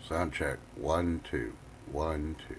Sound check. 1, 2. 1, 2.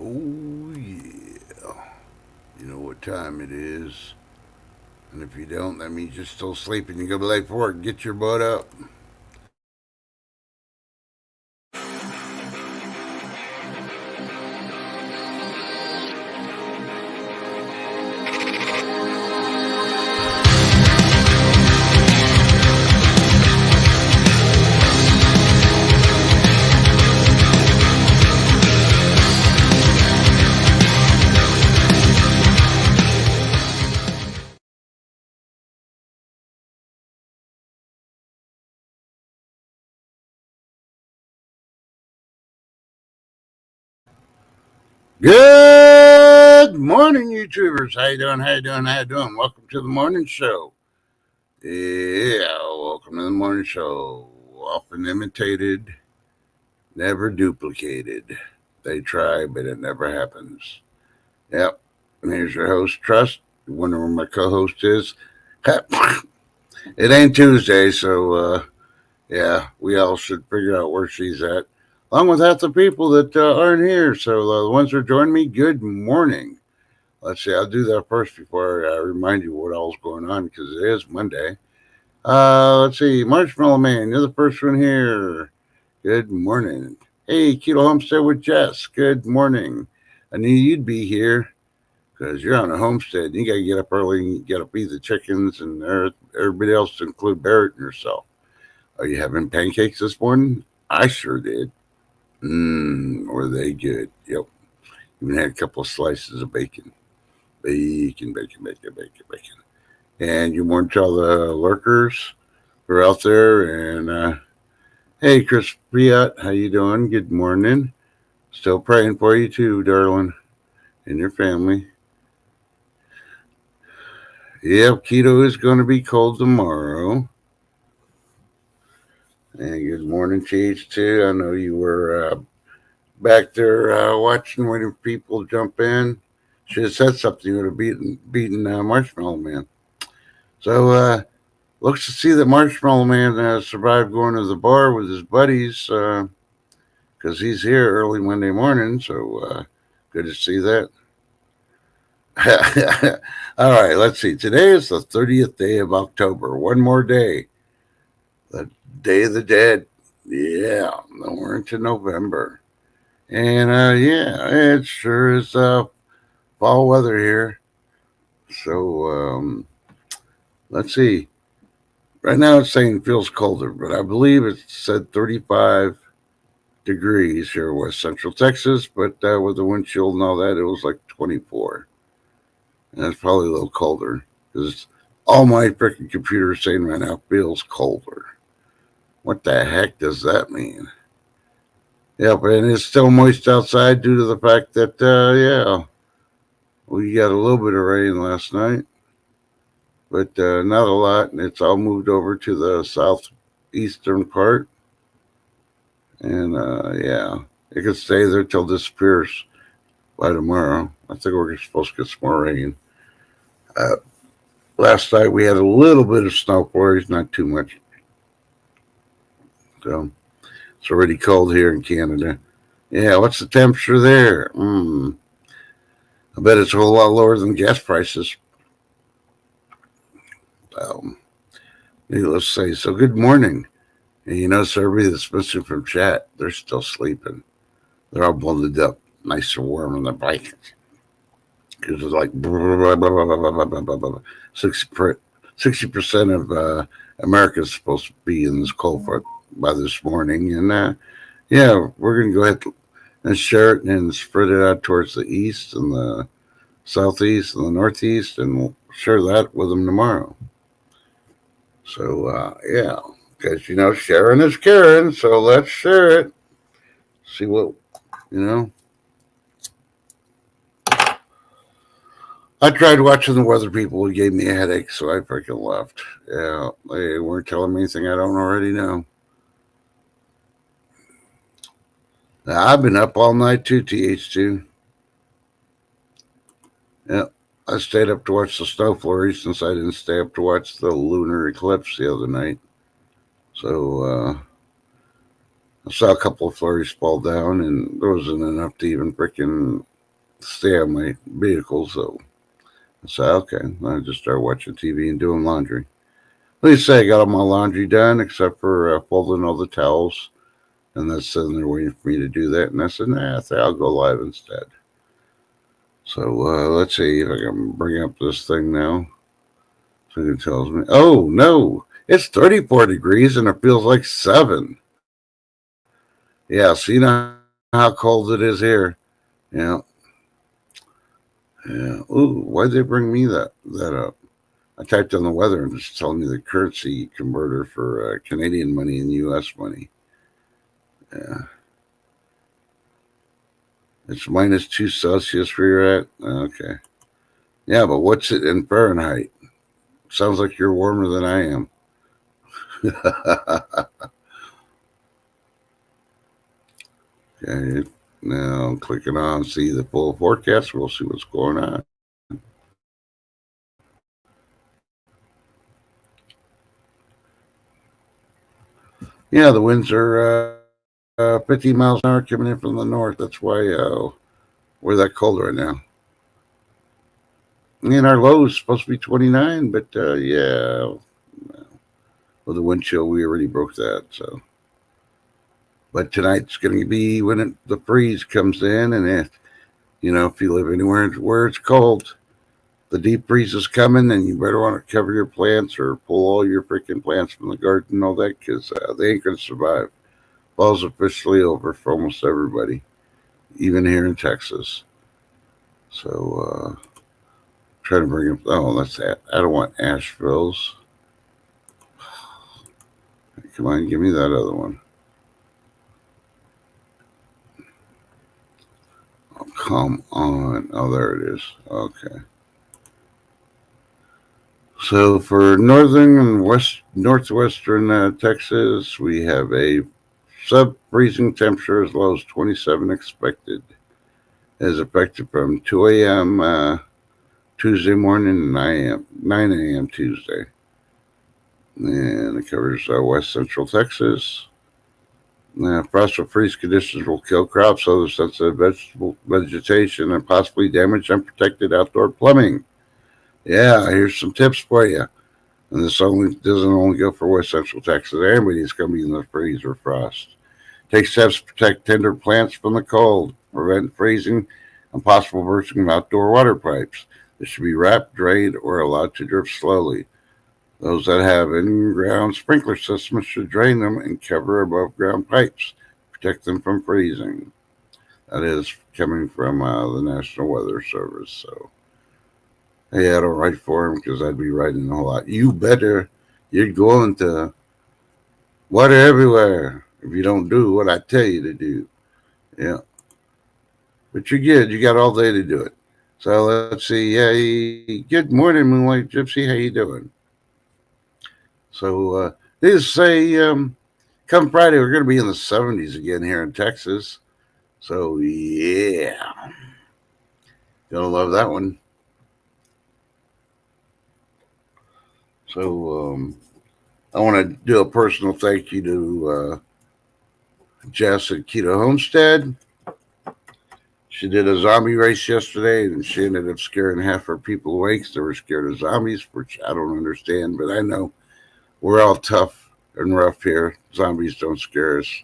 Oh, yeah. You know what time it is. And if you don't, that means you're still sleeping. You go late for work. Get your butt up. Good morning, YouTubers. How you doing? How you doing? How you doing? Welcome to the morning show. Yeah, welcome to the morning show. Often imitated, never duplicated. They try, but it never happens. Yep. And here's your host, Trust. You wonder where my co-host is? It ain't Tuesday, so yeah, we all should figure out where she's at, along with half the people that aren't here. So the ones that are joining me, good morning. Let's see, I'll do that first before I remind you what all's going on because it is Monday. Let's see, Marshmallow Man, you're the first one here. Good morning. Hey, Keto Homestead with Jess. Good morning. I knew you'd be here because you're on a homestead. You got to get up early and get up feed the chickens and everybody else, to include Barrett and yourself. Are you having pancakes this morning? I sure did. Were they good? Yep. Even had a couple of slices of bacon. Bacon. And you want to tell the lurkers who are out there. And hey, Chris Fiat, how you doing? Good morning. Still praying for you too, darling, and your family. Yep, keto is going to be cold tomorrow. And good morning, Cheech, too. I know you were back there watching when people jump in. Should have said something. You would have beaten Marshmallow Man. So looks to see that Marshmallow Man survived going to the bar with his buddies because he's here early Monday morning. So good to see that. All right, let's see. Today is the 30th day of October. One more day. The Day of the Dead. Yeah, we're into November. And yeah, it sure is fall weather here. So let's see. Right now it's saying it feels colder, but I believe it said 35 degrees here in West Central Texas, but with the wind chill and all that, it was like 24. And that's probably a little colder because all my freaking computer is saying right now feels colder. What the heck does that mean? Yeah, but it's still moist outside due to the fact that, yeah, we got a little bit of rain last night, but not a lot. And it's all moved over to the southeastern part. And, yeah, it could stay there till it disappears by tomorrow. I think we're supposed to get some more rain. Last night we had a little bit of snow flurries, not too much. So it's already cold here in Canada. Yeah, what's the temperature there? I bet it's a whole lot lower than gas prices. Needless to say, so good morning. And you notice everybody that's missing from chat, they're still sleeping. They're all bundled up, nice and warm in their blankets. Because it's like 60% of America is supposed to be in this cold front by this morning. And yeah, we're going to go ahead and share it and spread it out towards the east and the southeast and the northeast, and we'll share that with them tomorrow. So, yeah, because, sharing is caring, so let's share it. See what, I tried watching the weather people. It gave me a headache, so I freaking left. Yeah, they weren't telling me anything I don't already know. Now, I've been up all night too, TH2. Yeah, I stayed up to watch the snow flurry since I didn't stay up to watch the lunar eclipse the other night. So, I saw a couple of flurries fall down, and there wasn't enough to even freaking stay on my vehicle, so I said, okay, I just started watching TV and doing laundry. At least I got all my laundry done, except for folding all the towels, and that's sitting there waiting for me to do that, and I said, nah, I think I'll go live instead. So, let's see if I can bring up this thing now. So it tells me, oh, no, it's 34 degrees, and it feels like 7. Yeah, so you know how cold it is here. Yeah. Yeah. Ooh, why'd they bring me that up? I typed in the weather and it's telling me the currency converter for Canadian money and U.S. money. Yeah. It's -2 Celsius where you're at? Okay. Yeah, but what's it in Fahrenheit? Sounds like you're warmer than I am. Okay. Now I'm clicking on see the full forecast. We'll see what's going on. Yeah, the winds are 15 miles an hour coming in from the north. That's why we're that cold right now. And our low is supposed to be 29, but yeah, with the wind chill, we already broke that. So, but tonight's going to be when the freeze comes in, and if you live anywhere where it's cold, the deep freeze is coming, and you better want to cover your plants or pull all your freaking plants from the garden and all that, because they ain't going to survive. Fall's officially over for almost everybody, even here in Texas. So, trying to bring up. Oh, that's that. I don't want Asheville's. Come on, give me that other one. Oh, come on. Oh, there it is. Okay. So for northern and northwestern Texas, we have a sub-freezing temperature as low as 27 expected. Is effective from 2 a.m. Tuesday morning to 9 a.m. Tuesday. And it covers west central Texas. Frost or freeze conditions will kill crops, other sensitive vegetation, and possibly damage unprotected outdoor plumbing. Yeah, here's some tips for you. And this doesn't only go for west central Texas. Everybody's going to be in the freeze or frost. Take steps to protect tender plants from the cold, prevent freezing, and possible bursting of outdoor water pipes. They should be wrapped, drained, or allowed to drip slowly. Those that have in-ground sprinkler systems should drain them and cover above-ground pipes, protect them from freezing. That is coming from the National Weather Service. So, hey, I don't write for them because I'd be writing a whole lot. You better, you're going to water everywhere if you don't do what I tell you to do. Yeah. But you're good. You got all day to do it. So let's see. Hey, good morning, Moonlight Gypsy. How you doing? So they say come Friday we're going to be in the 70s again here in Texas. So yeah, gonna love that one. So I want to do a personal thank you to Jess at Keto Homestead. She did a zombie race yesterday, and she ended up scaring half her people away because they were scared of zombies, which I don't understand. But I know we're all tough and rough here. Zombies don't scare us.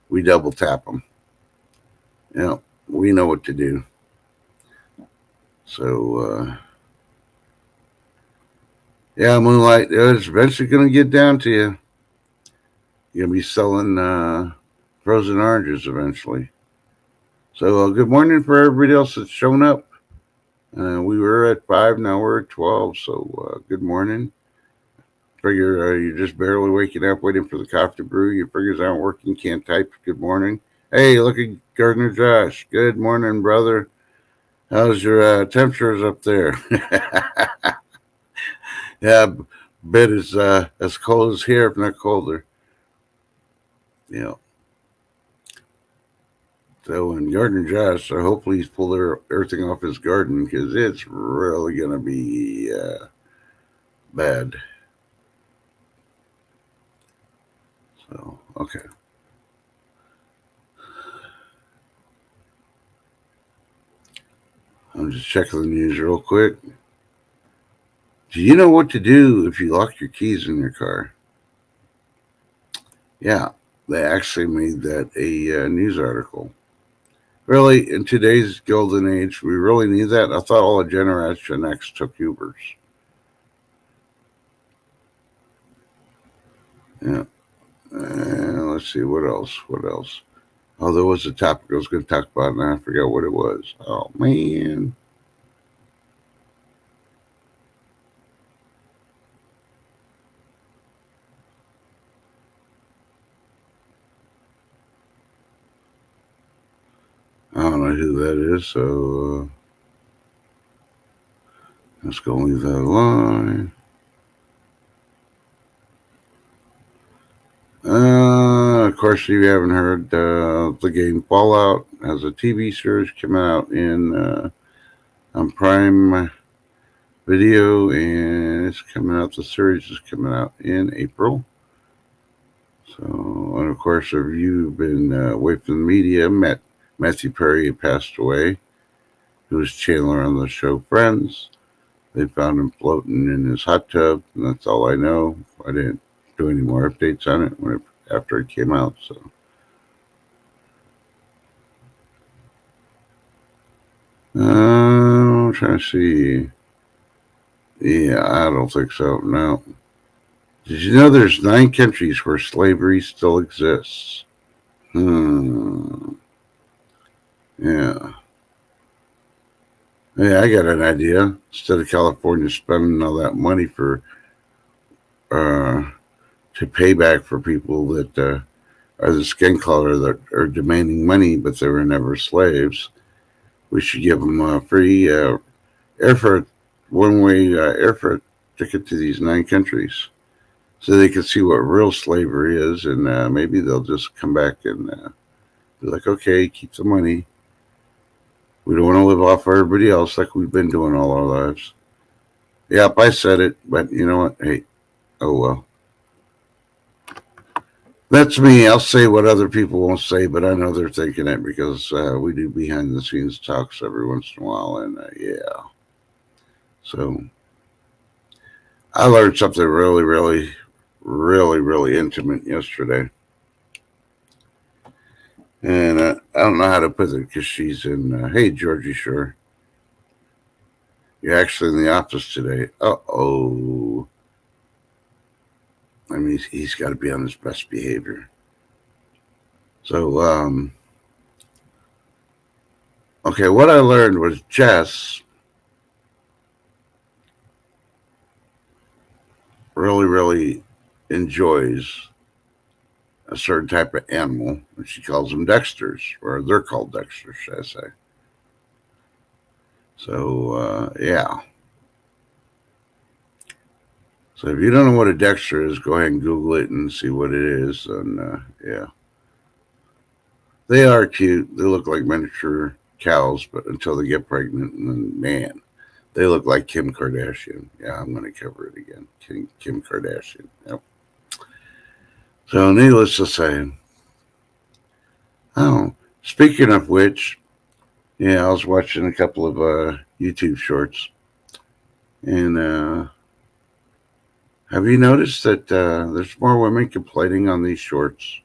We double tap them. You know, we know what to do. So, yeah, Moonlight, it's eventually going to get down to you. You're going to be selling frozen oranges eventually. So, good morning for everybody else that's shown up. We were at 5, now we're at 12. So, good morning. Figure you're just barely waking up, waiting for the coffee to brew. Your fingers aren't working, can't type. Good morning. Hey, look at Gardner Josh. Good morning, brother. How's your temperatures up there? Yeah, bit as cold as here, if not colder. You know. So, in Gardner Josh, so hopefully he's pulled everything off his garden because it's really going to be bad. So, okay. I'm just checking the news real quick. Do you know what to do if you lock your keys in your car? Yeah, they actually made that a news article. Really, in today's golden age, we really need that. I thought all of Generation X took Ubers. Yeah. Let's see, what else? What else? Oh, there was a topic I was going to talk about, and I forgot what it was. Oh, man. I don't know who that is, so let's go leave that alone. Of course, if you haven't heard, the game Fallout has a TV series coming out on Prime Video, and it's coming out. The series is coming out in April. So, and of course, if you've been away from the media, Matthew Perry passed away, who was Chandler on the show Friends. They found him floating in his hot tub, and that's all I know. I didn't do any more updates on it after it came out. So, I'm trying to see. Yeah, I don't think so. No. Did you know there's 9 countries where slavery still exists? Yeah. Yeah, I got an idea. Instead of California spending all that money for to pay back for people that are the skin color that are demanding money, but they were never slaves, we should give them a free airfare, one-way airfare ticket to these 9 countries, so they can see what real slavery is, and maybe they'll just come back and be like, okay, keep the money. We don't want to live off everybody else like we've been doing all our lives. Yep, I said it, but you know what? Hey, oh well. That's me. I'll say what other people won't say, but I know they're thinking it because we do behind the scenes talks every once in a while, and yeah. So I learned something really, really, really, really intimate yesterday. And I don't know how to put it because she's in, hey, Georgie, sure. You're actually in the office today. Uh-oh. I mean, he's got to be on his best behavior. So, okay, what I learned was Jess really enjoys a certain type of animal, and she calls them Dexters, or they're called Dexters, should I say. So, yeah. So if you don't know what a Dexter is, go ahead and Google it and see what it is. And yeah, they are cute. They look like miniature cows, but until they get pregnant, and then man, they look like Kim Kardashian. Yeah, I'm going to cover it again. Kim Kardashian. Yep. So needless to say, oh, speaking of which, yeah, I was watching a couple of YouTube shorts, and have you noticed that there's more women complaining on these shorts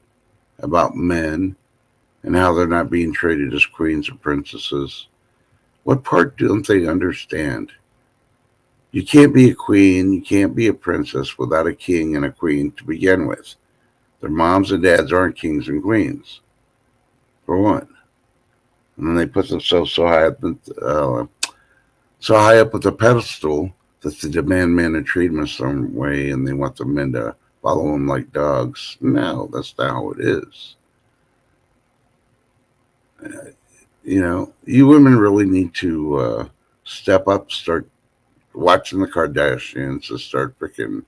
about men and how they're not being treated as queens or princesses? What part don't they understand? You can't be a queen, you can't be a princess without a king and a queen to begin with. Their moms and dads aren't kings and queens, for one. And then they put themselves so high up at the pedestal that they demand men to treat them a certain way, and they want the men to follow them like dogs. No, that's not how it is. You women really need to step up, start watching the Kardashians, and start freaking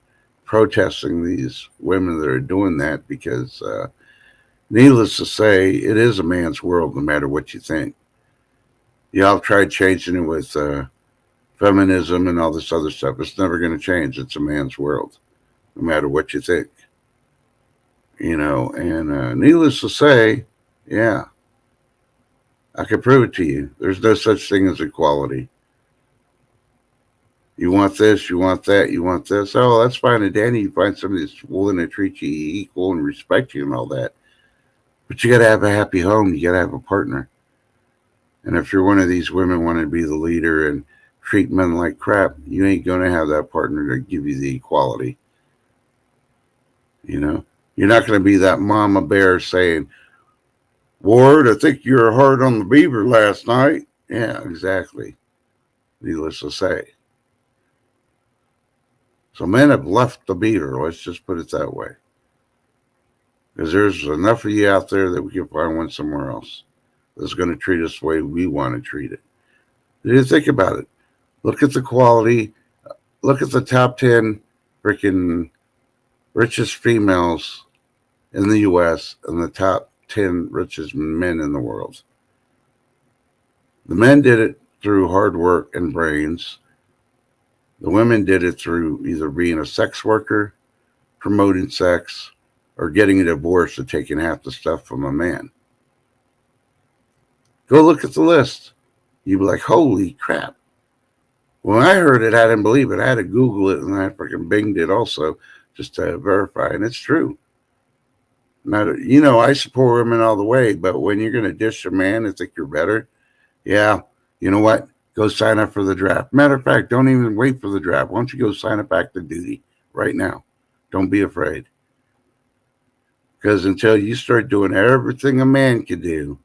protesting these women that are doing that, because needless to say, it is a man's world no matter what you think. Y'all tried changing it with feminism and all this other stuff. It's never going to change. It's a man's world no matter what you think. And needless to say, yeah, I can prove it to you. There's no such thing as equality. You want this, you want that, you want this. Oh, that's fine and dandy. You find somebody that's willing to treat you equal and respect you and all that. But you got to have a happy home. You got to have a partner. And if you're one of these women wanting to be the leader and treat men like crap, you ain't going to have that partner to give you the equality. You're not going to be that mama bear saying, Ward, I think you were hard on the beaver last night. Yeah, exactly. Needless to say. So men have left the beaver. Let's just put it that way. Because there's enough of you out there that we can find one somewhere else that's going to treat us the way we want to treat it. You think about it. Look at the quality. Look at the top 10 freaking richest females in the U.S. and the top 10 richest men in the world. The men did it through hard work and brains. The women did it through either being a sex worker, promoting sex, or getting a divorce and taking half the stuff from a man. Go look at the list. You'd be like, holy crap. When I heard it, I didn't believe it. I had to Google it, and I freaking binged it also just to verify, and it's true. Now, I support women all the way, but when you're going to dish a man and think you're better, yeah, you know what? Go sign up for the draft. Matter of fact, don't even wait for the draft. Why don't you go sign up active duty right now? Don't be afraid. Because until you start doing everything a man can do,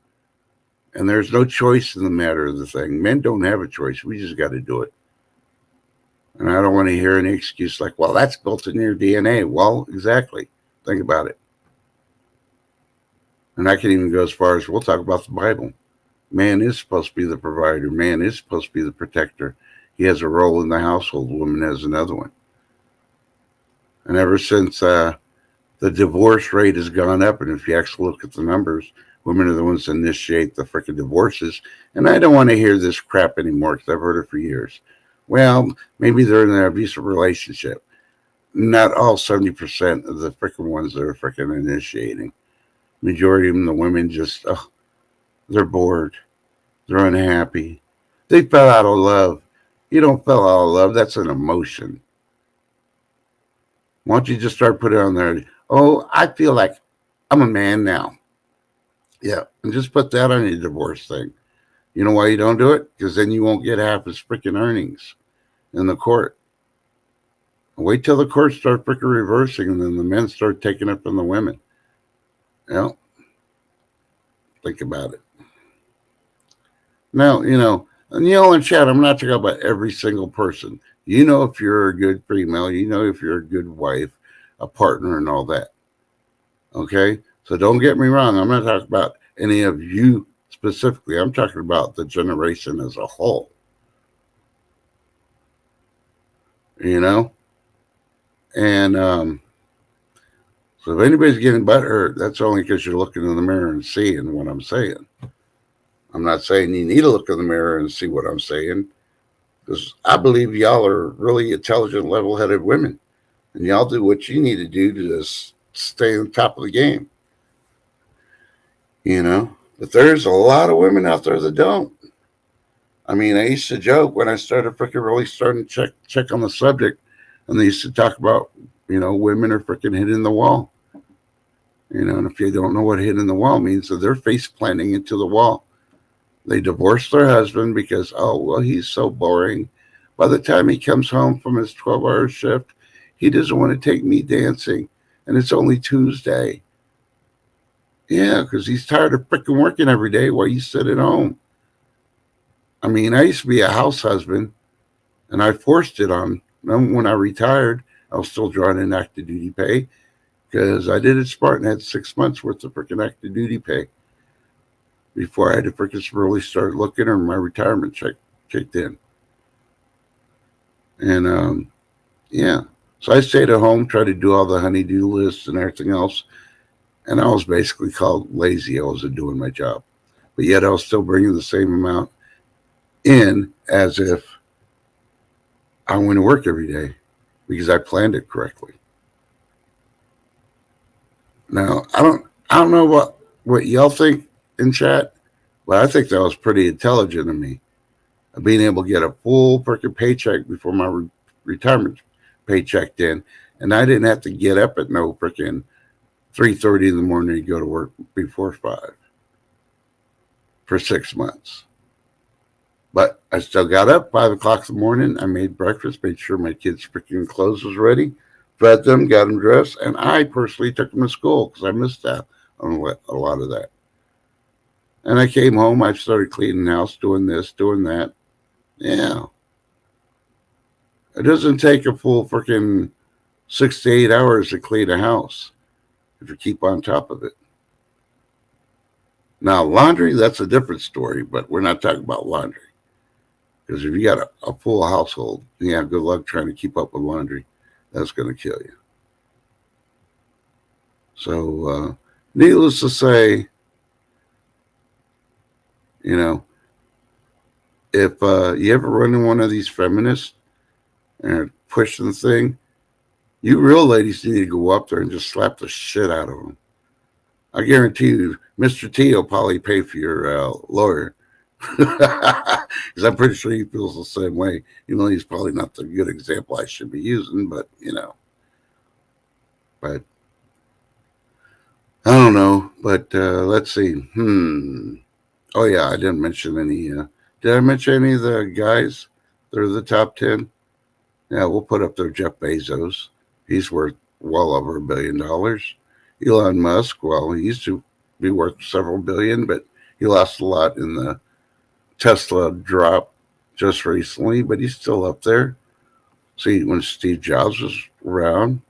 and there's no choice in the matter of the thing. Men don't have a choice. We just got to do it. And I don't want to hear any excuse like, well, that's built in your DNA. Well, exactly. Think about it. And I can even go as far as we'll talk about the Bible. Man is supposed to be the provider. Man is supposed to be the protector. He has a role in the household. Woman has another one. And ever since the divorce rate has gone up, and if you actually look at the numbers, women are the ones that initiate the freaking divorces. And I don't want to hear this crap anymore because I've heard it for years. Well, maybe they're in an abusive relationship. Not all 70% of the freaking ones that are freaking initiating. Majority of them, the women just, they're bored. They're unhappy. They fell out of love. You don't fell out of love. That's an emotion. Why don't you just start putting it on there? Oh, I feel like I'm a man now. Yeah, and just put that on your divorce thing. You know why you don't do it? Because then you won't get half his freaking earnings in the court. Wait till the courts start freaking reversing, and then the men start taking up from the women. Think about it. Now, and in chat, I'm not talking about every single person. If you're a good female, if you're a good wife, a partner, and all that. Okay? So don't get me wrong. I'm not talking about any of you specifically. I'm talking about the generation as a whole. And so if anybody's getting butthurt, that's only because you're looking in the mirror and seeing what I'm saying. I'm not saying you need to look in the mirror and see what I'm saying, because I believe y'all are really intelligent, level-headed women, and y'all do what you need to do to just stay on top of the game. But there's a lot of women out there that don't. I mean, I used to joke when I started freaking really starting to check on the subject, and they used to talk about, women are freaking hitting the wall. And if you don't know what hitting the wall means, so they're face planting into the wall. They divorce their husband because, he's so boring. By the time he comes home from his 12-hour shift, he doesn't want to take me dancing, and it's only Tuesday. Yeah, because he's tired of freaking working every day while you sit at home. I mean, I used to be a house husband, and I forced it on. When I retired, I was still drawing in active duty pay because I did it smart and had 6 months worth of freaking active duty pay before I had to freaking really start looking, or my retirement check kicked in. And so I stayed at home, tried to do all the honey-do lists and everything else, and I was basically called lazy. I wasn't doing my job, but yet I was still bringing the same amount in as if I went to work every day because I planned it correctly. Now, I don't know what y'all think in chat, but I think that was pretty intelligent of me, being able to get a full freaking paycheck before my retirement pay checked in, and I didn't have to get up at no freaking 3:30 in the morning to go to work before 5 for 6 months. But I still got up 5 o'clock in the morning. I made breakfast, made sure my kids' freaking clothes was ready, fed them, got them dressed, and I personally took them to school because I missed out on a lot of that. And I came home, I started cleaning the house, doing this, doing that. Yeah. It doesn't take a full freaking 6 to 8 hours to clean a house if you keep on top of it. Now, laundry, that's a different story, but we're not talking about laundry. Because if you got a full household, good luck trying to keep up with laundry. That's going to kill you. So, needless to say, if you ever run into one of these feminists and pushing the thing, you real ladies need to go up there and just slap the shit out of them. I guarantee you, Mr. T will probably pay for your lawyer. Because I'm pretty sure he feels the same way. He's probably not the good example I should be using, but, But, I don't know. But, let's see. Oh, yeah, I didn't mention any. Did I mention any of the guys that are the top 10? Yeah, we'll put up there Jeff Bezos. He's worth well over $1 billion. Elon Musk, well, he used to be worth several billion, but he lost a lot in the Tesla drop just recently, but he's still up there. See, when Steve Jobs was around,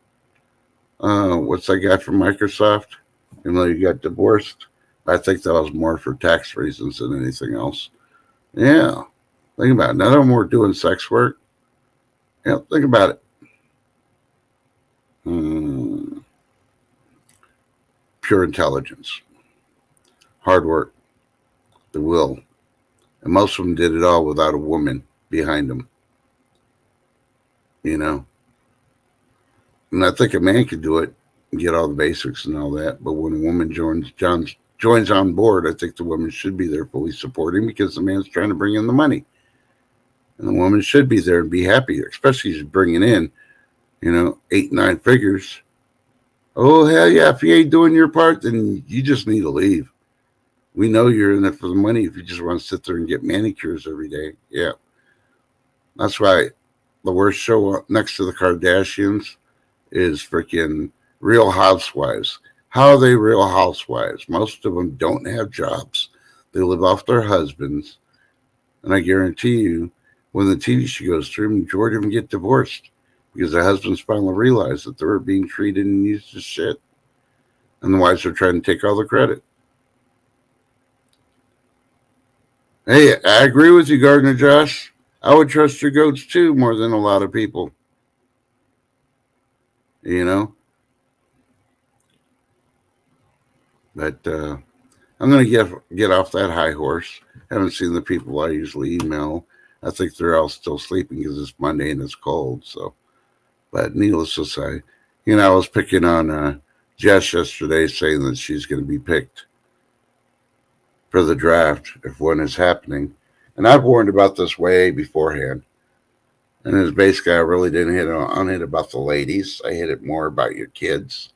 what's that guy from Microsoft? He got divorced. I think that was more for tax reasons than anything else. Yeah. Think about it. None of them were doing sex work. Yeah, think about it. Pure intelligence. Hard work. The will. And most of them did it all without a woman behind them. And I think a man could do it and get all the basics and all that. But when a woman joins on board, I think the woman should be there fully supporting, because the man's trying to bring in the money. And the woman should be there and be happy, especially if she's bringing in, 8, 9 figures. Oh, hell yeah. If you ain't doing your part, then you just need to leave. We know you're in it for the money if you just want to sit there and get manicures every day. Yeah. That's right. the worst show next to the Kardashians is freaking Real Housewives. How are they Real Housewives? Most of them don't have jobs. They live off their husbands. And I guarantee you, when the TV show goes through, majority of them get divorced because their husbands finally realize that they were being treated and used as shit. And the wives are trying to take all the credit. Hey, I agree with you, Gardner Josh. I would trust your goats too more than a lot of people. You know? But I'm going to get off that high horse. Haven't seen the people I usually email. I think they're all still sleeping because it's Monday and it's cold. So, but needless to say, I was picking on Jess yesterday, saying that she's going to be picked for the draft if one is happening. And I've warned about this way beforehand. And it's basically, I really didn't hit on it about the ladies. I hit it more about your kids.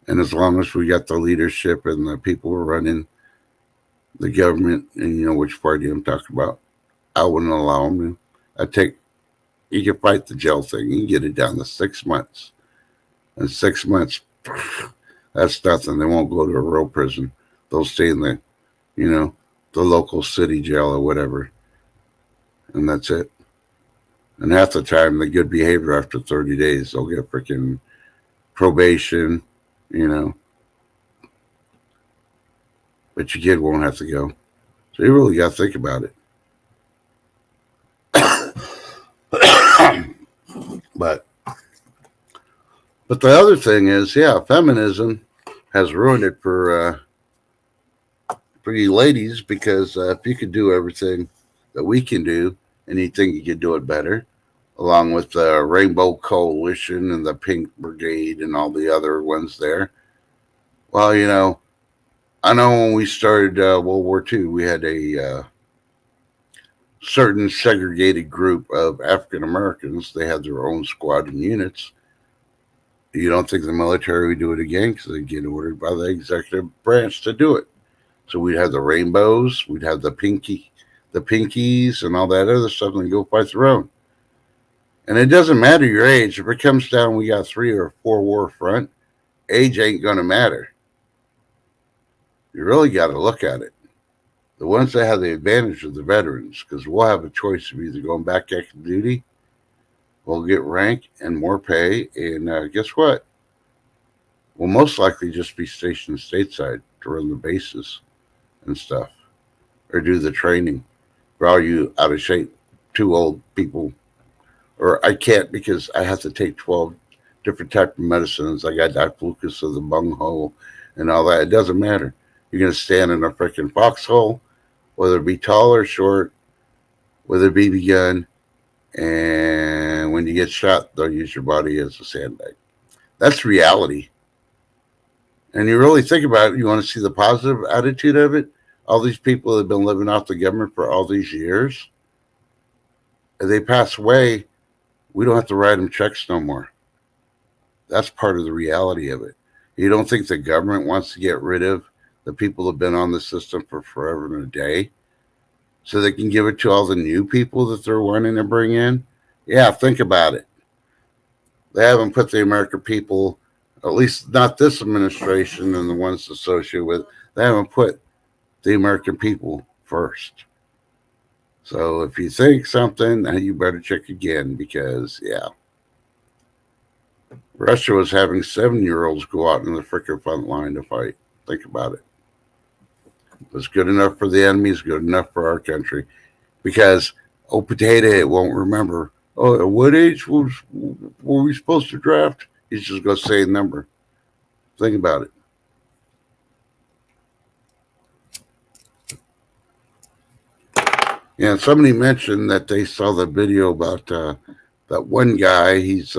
And as long as we got the leadership and the people who are running the government, and you know which party I'm talking about, I wouldn't allow them to. You can fight the jail thing. You can get it down to 6 months. In 6 months, that's nothing. They won't go to a real prison. They'll stay in the local city jail or whatever. And that's it. And half the time, the good behavior after 30 days, they'll get freaking probation, But your kid won't have to go. So you really got to think about it. But the other thing is, feminism has ruined it for you ladies, because if you could do everything that we can do, and you think you could do it better, along with the Rainbow Coalition and the Pink Brigade and all the other ones there. Well, I know when we started World War II, we had a certain segregated group of African Americans. They had their own squad and units. You don't think the military would do it again because they get ordered by the executive branch to do it. So we'd have the rainbows, we'd have the pinkies, and all that other stuff, and go fight their own. And it doesn't matter your age. If it comes down, we got 3 or 4 war front, age ain't going to matter. You really got to look at it. The ones that have the advantage are the veterans, because we'll have a choice of either going back active duty, we'll get rank and more pay, and guess what? We'll most likely just be stationed stateside to run the bases and stuff, or do the training. For all you out of shape, too old people, or I can't because I have to take 12 different type of medicines. I got diflucus of the bunghole and all that. It doesn't matter. You're going to stand in a freaking foxhole, whether it be tall or short, with a BB gun, and when you get shot, they'll use your body as a sandbag. That's reality. And you really think about it, you want to see the positive attitude of it. All these people that have been living off the government for all these years, if they pass away, we don't have to write them checks no more. That's part of the reality of it. You don't think the government wants to get rid of the people that have been on the system for forever and a day so they can give it to all the new people that they're wanting to bring in? Yeah, think about it. They haven't put the American people, at least not this administration and the ones associated with it, they haven't put the American people first. So if you think something, you better check again, because, Russia was having 7-year-olds go out in the frickin' front line to fight. Think about it. What's good enough for the enemy is good enough for our country. Because, potato head won't remember, at what age were we supposed to draft? He's just going to say a number. Think about it. Yeah, somebody mentioned that they saw the video about that one guy. He's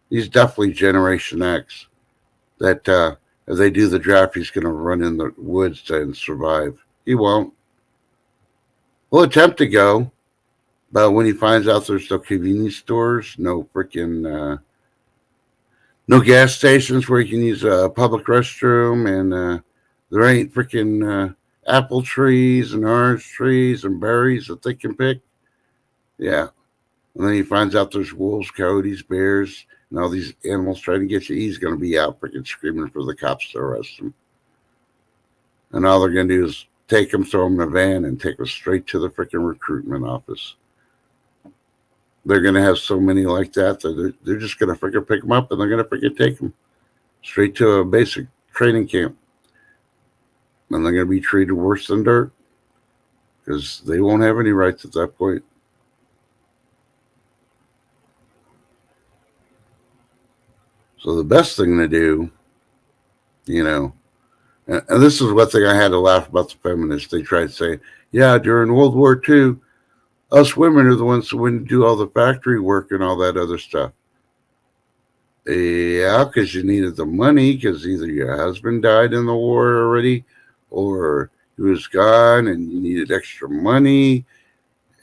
definitely Generation X. That if they do the draft, he's going to run in the woods and survive. He won't. He'll attempt to go, but when he finds out there's no convenience stores, no freaking no gas stations where you can use a public restroom, and there ain't freaking apple trees and orange trees and berries that they can pick, Yeah. And then he finds out there's wolves, coyotes, bears, and all these animals trying to get you. He's going to be out freaking screaming for the cops to arrest him. And all they're going to do is take him, throw him in a van, and take him straight to the freaking recruitment office. They're going to have so many like that they're just going to freaking pick them up and they're going to freaking take them straight to a basic training camp. And they're going to be treated worse than dirt because they won't have any rights at that point. So the best thing to do, and this is one thing I had to laugh about the feminists. They tried to say, yeah, during World War II, us women are the ones that wouldn't do all the factory work and all that other stuff. Yeah, because you needed the money because either your husband died in the war already or he was gone and you needed extra money.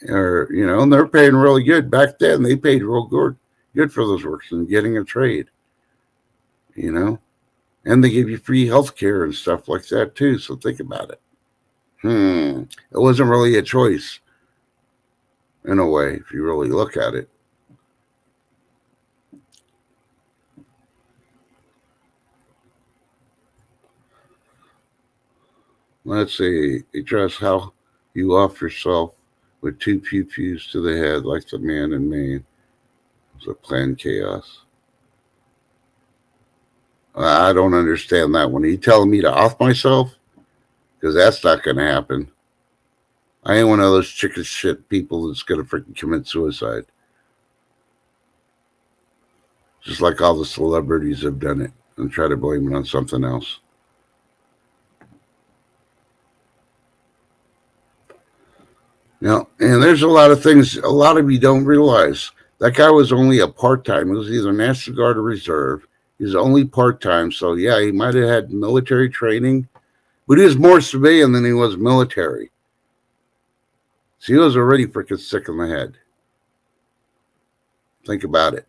Or, and they're paying really good. Back then, they paid real good for those workers and getting a trade, And they give you free health care and stuff like that, too. So think about it. It wasn't really a choice, in a way, if you really look at it. Let's see. Address how you off yourself with 2 pew-pews to the head like the man in Maine. It was a planned chaos. I don't understand that one. Are you telling me to off myself? Because that's not going to happen. I ain't one of those chicken shit people that's going to freaking commit suicide. Just like all the celebrities have done it and try to blame it on something else. And there's a lot of things a lot of you don't realize. That guy was only a part-time. It was either National Guard or Reserve. He was only part-time. So, yeah, he might have had military training, but he was more civilian than he was military. So he was already freaking sick in the head. Think about it.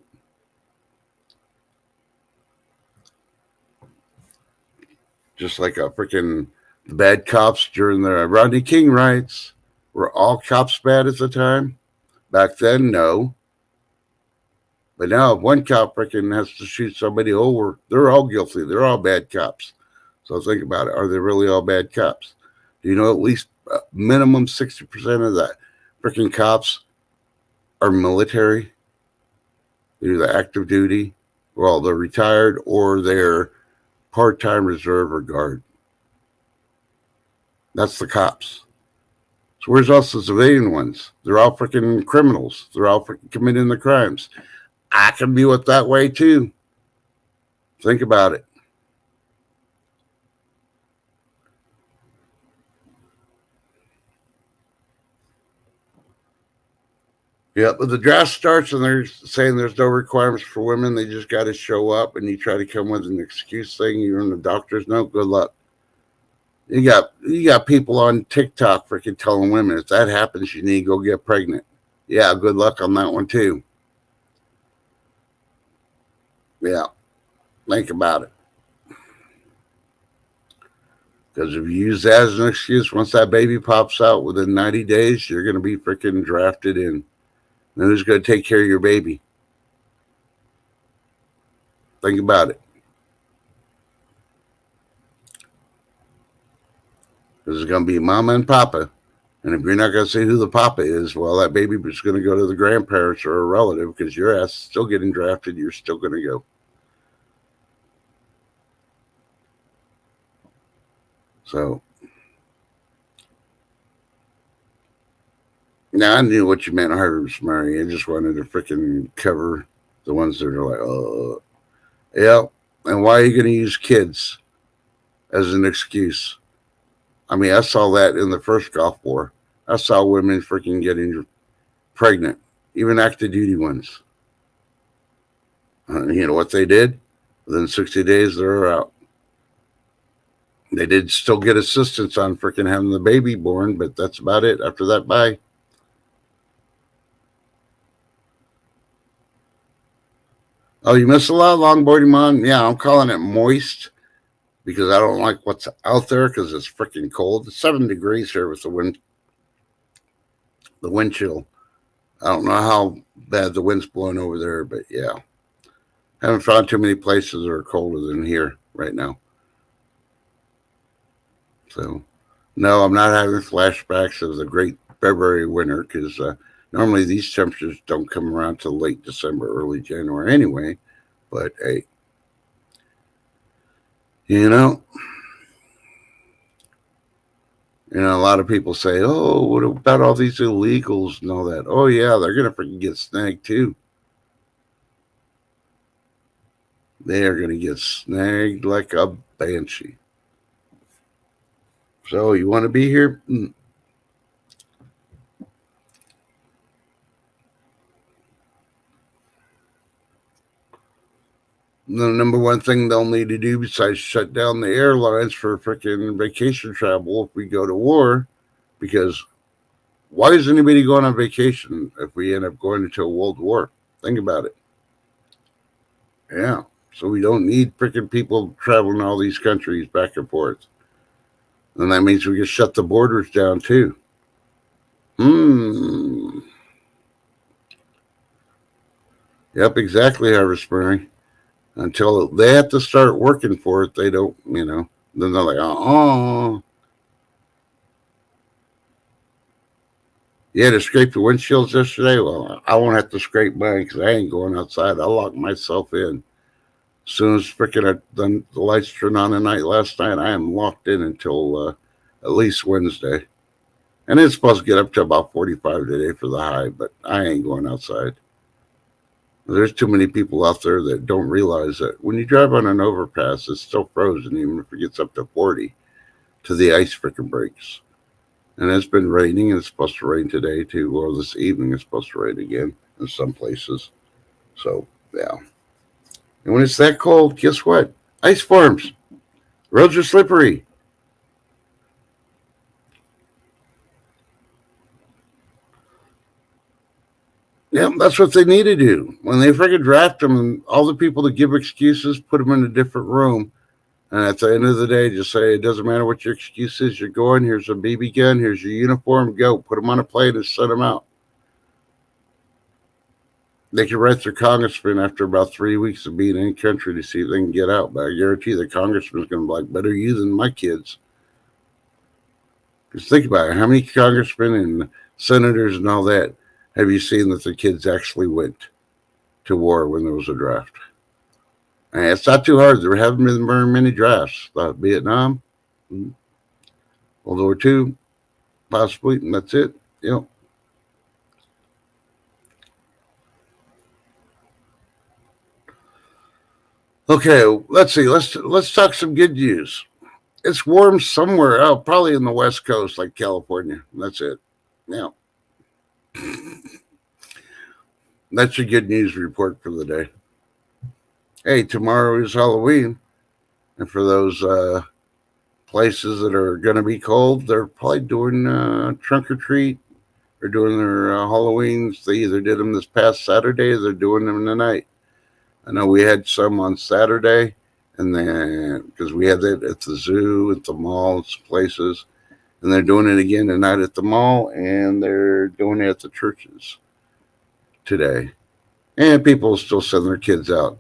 Just like a freaking bad cops during the Rodney King riots. Were all cops bad at the time? Back then, no. But now if one cop freaking has to shoot somebody over, they're all guilty. They're all bad cops. So think about it. Are they really all bad cops? Do you know at least minimum 60% of the freaking cops are military? They're either active duty, well, they're retired, or they're part-time reserve or guard. That's the cops. So where's all the civilian ones? They're all freaking criminals. They're all freaking committing the crimes. I can view it that way too. Think about it. Yeah, but the draft starts and they're saying there's no requirements for women. They just got to show up, and you try to come with an excuse thing. You're in the doctor's note. Good luck. You got people on TikTok freaking telling women if that happens, you need to go get pregnant. Yeah, good luck on that one too. Yeah, think about it. Because if you use that as an excuse, once that baby pops out within 90 days, you're going to be freaking drafted in. And who's going to take care of your baby? Think about it. This is going to be mama and papa. And if you're not going to say who the papa is, well, that baby is going to go to the grandparents or a relative because your ass is still getting drafted. You're still going to go. So now I knew what you meant, Harvest Mary. I just wanted to freaking cover the ones that are like, oh, yeah. And why are you going to use kids as an excuse? I mean, I saw that in the first Gulf War. I saw women freaking getting pregnant, even active duty ones. You know what they did? Within 60 days, they're out. They did still get assistance on freaking having the baby born, but that's about it. After that, bye. Oh, you missed a lot, longboarding mom? Yeah, I'm calling it moist because I don't like what's out there because it's freaking cold. It's 7 degrees here with the wind chill. I don't know how bad the wind's blowing over there, but yeah. Haven't found too many places that are colder than here right now. So, no, I'm not having flashbacks of the great February winter because normally these temperatures don't come around till late December, early January anyway. But hey, you know, a lot of people say, "Oh, what about all these illegals and all that?" Oh yeah, they're gonna freaking get snagged too. They are gonna get snagged like a banshee. So you want to be here? The number one thing they'll need to do besides shut down the airlines for freaking vacation travel if we go to war, because why is anybody going on vacation if we end up going into a world war? Think about it. Yeah. So we don't need freaking people traveling all these countries back and forth. And that means we can shut the borders down too. Hmm. Yep, exactly, Harvest Murray. Until they have to start working for it, they don't, then they're like, oh, yeah, to scrape the windshields yesterday. Well, I won't have to scrape mine because I ain't going outside. I locked myself in. As soon as freaking the lights turned on at night last night, I am locked in until at least Wednesday. And it's supposed to get up to about 45 today for the high, but I ain't going outside. There's too many people out there that don't realize that when you drive on an overpass, it's still frozen, even if it gets up to 40, to the ice freaking breaks. And it's been raining, and it's supposed to rain today too, or this evening it's supposed to rain again in some places. So, yeah. And when it's that cold, guess what? Ice forms. Roads are slippery. Yeah, that's what they need to do. When they freaking draft them, all the people that give excuses, put them in a different room. And at the end of the day, just say, it doesn't matter what your excuse is. You're going. Here's a BB gun. Here's your uniform. Go. Put them on a plane and send them out. They can write their congressman after about 3 weeks of being in country to see if they can get out. But I guarantee the congressman's going to be like, better you than my kids. Because think about it. How many congressmen and senators and all that have you seen that the kids actually went to war when there was a draft? And it's not too hard. There haven't been very many drafts. Vietnam, World War II, possibly, and that's it. Yep. Okay, let's see. Let's talk some good news. It's warm somewhere out, probably in the West Coast, like California. That's it. Yeah, that's your good news report for the day. Hey, tomorrow is Halloween, and for those places that are going to be cold, they're probably doing trunk or treat. They're doing their Halloweens. They either did them this past Saturday or they're doing them tonight. I know we had some on Saturday, and then because we had that at the zoo, at the mall, some places, and they're doing it again tonight at the mall, and they're doing it at the churches today. And people still send their kids out,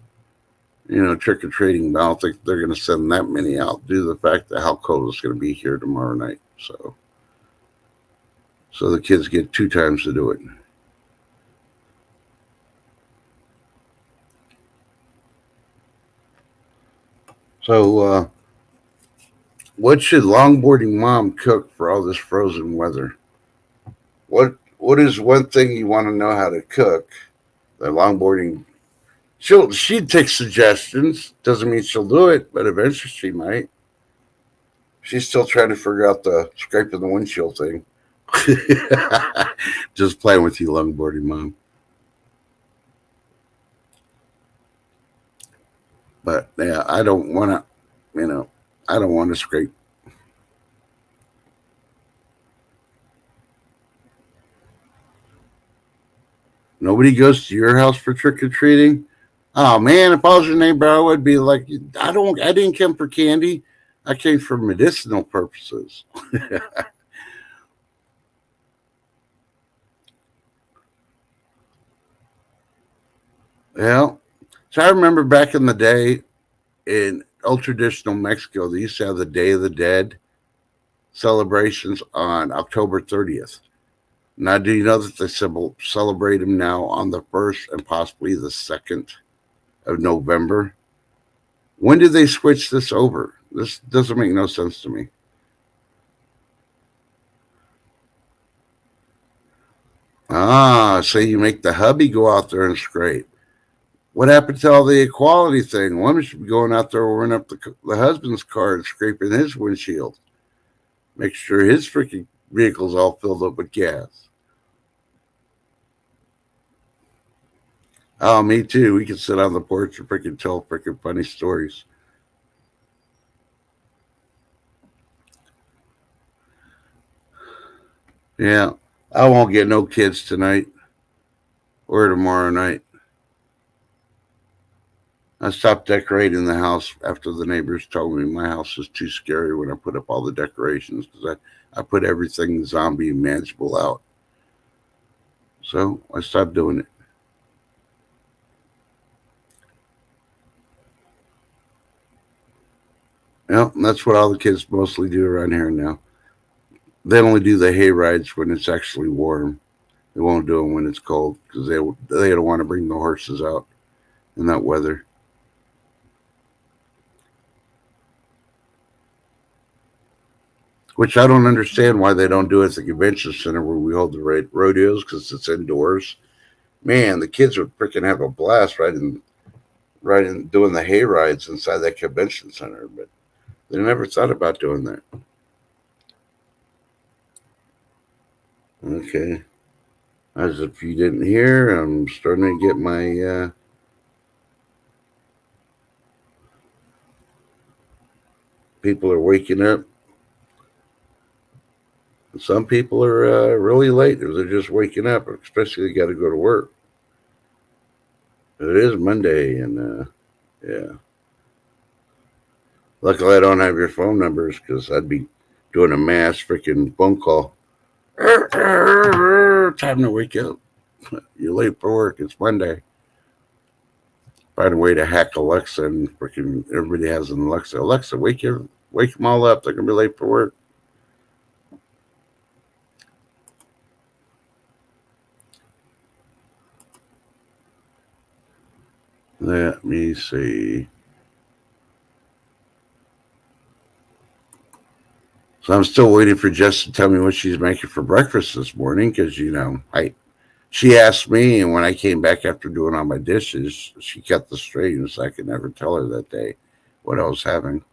trick or treating, but I don't think they're going to send that many out due to the fact that how cold it's going to be here tomorrow night. So the kids get 2 times to do it. So, what should longboarding mom cook for all this frozen weather? What is one thing you want to know how to cook? The longboarding, she'd take suggestions. Doesn't mean she'll do it, but eventually she might. She's still trying to figure out the scraping the windshield thing. Just playing with you, longboarding mom. But yeah, I don't want to. I don't want to scrape. Nobody goes to your house for trick or treating. Oh man, if I was your neighbor, I would be like, I didn't come for candy. I came for medicinal purposes. Well, so I remember back in the day in old traditional Mexico, they used to have the Day of the Dead celebrations on October 30th. Now, do you know that they celebrate them now on the 1st and possibly the 2nd of November? When did they switch this over? This doesn't make no sense to me. Ah, so you make the hubby go out there and scrape. What happened to all the equality thing? Women should be going out there wearing up the husband's car and scraping his windshield. Make sure his freaking vehicle's all filled up with gas. Oh, me too. We can sit on the porch and freaking tell freaking funny stories. Yeah. I won't get no kids tonight or tomorrow night. I stopped decorating the house after the neighbors told me my house was too scary when I put up all the decorations because I put everything zombie manageable out. So I stopped doing it. Yeah, that's what all the kids mostly do around here now. They only do the hay rides when it's actually warm. They won't do them when it's cold because they don't want to bring the horses out in that weather. Which I don't understand why they don't do it at the convention center where we hold the rodeos because it's indoors. Man, the kids would freaking have a blast riding doing the hay rides inside that convention center, but they never thought about doing that. Okay, as if you didn't hear, I'm starting to get my people are waking up. Some people are really late. They're just waking up, especially they got to go to work. It is Monday, and yeah. Luckily, I don't have your phone numbers because I'd be doing a mass freaking phone call. Time to wake up. You're late for work. It's Monday. Find a way to hack Alexa and freaking everybody has an Alexa. Alexa, wake them all up. They're gonna be late for work. Let me see. So I'm still waiting for Jess to tell me what she's making for breakfast this morning because I she asked me, and when I came back after doing all my dishes, she kept the stream, so I could never tell her that day what I was having.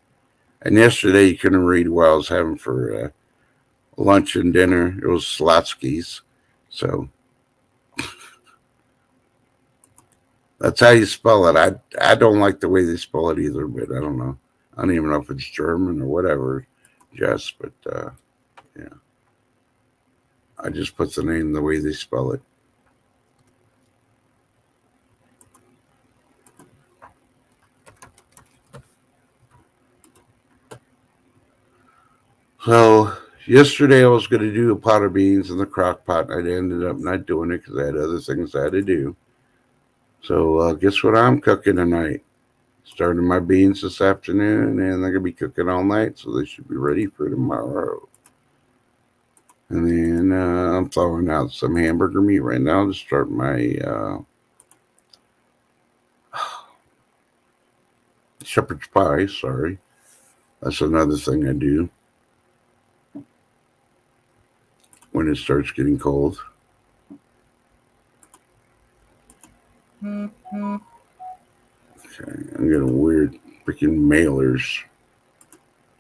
And yesterday, you couldn't read what I was having for lunch and dinner. It was Slotsky's. So that's how you spell it. I don't like the way they spell it either, but I don't know. I don't even know if it's German or whatever, Jess, but yeah. I just put the name the way they spell it. So yesterday I was going to do a pot of beans in the crock pot. I ended up not doing it because I had other things I had to do. So guess what I'm cooking tonight? Starting my beans this afternoon, and they're gonna be cooking all night, so they should be ready for tomorrow. And then I'm throwing out some hamburger meat right now to start my shepherd's pie. Sorry, that's another thing I do when it starts getting cold. Okay, I'm getting weird freaking mailers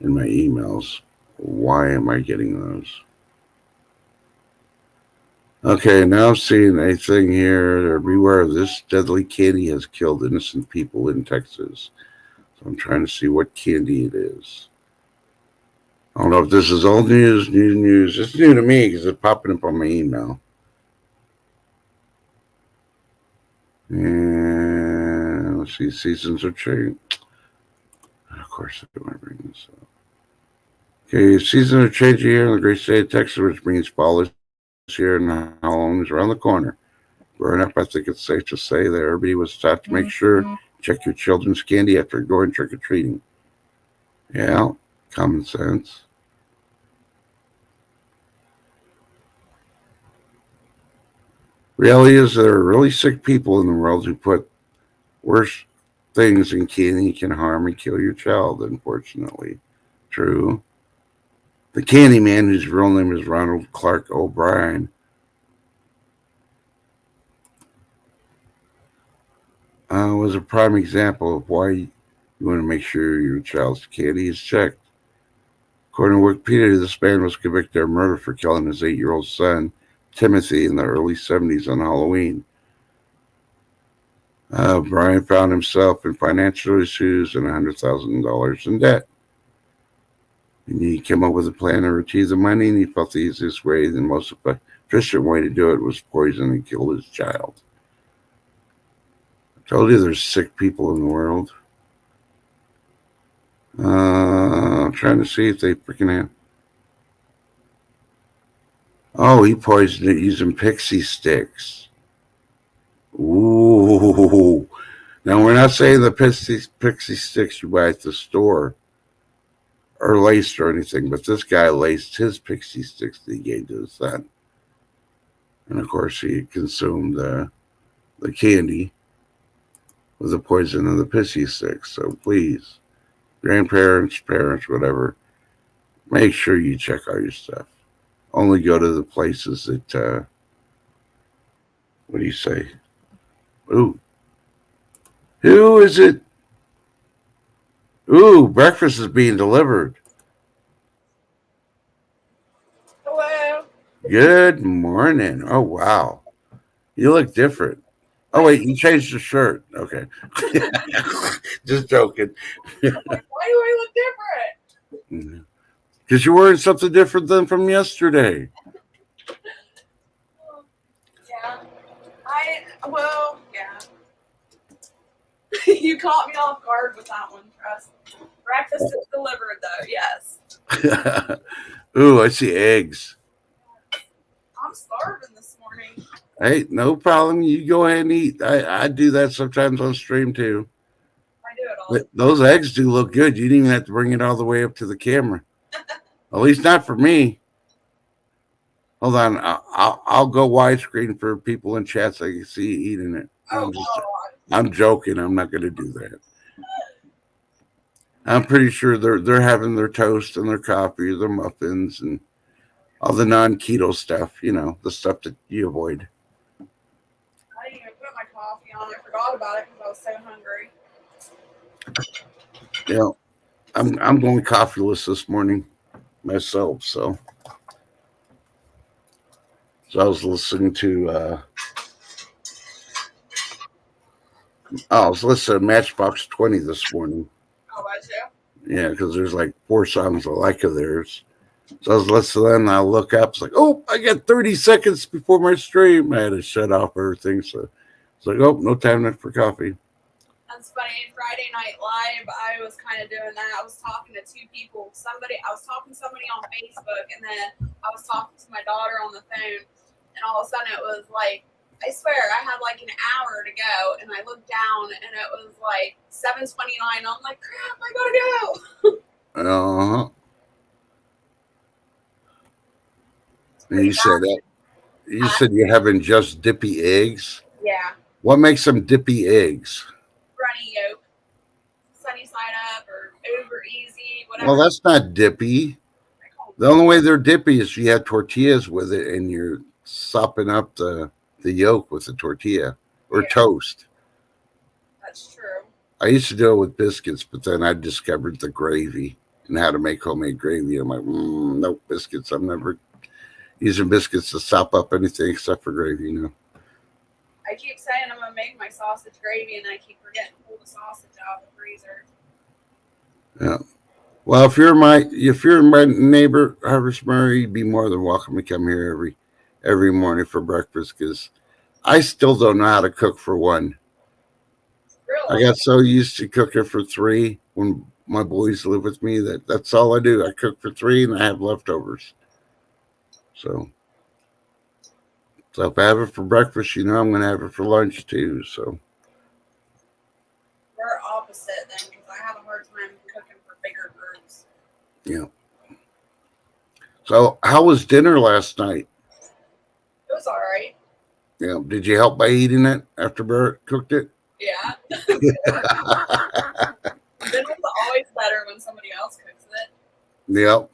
in my emails. Why am I getting those? Okay, now I'm seeing a thing here. Beware, this deadly candy has killed innocent people in Texas. So I'm trying to see what candy it is. I don't know if this is old news, new news. It's new to me because it's popping up on my email. And let's see, seasons are changing. Of course, I might bring this up. Okay, seasons are changing here in the great state of Texas, which means fall is here and Halloween is around the corner. Growing up, I think it's safe to say that everybody was taught to make sure check your children's candy after going trick or treating. Yeah, common sense. Reality is there are really sick people in the world who put worse things in candy can harm and kill your child, unfortunately. True. The Candyman, whose real name is Ronald Clark O'Brien, was a prime example of why you want to make sure your child's candy is checked. According to Wikipedia, this man was convicted of murder for killing his 8-year-old son, Timothy, in the early 70s on Halloween. Brian found himself in financial issues and $100,000 in debt. And he came up with a plan to retrieve the money, and he felt the easiest way, the most efficient way to do it was poison and kill his child. I told you there's sick people in the world. I'm trying to see if they freaking have. Oh, he poisoned it using pixie sticks. Ooh. Now, we're not saying the pixie sticks you buy at the store are laced or anything, but this guy laced his pixie sticks that he gave to his son. And of course, he consumed the candy with the poison of the pixie sticks. So please, grandparents, parents, whatever, make sure you check all your stuff. Only go to the places that, what do you say? Ooh. Who is it? Ooh, breakfast is being delivered. Hello. Good morning. Oh, wow. You look different. Oh, wait, you changed the shirt. Okay. Just joking. Why do I look different? Because you're wearing something different than from yesterday. Yeah. Yeah. You caught me off guard with that one, trust. Breakfast is delivered, though, yes. Ooh, I see eggs. I'm starving this morning. Hey, no problem. You go ahead and eat. I do that sometimes on stream too. I do it all. Those eggs do look good. You didn't even have to bring it all the way up to the camera. At least not for me. Hold on. I'll go widescreen for people in chat so I can see you eating it. I'm joking. I'm not going to do that. I'm pretty sure they're having their toast and their coffee, their muffins, and all the non-keto stuff. You know, the stuff that you avoid. I didn't even put my coffee on. I forgot about it because I was so hungry. Yeah, I'm going coffeeless this morning myself. So I was listening to. I was listening to Matchbox 20 this morning. Oh, was you? Yeah, because there's like 4 songs I like of theirs. So I was listening, and I look up. It's like, oh, I got 30 seconds before my stream. I had to shut off everything. So it's like, oh, no time left for coffee. That's funny. Friday Night Live, I was kind of doing that. I was talking to 2 people. I was talking to somebody on Facebook, and then I was talking to my daughter on the phone. And all of a sudden, it was like, I swear, I had like an hour to go, and I looked down, and it was like 7:29. I'm like, crap, I gotta go. And you said that. You said you're having just dippy eggs. Yeah. What makes them dippy eggs? Runny yolk, sunny side up, or over easy, whatever. Well, that's not dippy. The only way they're dippy is you have tortillas with it, and you're sopping up the yolk with the tortilla or toast. That's true. I used to do it with biscuits, but then I discovered the gravy and how to make homemade gravy. I'm like, nope, biscuits. I'm never using biscuits to sop up anything except for gravy, you know. I keep saying I'm gonna make my sausage gravy, and I keep forgetting to pull the sausage out of the freezer. Yeah. Well, if you're my neighbor, Harvest Murray, you'd be more than welcome to come here every morning for breakfast, because I still don't know how to cook for one. Really? I got so used to cooking for 3 when my boys live with me that's all I do. I cook for 3 and I have leftovers. So So if I have it for breakfast, I'm going to have it for lunch too. So We're opposite then, because I have a hard time cooking for bigger groups. yeah. So how was dinner last night? It was all right. Yeah. Did you help by eating it after Barrett cooked it? Yeah. Dinner's always better when somebody else cooks it. Yep.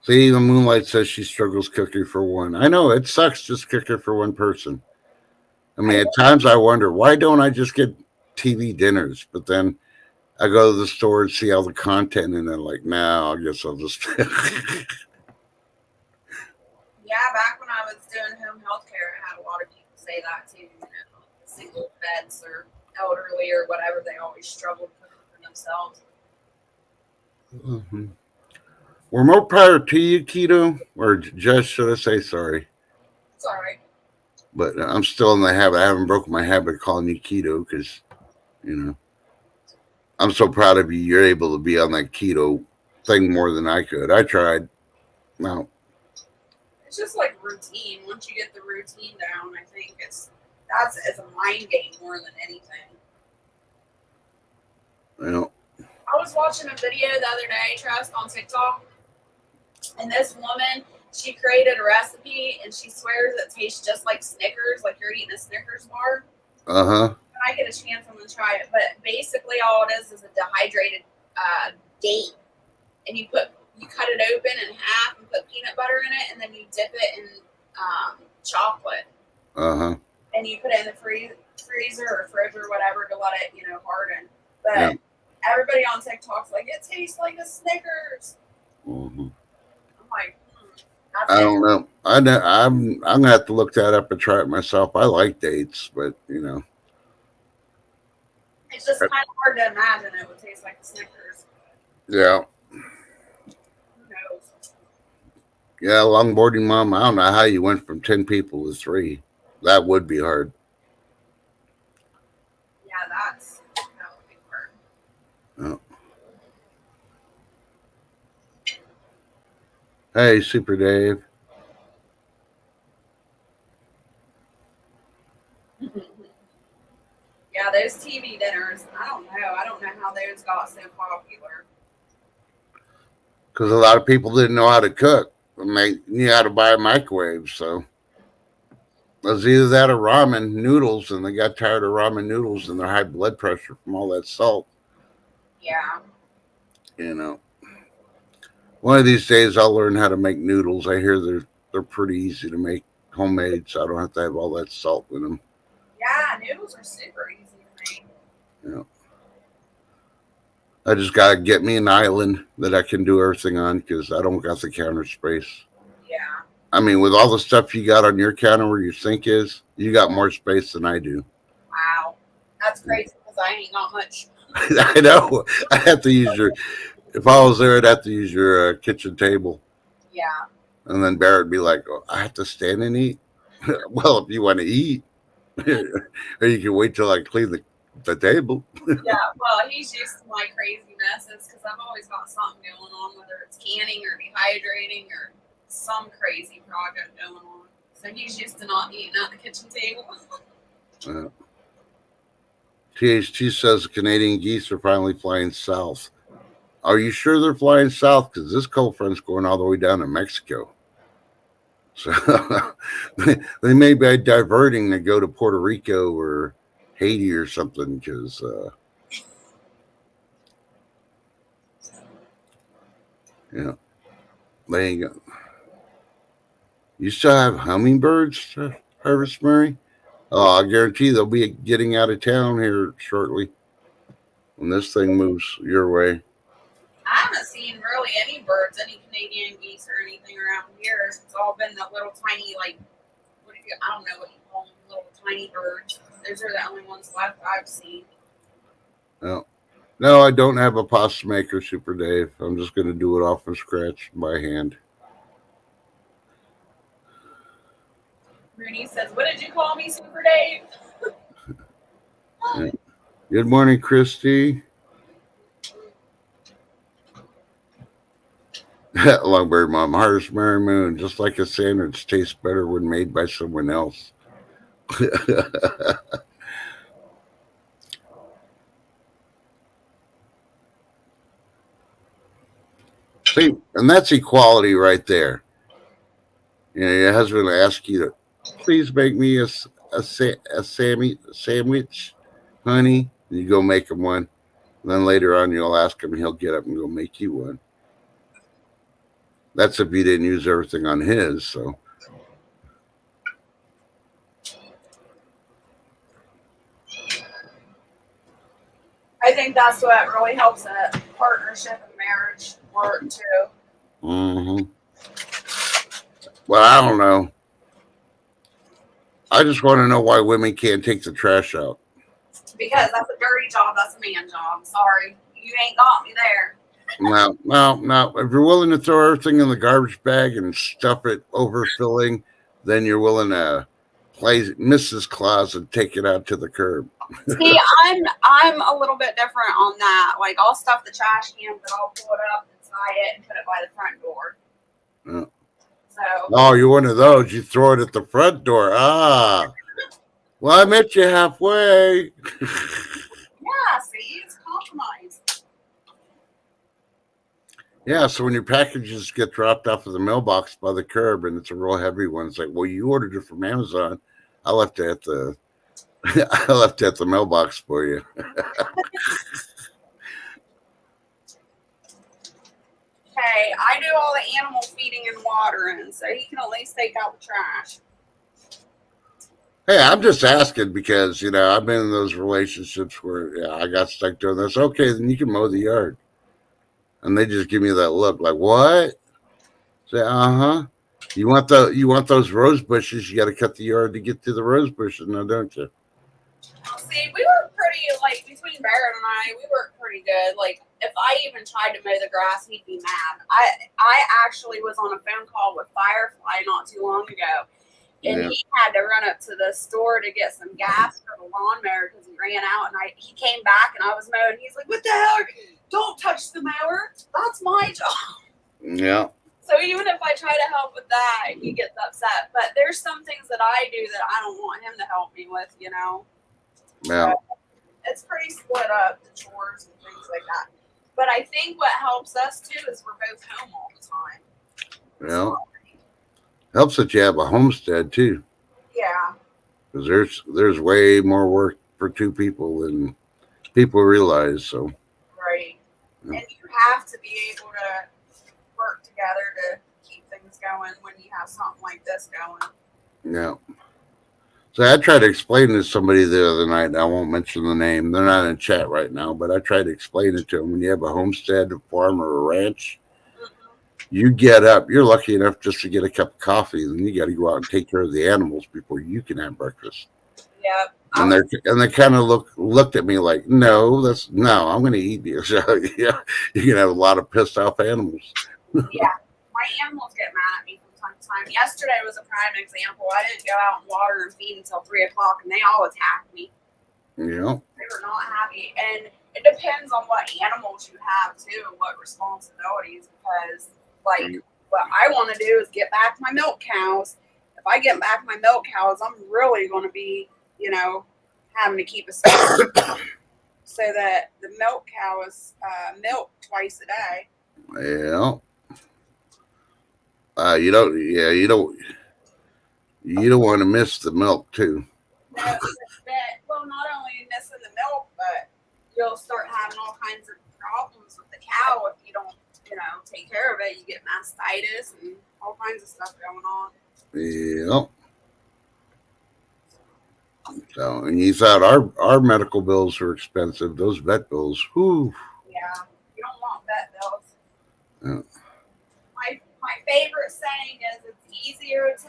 See, the Moonlight says she struggles cooking for one. I know it sucks just cooking for one person. I mean, at times I wonder, why don't I just get TV dinners? But then I go to the store and see all the content, and then like, no, I guess I'll just. Yeah, back when I was doing home health care, I had a lot of people say that too. Single vets or elderly or whatever, they always struggled cooking for themselves. Mm-hmm. We're more prior to you, Keto, or just should I say sorry? It's all right. But I'm still in the habit. I haven't broken my habit of calling you Keto because, I'm so proud of you. You're able to be on that keto thing more than I could. I tried. No. It's just like routine. Once you get the routine down, I think it's a mind game more than anything. I was watching a video the other day, Trust, on TikTok, and this woman, she created a recipe, and she swears it tastes just like Snickers, like you're eating a Snickers bar. Uh-huh. When I get a chance, I'm gonna try it. But basically, all it is a dehydrated date, and you cut it open in half and put peanut butter in it, and then you dip it in chocolate. Uh-huh. And you put it in the freezer or fridge or whatever to let it, harden. But everybody on TikTok's like, it tastes like a Snickers. Mm-hmm. I'm like, I don't know. I'm gonna have to look that up and try it myself. I like dates, but it's just kind of hard to imagine it would taste like a Snickers. Yeah. Who knows? Yeah, longboarding mom. I don't know how you went from 10 people to 3. That would be hard. Yeah, that would be hard. Oh. Hey, Super Dave. Yeah, those TV dinners, I don't know how those got so popular. Because a lot of people didn't know how to cook. You knew how to buy a microwave, so it was either that or ramen noodles, and they got tired of ramen noodles and their high blood pressure from all that salt. Yeah. One of these days I'll learn how to make noodles. I hear they're pretty easy to make, homemade, so I don't have to have all that salt in them. Yeah, noodles are super easy to make. Yeah. I just gotta get me an island that I can do everything on because I don't got the counter space. Yeah. I mean, with all the stuff you got on your counter where your sink is, you got more space than I do. Wow. That's crazy because I ain't got much. I know. I have to use if I was there, I'd have to use your kitchen table. Yeah. And then Barrett would be like, oh, I have to stand and eat. Well, if you want to eat, or you can wait till I clean the table. Yeah, well, he's used to my crazy messes because I've always got something going on, whether it's canning or dehydrating or some crazy project going on. So he's used to not eating at the kitchen table. THT says the Canadian geese are finally flying south. Are you sure they're flying south? Because this cold front's going all the way down to Mexico. So they may be diverting to go to Puerto Rico or Haiti or something because they ain't got. You still have hummingbirds to harvest, Murray? Oh, I guarantee they'll be getting out of town here shortly when this thing moves your way. I haven't seen really any birds, any Canadian geese or anything around here. It's all been the little tiny, I don't know what you call them, little tiny birds. Those are the only ones left I've seen. No, I don't have a pasta maker, Super Dave. I'm just going to do it off from scratch by hand. Rooney says, what did you call me, Super Dave? Good morning, Christy. Longbird Mom, Harvest Mary Moon, just like a sandwich, tastes better when made by someone else. See, and that's equality right there. You know, your husband will ask you to please make me a sandwich, honey. And you go make him one. And then later on, you'll ask him, he'll get up and go make you one. That's if you didn't use everything on his. So, I think that's what really helps a partnership and marriage work too. Well, I don't know. I just want to know why women can't take the trash out. Because that's a dirty job. That's a man job. Sorry, you ain't got me there. No. If you're willing to throw everything in the garbage bag and stuff it overfilling, then you're willing to play Mrs. Claus and take it out to the curb. See, I'm a little bit different on that. Like, I'll stuff the trash can, but I'll pull it up and tie it and put it by the front door. Yeah. So. Oh, you're one of those. You throw it at the front door. Ah. Well, I met you halfway. Yeah, see, it's compromise. Yeah, so when your packages get dropped off of the mailbox by the curb and it's a real heavy one, it's like, well, you ordered it from Amazon. I left it at the mailbox for you. Hey, I do all the animal feeding and watering, so he can at least take out the trash. Hey, I'm just asking because, you know, I've been in those relationships where I got stuck doing this. Okay, then you can mow the yard. And they just give me that look like, what? Say, uh-huh. You want those rose bushes, you got to cut the yard to get to the rose bushes now, don't you? See, we were pretty, like, between Barrett and I, we worked pretty good. Like, if I even tried to mow the grass, he'd be mad. I actually was on a phone call with Firefly not too long ago. And he had to run up to the store to get some gas for the lawnmower because he ran out. And he came back and I was mowing. He's like, what the hell? Don't touch the mower. That's my job. Yeah. So even if I try to help with that, he gets upset. But there's some things that I do that I don't want him to help me with, you know. Yeah. So it's pretty split up, the chores and things like that. But I think what helps us too is we're both home all the time. Yeah. Helps that you have a homestead too. Yeah. Because there's way more work for two people than people realize. So. Right. Yeah. And you have to be able to work together to keep things going when you have something like this going. Yeah. So I tried to explain to somebody the other night. I won't mention the name. They're not in chat right now, but I tried to explain it to them. When you have a homestead, a farm, or a ranch, you get up. You're lucky enough just to get a cup of coffee, and you got to go out and take care of the animals before you can have breakfast. Yep. And they kind of looked at me like, no, I'm going to eat you. So yeah, you can have a lot of pissed off animals. Yeah, my animals get mad at me from time to time. Yesterday was a prime example. I didn't go out and water and feed until 3 o'clock, and they all attacked me. Yeah. They were not happy, and it depends on what animals you have too, and what responsibilities. Because like what I want to do is get back my milk cows. If I get back my milk cows, I'm really going to be, you know, having to keep a schedule so that the milk cow is milked twice a day. Yeah. You don't want to miss the milk too. No, well, not only missing the milk, but you'll start having all kinds of problems with the cow if you don't, you know, take care of it. You get mastitis and all kinds of stuff going on. Yeah. So, and you thought our medical bills were expensive. Those vet bills, whew. Yeah, you don't want vet bills. Yeah. My favorite saying is it's easier to,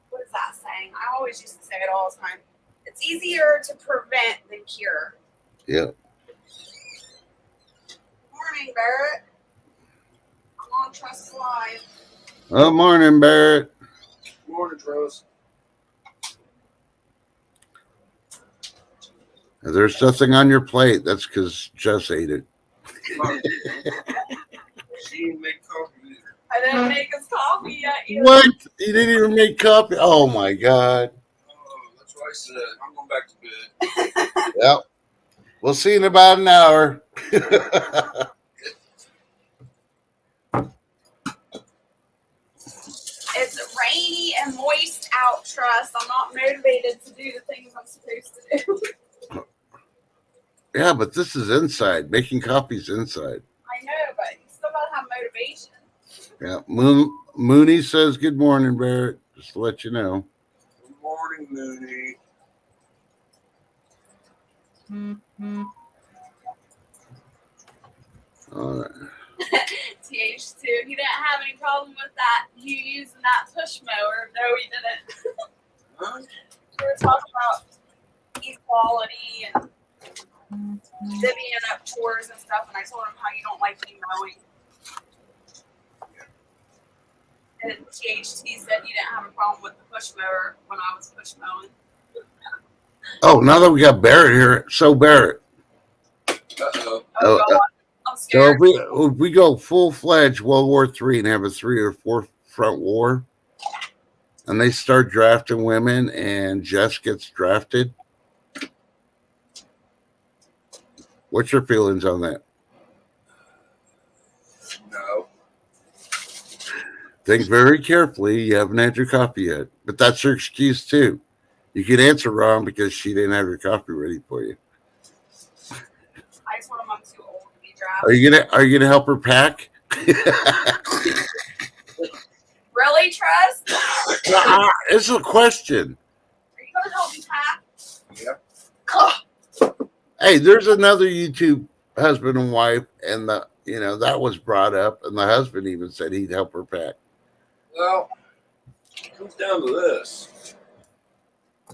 what is that saying? I always used to say it all the time. It's easier to prevent than cure. Yeah. Morning, Barrett. I'm on Trust Live. Oh, morning, Barrett. Morning, Rose. If there's nothing on your plate, that's because Jess ate it. She didn't make I didn't make his coffee yet either. What? You didn't even make coffee? Oh my God. Oh, that's what I said. I'm going back to bed. Yep. We'll see in about an hour. It's rainy and moist out, Trust. I'm not motivated to do the things I'm supposed to do. Yeah, but this is inside. Making coffee's inside. I know, but you still gotta have motivation. Yeah. Mooney says good morning, Barrett. Just to let you know. Good morning, Mooney. All right. TH2, he didn't have any problem with that. You using that push mower. No, he didn't. Huh? We were talking about equality and divvying up chores and stuff, and I told him how you don't like me mowing. And THT said he didn't have a problem with the push mower when I was push mowing. Oh, now that we got Barrett here, so Barrett. Uh-oh. Oh, God. I'm So scared. if we go full-fledged World War III and have a 3 or 4 front war, and they start drafting women, and Jess gets drafted, what's your feelings on that? No. Think very carefully. You haven't had your coffee yet, but that's your excuse too. You can answer wrong because she didn't have your coffee ready for you. I told him I'm too old to be Are you gonna help her pack? Really, Tress? It's a question. Are you gonna help me pack? Yeah. Hey, there's another YouTube husband and wife, and that was brought up, and the husband even said he'd help her pack. Well, it comes down to this.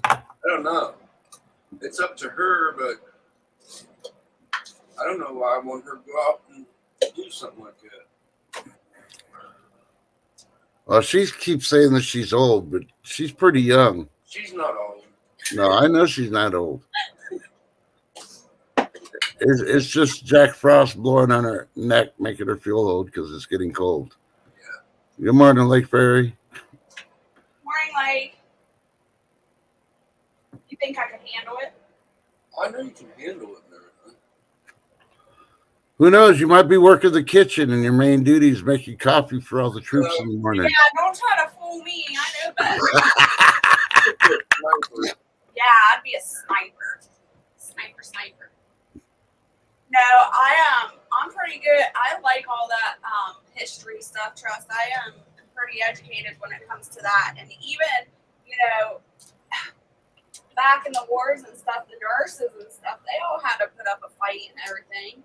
I don't know. It's up to her, but I don't know why I want her to go out and do something like that. Well, she keeps saying that she's old, but she's pretty young. She's not old. No, I know she's not old. It's just Jack Frost blowing on her neck, making her feel old because it's getting cold. Yeah. Good morning, Lake Fairy. Morning, Lake. You think I can handle it? I know you can handle it and everything. Who knows? You might be working the kitchen, and your main duty is making coffee for all the troops in the morning. Yeah, don't try to fool me. I know better. Yeah, I'd be a sniper. Sniper. No, I'm pretty good. I like all that history stuff, Trust. I am pretty educated when it comes to that. And even, back in the wars and stuff, the nurses and stuff, they all had to put up a fight and everything.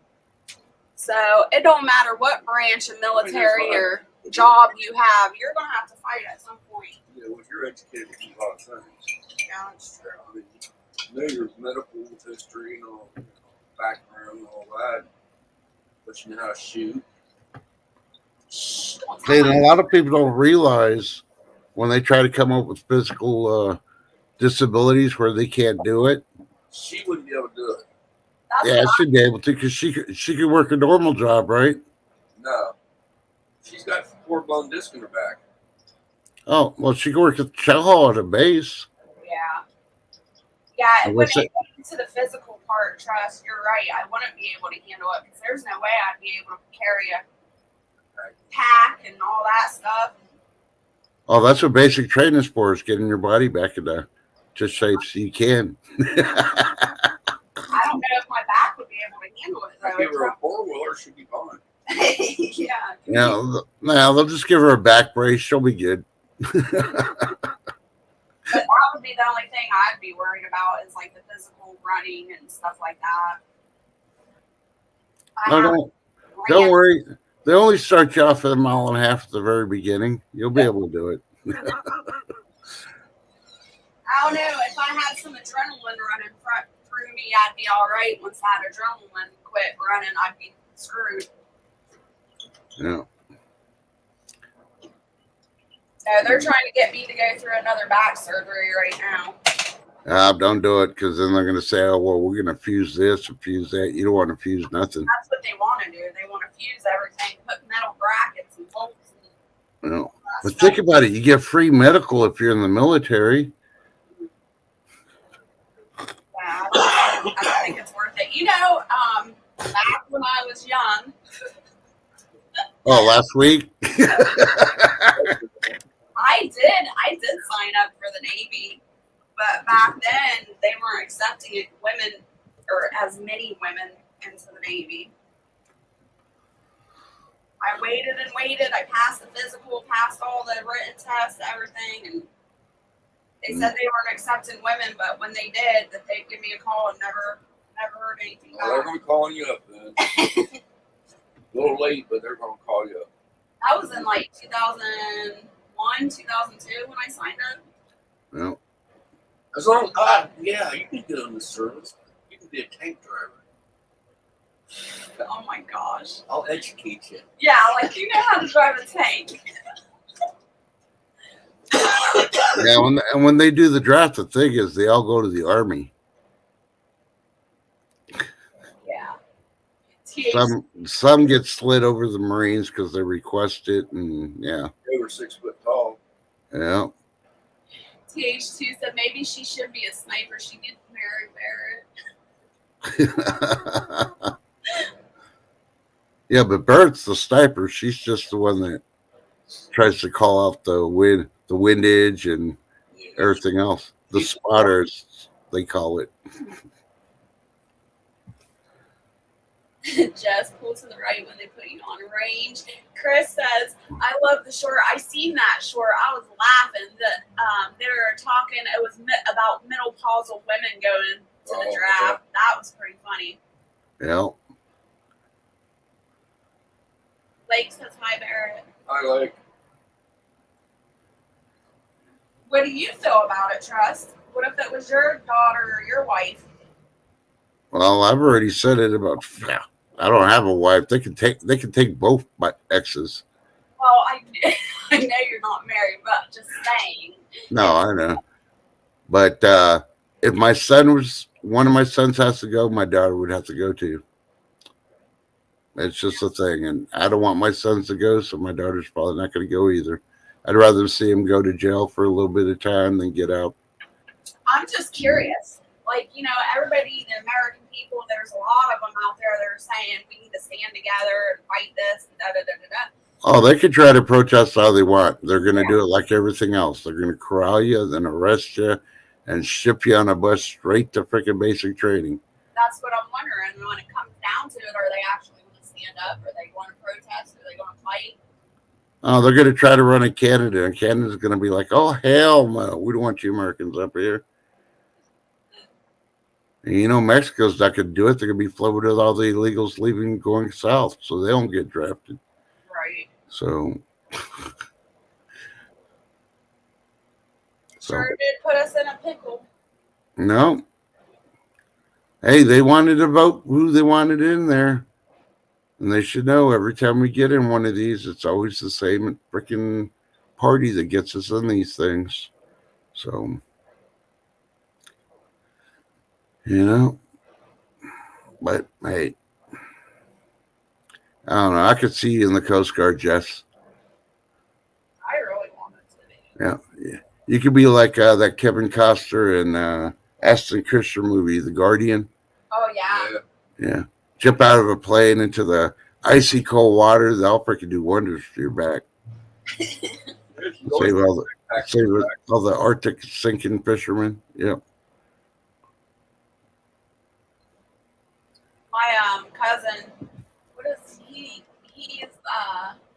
So it don't matter what branch of military or job you have, you're gonna have to fight at some point. Yeah, well, you're educated in a lot of things. Yeah, that's true. I mean, you know your medical history and all, background and all that. But you know how to shoot. And a lot of people don't realize when they try to come up with physical disabilities where they can't do it. She wouldn't be able to do it. Yeah, she'd be able to because she could work a normal job, right? No. She's got 4 bone disc in her back. Oh, well, she could work at chow hall at a base. Yeah. Yeah, when it comes to the physical part, Trust, you're right. I wouldn't be able to handle it because there's no way I'd be able to carry a pack and all that stuff. Oh, that's what basic training is for, is getting your body back into just shape so you can. I don't know if my back would be able to handle it. If I give her a 4-wheeler, she'd be fine. Yeah. Now they'll just give her a back brace. She'll be good. But that would be the only thing I'd be worried about is like the physical running and stuff like that. Don't worry. They only start you off at 1.5 miles at the very beginning. You'll be able to do it. I don't know. If I had some adrenaline running through me, I'd be all right. Once that adrenaline quit running, I'd be screwed. Yeah. So they're trying to get me to go through another back surgery right now. Don't do it because then they're going to say, oh, well, we're going to fuse this and fuse that. You don't want to fuse nothing. That's what they want to do. They want to fuse everything, put metal brackets and bolts. You know, but think about it. You get free medical if you're in the military. Yeah, I don't think it's worth it. You know, back when I was young, Oh, last week. I did sign up for the Navy, but back then they weren't accepting women or as many women into the Navy. I waited and waited. I passed the physical, passed all the written tests, everything, and they said they weren't accepting women, but when they did, that they'd give me a call and never heard anything Well, they're back. going to be calling you up then. A little late, but they're going to call you up. That was in like 2001, 2002 when I signed up. Well, As long yeah, you can get on the service. You can be a tank driver. Oh my gosh. I'll educate you. Yeah, like you know how to drive a tank. yeah, when they do the draft, the thing is they all go to the Army. Yeah. Some get slid over the Marines because they request it, and yeah. They were 6 foot tall. Yeah. TH2 said maybe she should be a sniper. She gets Mary Barrett. Yeah, but Barrett's the sniper. She's just the one that tries to call out the windage and everything else. The spotters, they call it. Just pull to the right when they put you on range. Chris says, I love the short. I seen that short. I was laughing that they were talking. It was about menopausal women going to the draft. Yeah. That was pretty funny. Yeah. Lake says, hi, Barrett. Hi, Lake. What do you feel about it, Trust? What if it was your daughter or your wife? Well, I've already said it about. I don't have a wife. They can take both my exes. Well, I know you're not married, but just saying. No, I know. But if my son was one of my sons has to go, my daughter would have to go too. It's just a thing, and I don't want my sons to go, so my daughter's probably not going to go either. I'd rather see him go to jail for a little bit of time than get out. I'm just curious. Like, you know, everybody, the American people, there's a lot of them out there that are saying we need to stand together and fight this and da-da-da-da-da. Oh, they could try to protest all they want. They're going to do it like everything else. They're going to corral you, then arrest you, and ship you on a bus straight to freaking basic training. That's what I'm wondering. When it comes down to it, are they actually going to stand up? Are they going to protest? Are they going to fight? Oh, they're going to try to run in Canada, and Canada's going to be like, oh, hell no. We don't want you Americans up here. And you know, Mexico's not going to do it. They're going to be flooded with all the illegals leaving, going south, so they don't get drafted. Right. So sure did put us in a pickle. No. Hey, they wanted to vote who they wanted in there. And they should know every time we get in one of these, it's always the same freaking party that gets us in these things. So, you know, but hey, I don't know. I could see you in the Coast Guard, Jess. I really wanted to be. Yeah. You could be like that Kevin Costner and Ashton Kutcher movie, The Guardian. Oh, yeah. Yeah. Jump out of a plane into the icy cold water. That'll freaking do wonders for your back. Save all the Arctic sinking fishermen. Yep. My cousin, what is he? He's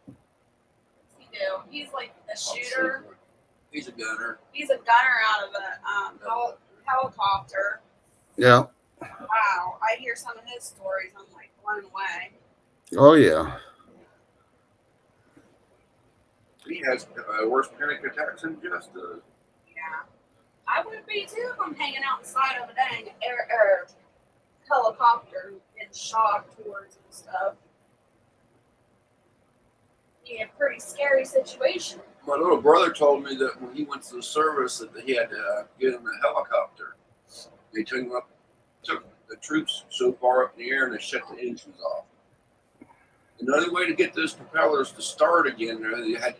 what's he do? He's like the shooter. He's a gunner. He's a gunner out of a helicopter. Yeah. Wow, I hear some of his stories. I'm like blown away. Oh yeah. He has worse panic attacks than Jess does. Yeah, I would be too if I'm hanging out inside of a dang helicopter and shot towards and stuff. Yeah, pretty scary situation. My little brother told me that when he went to the service that he had to get in a helicopter. They took the troops so far up in the air and they shut the engines off. And the only way to get those propellers to start again, they had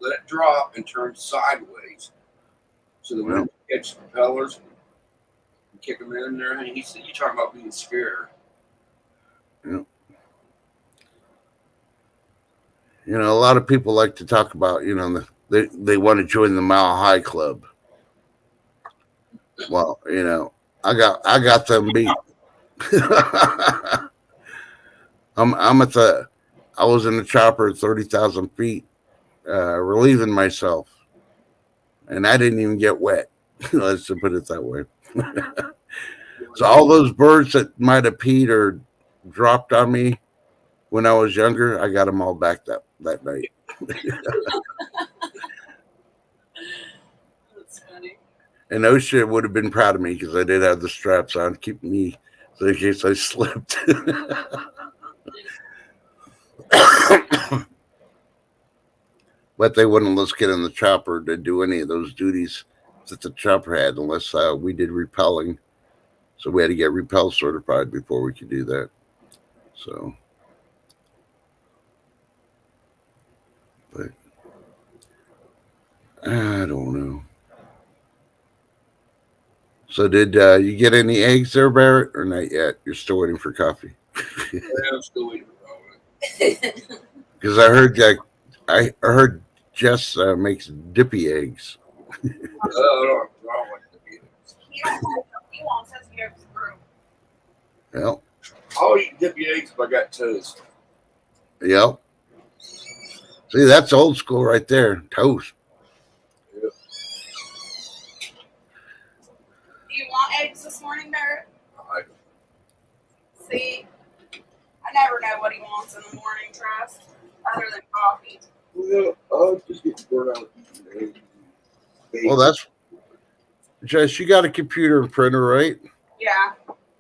let it drop and turn sideways. So that when it hits the propellers, you kick them in there. And he said, "You talking about being scared?" You know, a lot of people like to talk about, you know, they want to join the Mile High Club. Well, you know, I got them beat. I'm at the. I was in the chopper at 30,000 feet, relieving myself, and I didn't even get wet. Let's just put it that way. So all those birds that might have peed or dropped on me when I was younger, I got them all back that night. That's funny. And OSHA would have been proud of me because I did have the straps on, keep me so in case I slipped. But they wouldn't let us get in the chopper to do any of those duties that the chopper had unless we did repelling. So we had to get repel certified before we could do that. So, but I don't know. So did you get any eggs there, Barrett, or not yet? You're still waiting for coffee? Yeah, I'm still waiting for it. Because I heard Jess makes dippy eggs. I don't like the eggs. He don't like them. He wants his yolks through. Well, I'll eat dippy eggs if I got toast. yep. See, that's old school right there. Toast. Yep. Do you want eggs this morning, Barrett? I, See, I never know what he wants in the morning, Trust, other than coffee. well, I'll just get burnt out eating eggs. Well, that's Jess. You got a computer and printer, right? Yeah.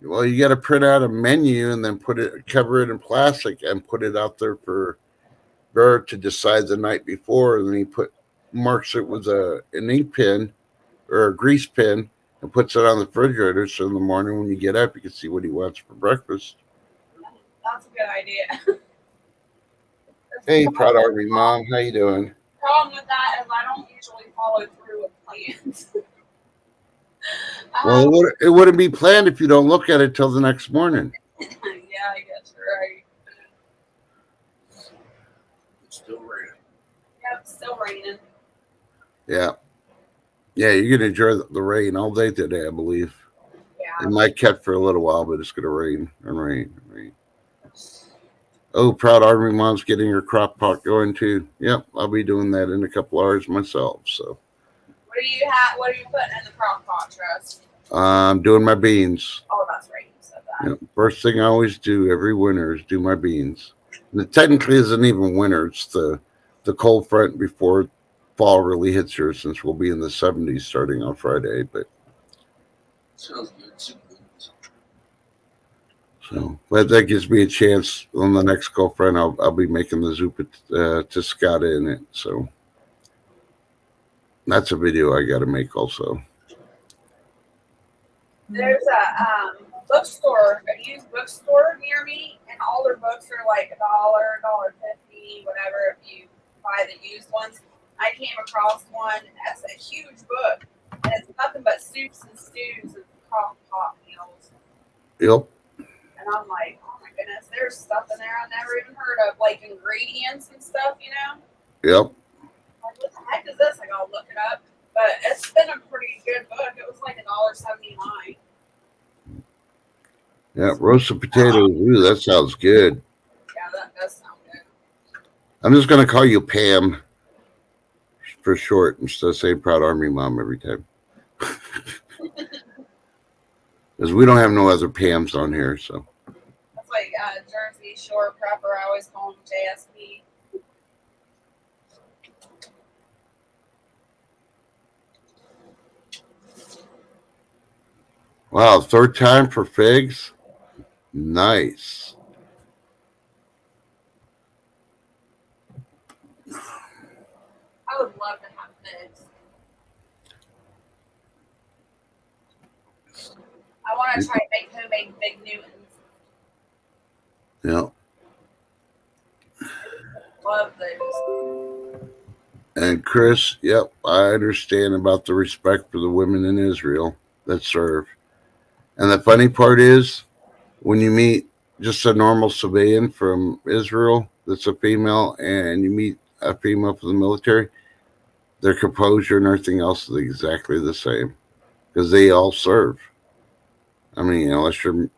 Well, you got to print out a menu and then cover it in plastic and put it out there for Barrett to decide the night before. And then he marks it with an ink pen or a grease pen and puts it on the refrigerator. So in the morning when you get up, you can see what he wants for breakfast. That's a good idea. Hey, Proud Army Mom, how you doing? Problem with that is I don't usually follow through with plans. Well, it wouldn't be planned if you don't look at it till the next morning. Yeah, I guess you're right. It's still raining. Yep, still raining. Yeah. Yeah, you're going to enjoy the rain all day today, I believe. Yeah. It might catch for a little while, but it's going to rain and rain and rain. Oh, Proud Army Mom's getting her crock pot going too. Yep, I'll be doing that in a couple hours myself. So, What do you have? What are you putting in the crock pot, Trust? I'm doing my beans. Oh, that's right. You said that. Yep. First thing I always do every winter is do my beans. And it technically isn't even winter; it's the cold front before fall really hits here, since we'll be in the 70s starting on Friday. But Sounds good. Super good. so, but that gives me a chance on the next cold front. I'll be making the zuppa Toscata in it. So that's a video I got to make also. There's a bookstore, a used bookstore near me, and all their books are like $1, $1.50, whatever. If you buy the used ones, I came across one that's a huge book, and it's nothing but soups and stews and crock pot meals. Yep. And I'm like, oh my goodness, there's stuff in there I never even heard of, like ingredients and stuff, you know? Yep. Like, what the heck is this? I gotta look it up. But it's been a pretty good book. It was like $1.79. Yeah, roasted potatoes. Ooh, that sounds good. Yeah, that does sound good. I'm just gonna call you Pam for short instead of saying Proud Army Mom every time. Because we don't have no other Pams on here, so. That's like Jersey Shore Prepper. I always call him JSP. Wow, third time for figs? Nice. I would love to have figs. I want to try to make homemade Big Newtons. Yeah. Love those. And Chris, yep, I understand about the respect for the women in Israel that serve. And the funny part is, when you meet just a normal civilian from Israel that's a female, and you meet a female from the military, their composure and everything else is exactly the same because they all serve. I mean, unless you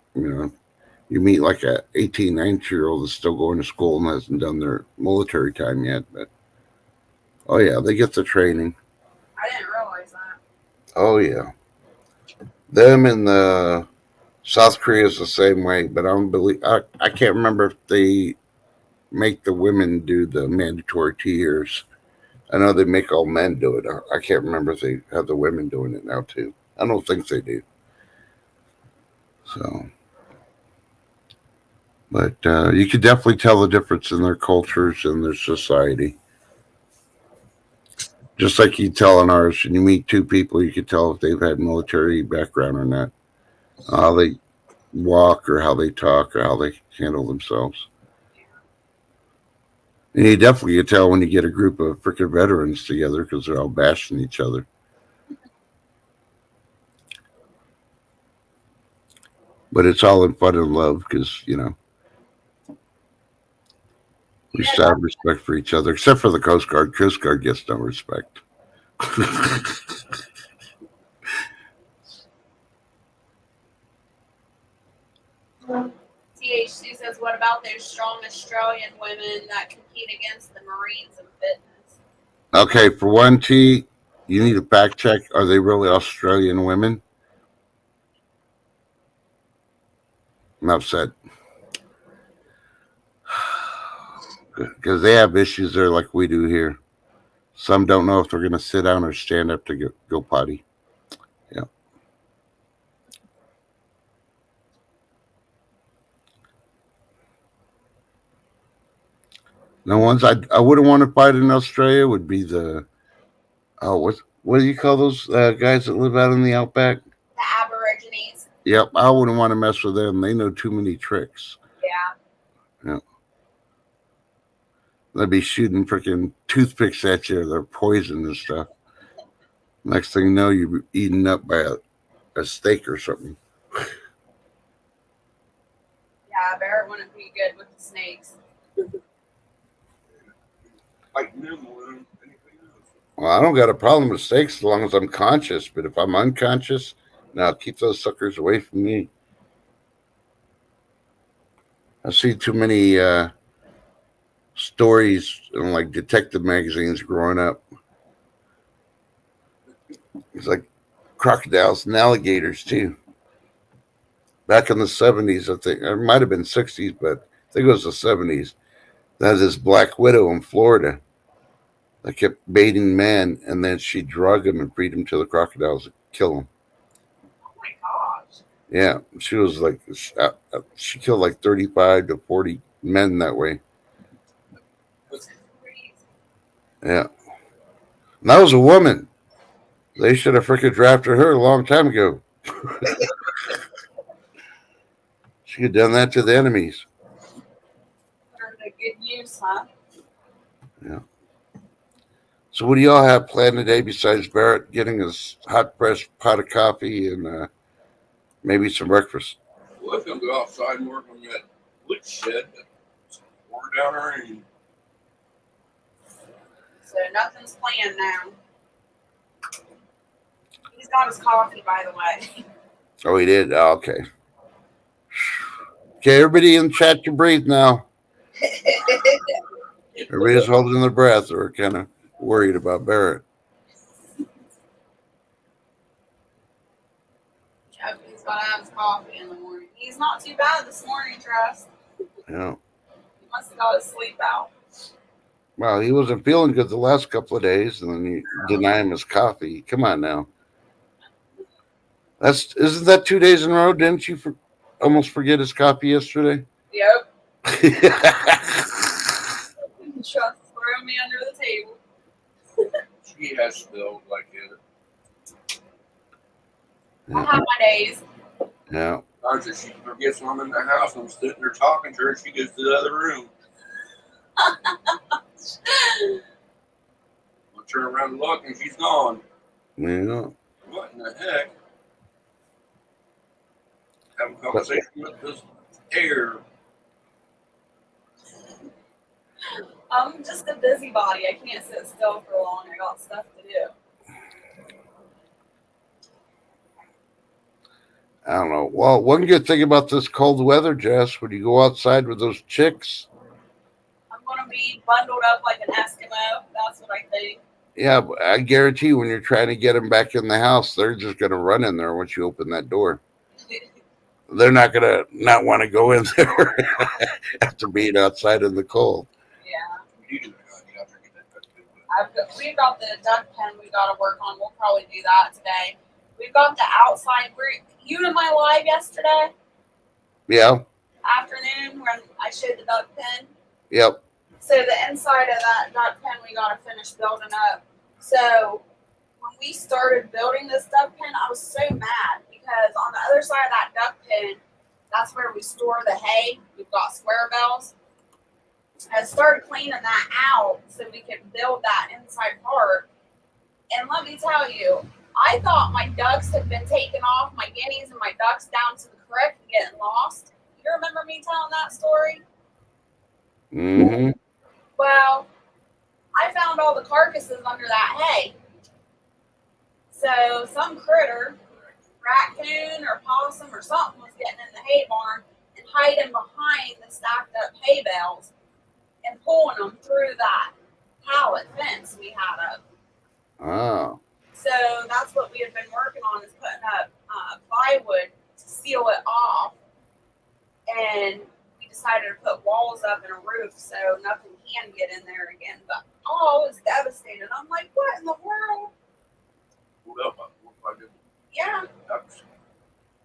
meet like a 18, 19-year-old that's still going to school and hasn't done their military time yet. But oh yeah, they get the training. I didn't realize that. Oh yeah, them and the South Korea is the same way. But I can't remember if they make the women do the mandatory 2 years. I know they make all men do it. I can't remember if they have the women doing it now too. I don't think they do. So, but you could definitely tell the difference in their cultures and their society. Just like you tell in ours, when you meet two people, you can tell if they've had military background or not. How they walk or how they talk or how they handle themselves. And you definitely can tell when you get a group of freaking veterans together because they're all bashing each other. But it's all in fun and love because, we still have respect for each other, except for the Coast Guard. Coast Guard gets no respect. THC says, what about those strong Australian women that compete against the Marines in fitness? Okay, for one, T, you need to fact check. Are they really Australian women? I'm upset. Because they have issues there like we do here. Some don't know if they're going to sit down or stand up to go potty. Yeah. The ones I wouldn't want to fight in Australia would be what do you call those guys that live out in the outback? The Aborigines. Yep, I wouldn't want to mess with them. They know too many tricks. Yeah. Yeah. They'd be shooting freaking toothpicks at you. They're poison and stuff. Next thing you know, you're eaten up by a steak or something. Yeah, Barrett wouldn't be good with the snakes. Like them more than anything else. Well, I don't got a problem with steaks as long as I'm conscious. But if I'm unconscious, now keep those suckers away from me. I see too many stories in like detective magazines growing up. It's like crocodiles and alligators too. Back in the 70s, I think it might have been 60s, but I think it was the 70s. They had this black widow in Florida that kept baiting men, and then she'd drug him and feed him to the crocodiles and kill him. Oh my gosh. Yeah, she was like, she killed like 35 to 40 men that way. That's crazy. Yeah. And that was a woman. They should have freaking drafted her a long time ago. She could have done that to the enemies. Turned to good use, huh? Yeah. So what do y'all have planned today besides Barrett getting his hot fresh pot of coffee and maybe some breakfast? Well, if I'm go outside and work on that wood shed, pour down our rain. So nothing's planned now. He's got his coffee, by the way. Oh, he did? Oh, okay. Okay, everybody in the chat can breathe now. Everybody's holding their breath or kind of worried about Barrett. He's got to have his coffee in the morning. He's not too bad this morning, Trust. Yeah. He must have got his sleep out. Well, he wasn't feeling good the last couple of days, and then you deny him his coffee. Come on now. Isn't that 2 days in a row? Didn't you almost forget his coffee yesterday? Yep. Trust threw me under the table. She has spilled like it. I have my days. Yeah. Sometimes if she forgets I'm in the house, I'm sitting there talking to her, she goes to the other room. turn around and look, and she's gone. Yeah. What in the heck? Having a conversation with this air. I'm just a busybody. I can't sit still for long. I got stuff to do. I don't know. Well, one good thing about this cold weather, Jess, when you go outside with those chicks, I'm gonna be bundled up like an Eskimo. That's what I think. yeah, but I guarantee you when you're trying to get them back in the house, they're just going to run in there once you open that door. They're not going to not want to go in there after being outside in the cold. Yeah. You do get out there and get that good. We've got the duck pen we got to work on. We'll probably do that today. We've got the outside. You in my live yesterday Yeah. afternoon when I showed the duck pen. Yep. So the inside of that duck pen we got to finish building up. So when we started building this duck pen, I was so mad because on the other side of that duck pen, that's where we store the hay. We've got square bells. I started cleaning that out so we could build that inside part. And let me tell you, I thought my ducks had been taken off, my guineas and my ducks down to the creek and getting lost. You remember me telling that story? Mm-hmm. Well, I found all the carcasses under that hay. So some critter, raccoon or possum or something was getting in the hay barn and hiding behind the stacked up hay bales and pulling them through that pallet fence we had up. Oh. So that's what we had been working on, is putting up plywood to seal it off. And we decided to put walls up and a roof so nothing can get in there again. But oh, it was devastating. I'm like, what in the world? Pulled up by 4 or 5 different Yeah, ducks.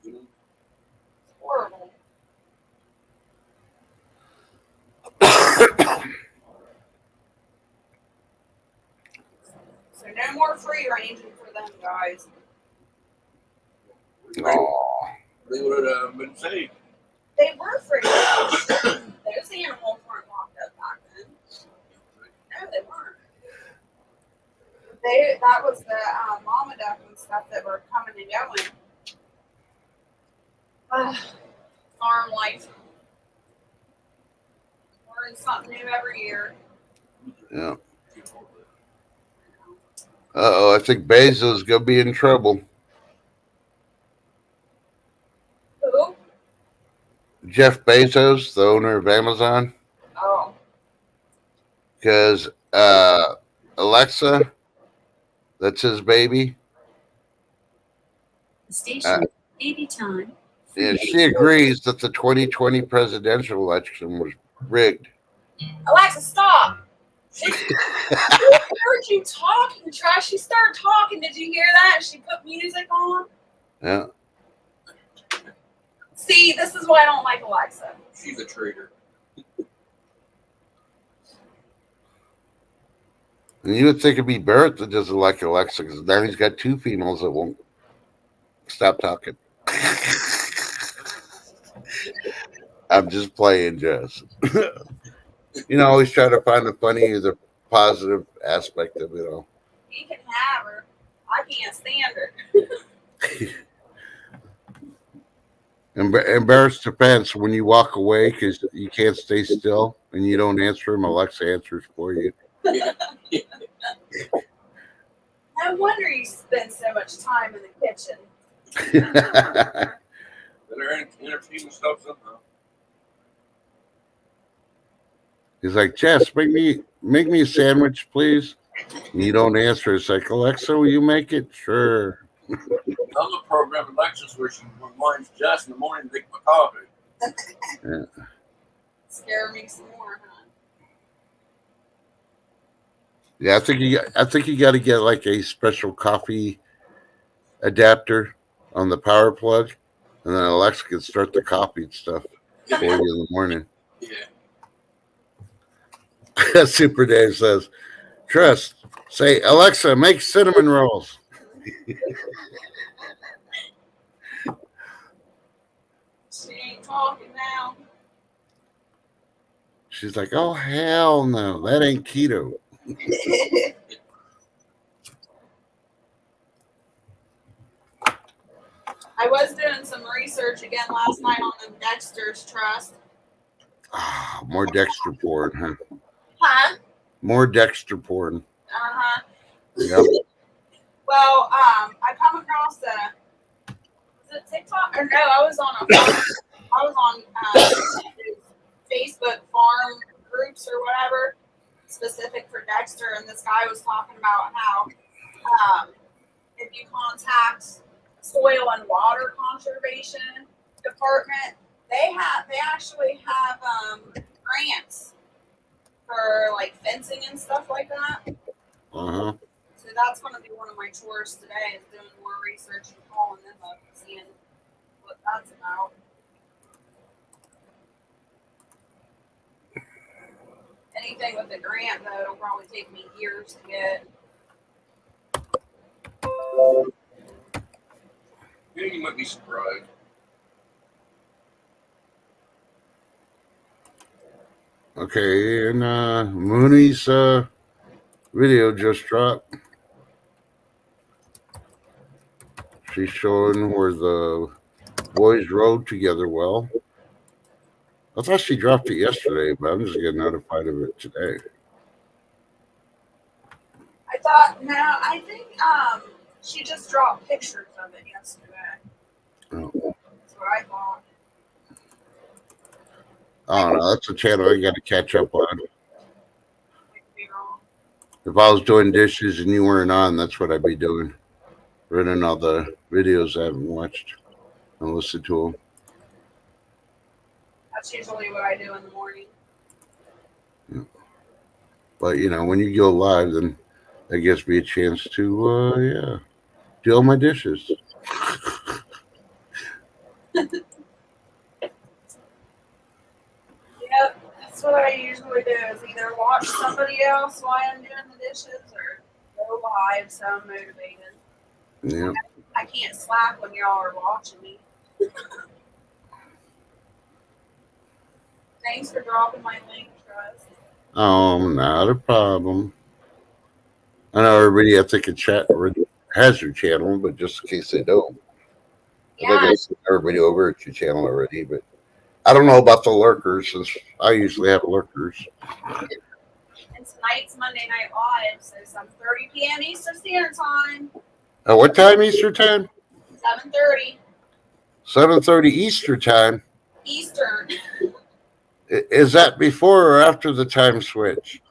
it's horrible. So no more free ranging for them guys. Oh. They would have been saved. They were free range. Those animals weren't locked up back then. No, they weren't. That was the mama duck and stuff that were coming and going. Farm life. Learn something new every year. Yeah. Uh-oh, I think Bezos is going to be in trouble. Who? Jeff Bezos, the owner of Amazon, Oh. because Alexa, that's his baby, The station baby time. and she agrees that the 2020 presidential election was rigged. Alexa, stop! She heard you talking trash. She started talking. Did you hear that? And she put music on. Yeah. See, this is why I don't like Alexa. She's a traitor. And you would think it'd be Barrett that doesn't like Alexa, because now he's got 2 females that won't stop talking. I'm just playing, Jess. Always try to find the funny or the positive aspect of it all. He can have her. I can't stand her. Embarrassed defense, when you walk away because you can't stay still and you don't answer him, Alexa answers for you. No wonder you spend so much time in the kitchen. Better entertain stuff somehow. He's like, Jess, make me a sandwich, please. And you don't answer. It's like, Alexa, will you make it? Sure. On the program Alexis where she reminds Jess in the morning to make my coffee. Scare me some more, huh? Yeah, I think you got to get like a special coffee adapter on the power plug, and then Alexa can start the coffee and stuff for you in the morning. Yeah. Super Dave says, Trust, say, Alexa, make cinnamon rolls. She ain't talking now. She's like, oh, hell no. That ain't keto. I was doing some research again last night on the Dexter's Trust. More Dexter porn, huh? Huh? More Dexter porn. Uh-huh. Yep. Well, I come across was it TikTok? Or no, I was on Facebook farm groups or whatever, specific for Dexter, and this guy was talking about how if you contact Soil and Water Conservation Department, they actually have grants for like fencing and stuff like that. Uh-huh. So that's going to be one of my chores today, is doing more research and calling them up and seeing what that's about. Anything with a grant, though, it'll probably take me years to get. Yeah, you might be surprised. Okay, and Mooney's video just dropped. She's showing where the boys rode together well. I thought she dropped it yesterday, but I'm just getting notified of it today. I think she just dropped pictures of it yesterday. Oh. That's what I thought. I don't know. That's a channel I got to catch up on. I could be wrong. If I was doing dishes and you weren't on, that's what I'd be doing. Running all the videos I haven't watched and listened to them. That's usually what I do in the morning. But, you know, when you go live, then that gives me a chance to, do all my dishes. Yep, that's what I usually do, is either watch somebody else while I'm doing the dishes or go live so I'm motivated. Yeah. I can't slack when y'all are watching me. Thanks for dropping my link, Trust. Not a problem. I know everybody, I think, in chat already has your channel, but just in case they don't. I think Yeah, I sent everybody over at your channel already, but I don't know about the lurkers, since I usually have lurkers. and tonight's Monday Night Live, so it's 7:30 p.m. Eastern Standard Time. What time Eastern time? 7:30 7:30 Eastern time. Eastern. Is that before or after the time switch?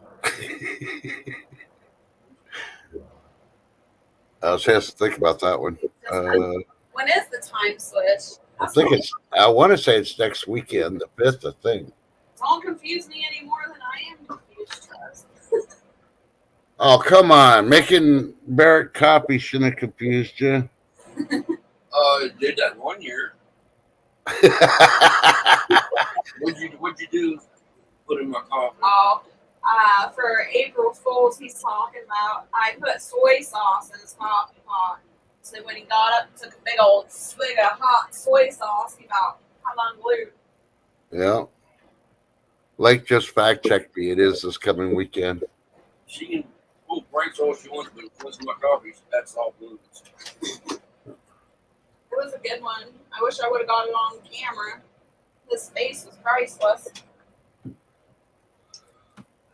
I was has to think about that one. When is the time switch? I want to say it's next weekend, the 5th, I think. Don't confuse me any more than I am confused, Trust. Oh, come on. Making Barrett copy shouldn't have confused you. Did that one year. What'd you do? Put in my coffee. Oh, for April Fool's, he's talking about I put soy sauce in his coffee pot. So when he got up and took a big old swig of hot soy sauce, he about hung unglued. Yeah. Lake just fact checked me. It is this coming weekend. She can pull pranks all she wants, but if it was my coffee, that's all blues. It was a good one. I wish I would have got it on camera. His face was priceless.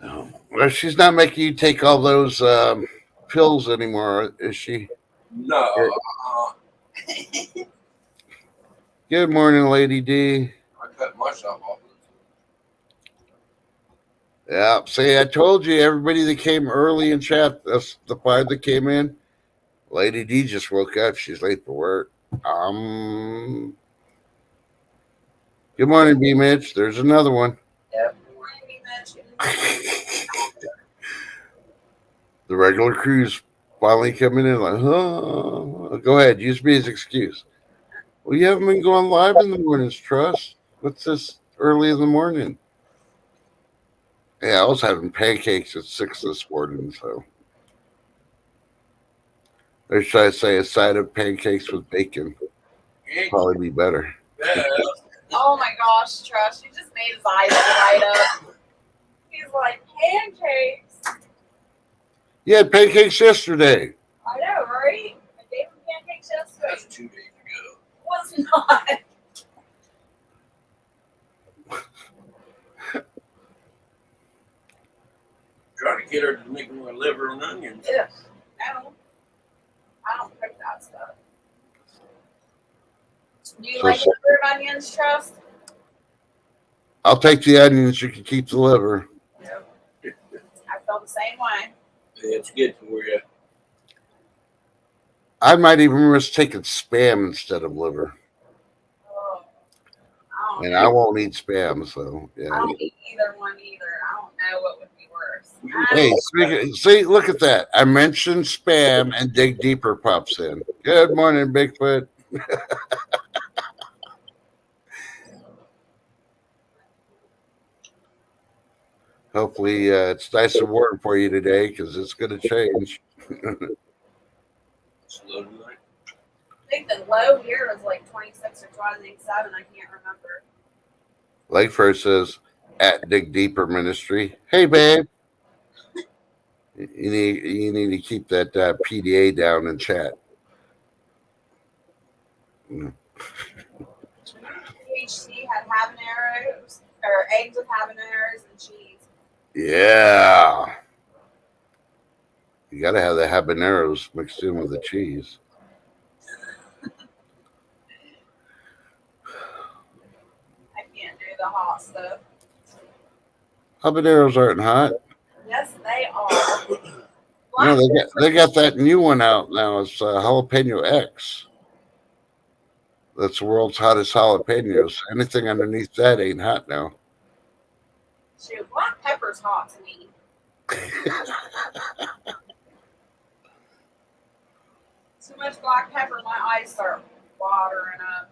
Oh. Well, she's not making you take all those pills anymore, is she? No. Good morning, Lady D. I cut myself off. Yeah, see, I told you, everybody that came early in chat, that's the 5 that came in. Lady D just woke up. She's late for work. Good morning, B. Mitch. There's another one. Yep. The regular crew's finally coming in like, go ahead, use me as excuse. Well, you haven't been going live in the mornings, Trust. What's this early in the morning? Yeah, I was having pancakes at 6 this morning, so. Or should I say a side of pancakes with bacon? Probably be better. Yeah. Oh my gosh, Trust, you just made his eyes light up. He's like, pancakes. You had pancakes yesterday. I know, right? I gave him pancakes yesterday. That's 2 days ago. was not. Trying to get her to make more liver and onions. Ugh, no. I don't cook that stuff. Do you So- like liver and onions, Trust? I'll take the onions. You can keep the liver. No. I feel the same way. It's good for you. I might even risk taking spam instead of liver. Oh, I don't And know. I won't eat spam, so I yeah. don't eat either one either. I don't know what would be worse. Hey, see, look at that. I mentioned spam and Dig Deeper pops in. Good morning, Bigfoot. Hopefully, it's nice and warm for you today because it's going to change. Slow tonight. I think the low here was like 26 or 27. I can't remember. Like first says at Dig Deeper Ministry. Hey, babe. You need to keep that PDA down in chat. THC had habaneros or eggs with habaneros and cheese. Yeah. You got to have the habaneros mixed in with the cheese. I can't do the hot stuff. Habaneros aren't hot. Yes, they are. No, they got that new one out now. It's Jalapeno X. That's the world's hottest jalapenos. Anything underneath that ain't hot now. Shoot, black pepper's hot to me. Too much black pepper, my eyes start watering up.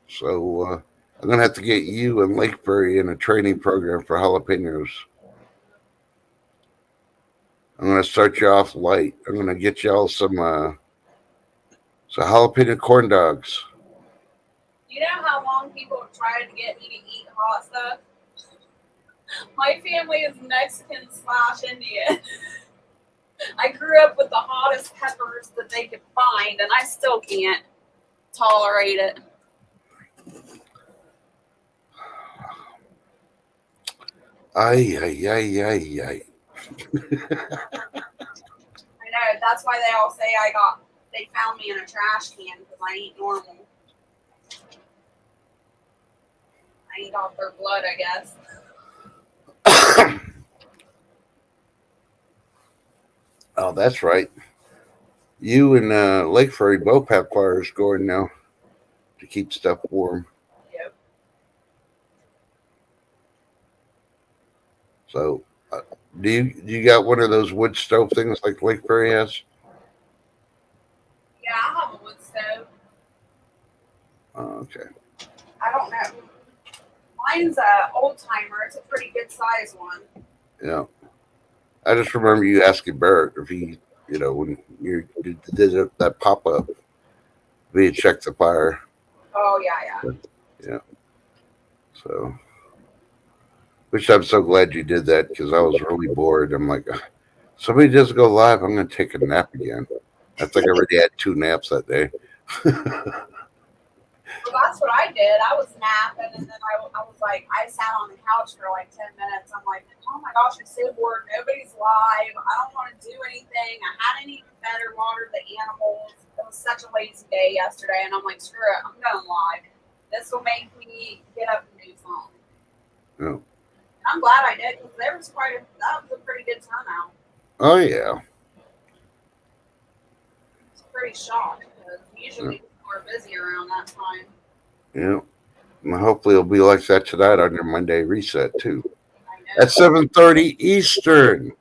So I'm gonna have to get you and Lakebury in a training program for jalapenos. I'm gonna start you off light. I'm gonna get y'all some jalapeno corn dogs. You know how long people have tried to get me to eat hot stuff? My family is Mexican/Indian. I grew up with the hottest peppers that they could find, and I still can't tolerate it. Ay, ay, ay, ay, ay. I know, that's why they all say they found me in a trash can because I ain't normal. I ain't off their blood, I guess. Oh, that's right. You and Lake Furry both have fires going now to keep stuff warm. Yep. So, do you got one of those wood stove things like Lake Furry has? Yeah, I have a wood stove. Oh, okay. I don't know. Mine's a old timer. It's a pretty good size one. Yeah. I just remember you asking Barrett if he, when you did that pop up, if he had checked the fire. Oh yeah. Yeah. So, which I'm so glad you did that because I was really bored. I'm like, somebody doesn't go live, I'm going to take a nap again. I think I already had 2 naps that day. Well, that's what I did. I was napping, and then I was like, I sat on the couch for like 10 minutes. I'm like, oh my gosh, I'm so bored. Nobody's live. I don't want to do anything. I hadn't even fed or watered the animals. It was such a lazy day yesterday, and I'm like, screw it. I'm going live. This will make me get up and do something. Yeah. And I'm glad I did because that was a pretty good turnout. Oh, yeah. It's pretty shocked because usually people are busy around that time. Yeah. And hopefully it'll be like that tonight on your Monday reset, too. I know. At 7:30 Eastern.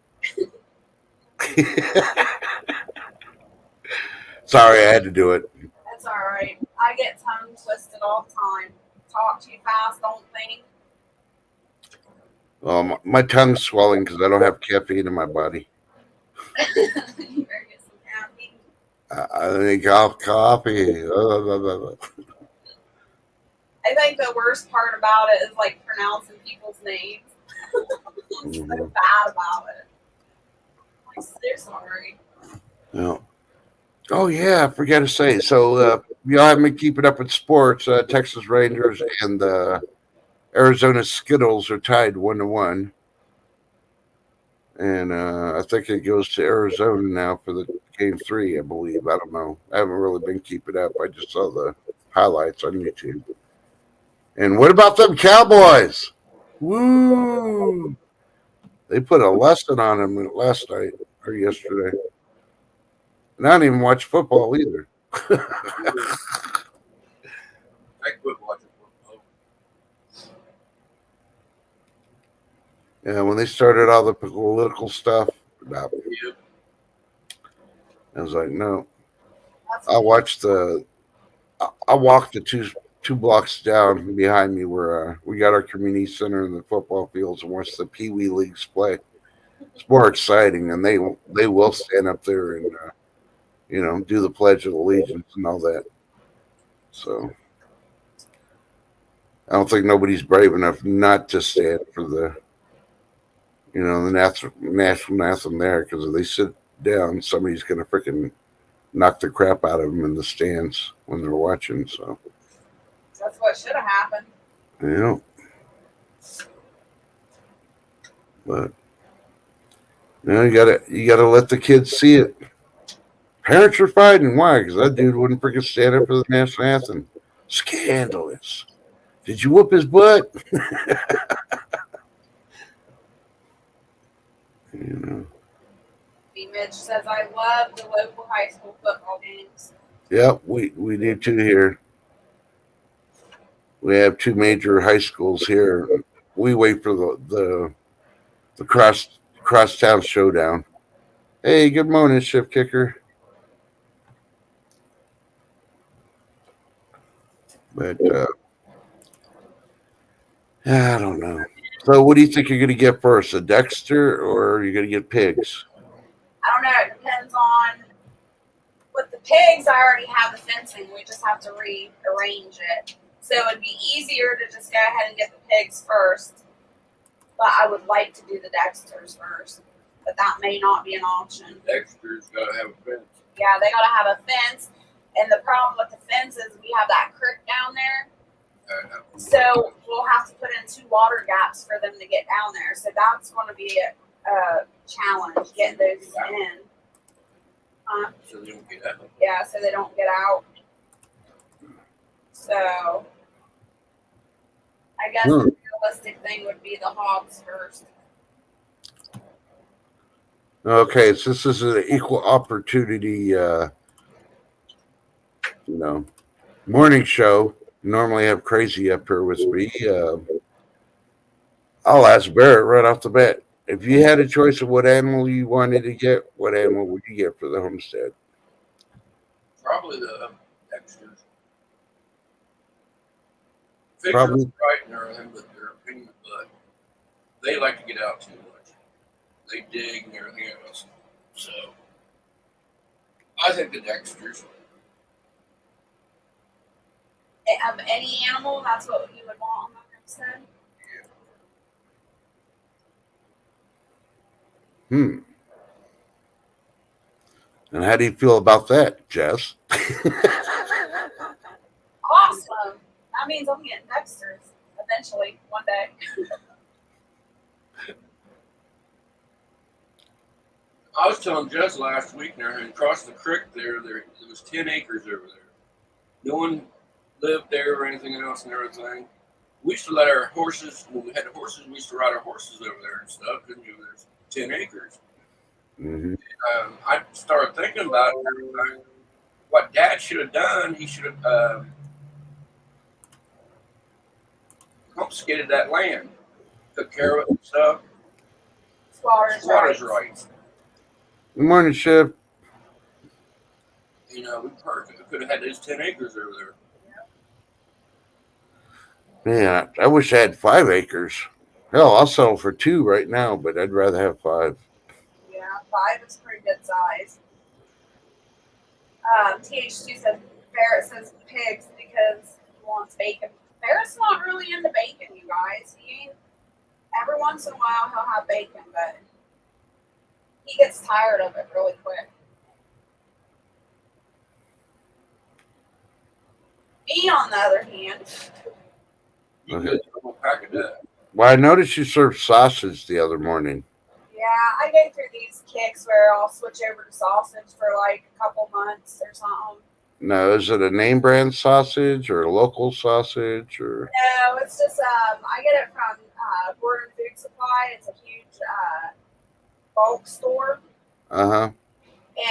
Sorry, I had to do it. That's all right. I get tongue twisted all the time. Talk too fast, don't think. My tongue's swelling because I don't have caffeine in my body. You better get some caffeine. I think coffee. I think the worst part about it is like pronouncing people's names. I'm so bad about it. I'm so sorry. Yeah. Oh yeah, I forgot to say. So y'all haven't been keeping up with sports. Texas Rangers and Arizona Skittles are tied 1-1, and I think it goes to Arizona now for the game 3. I believe. I don't know. I haven't really been keeping up. I just saw the highlights on YouTube. And what about them Cowboys? Woo! They put a lesson on them last night or yesterday. And I don't even watch football either. I quit watching football. Yeah, when they started all the political stuff, nah, Yeah. I was like, no. That's I watched the. I walked the two blocks down behind me where we got our community center and the football fields and watched the Pee Wee leagues play. It's more exciting, and they will stand up there and do the Pledge of Allegiance and all that. So I don't think nobody's brave enough not to stand for the national anthem there, because if they sit down, somebody's gonna freaking knock the crap out of them in the stands when they're watching. So what should have happened. yeah, but you gotta let the kids see it. Parents are fighting. Why? Because that dude wouldn't freaking stand up for the national anthem. Scandalous. Did you whoop his butt? you know. B. Mitch says, I love the local high school football games. Yep, we do too here. We have two major high schools here. We wait for the crosstown showdown. Hey, good morning, Shift Kicker. But I don't know. So, what do you think you're going to get first, a Dexter, or are you going to get pigs? I don't know. It depends on. With the pigs, I already have the fencing. We just have to rearrange it. So it'd be easier to just go ahead and get the pigs first. But I would like to do the Dexters first. But that may not be an option. Dexter's got to have a fence. Yeah, they gotta have a fence. And the problem with the fence is we have that creek down there. So we'll have to put in 2 water gaps for them to get down there. So that's going to be a challenge, getting those in. So they don't get out. Yeah, so they don't get out. So I guess the realistic thing would be the hogs first. Okay, so this is an equal opportunity, morning show. Normally have Crazy up here with me. I'll ask Barrett right off the bat. If you had a choice of what animal you wanted to get, what animal would you get for the homestead? Probably the Dexters. Probably. Fisher's right and everything, but their opinion, but they like to get out too much. They dig and everything else. So I think the Dexters. Of any animal, that's what you would want on the homestead. And how do you feel about that, Jess? Awesome. That means I'm getting Dexters eventually, one day. I was telling Jess last week there, and across the creek there was 10 acres over there. No one lived there or anything else and everything. We used to let our horses, when we had the horses, we used to ride our horses over there and stuff, because there's 10 acres. Mm-hmm. I started thinking about what Dad should have done. He should have confiscated that land, took care of it and stuff. Squatters' rights. Good morning, Chef. We could have had those 10 acres over there. Man, I wish I had 5 acres. Hell, I'll settle for 2 right now, but I'd rather have 5. Yeah, 5 is pretty good size. TH2 says, Barrett says pigs because he wants bacon. Barrett's not really into bacon, you guys. Every once in a while he'll have bacon, but he gets tired of it really quick. Me, on the other hand, You Okay. get a whole pack of that. Well, I noticed you served sausage the other morning. yeah, I go through these kicks where I'll switch over to sausage for like a couple months or something. Now, is it a name brand sausage or a local sausage or? No, it's just I get it from Gordon Food Supply. It's a huge bulk store, Uh-huh.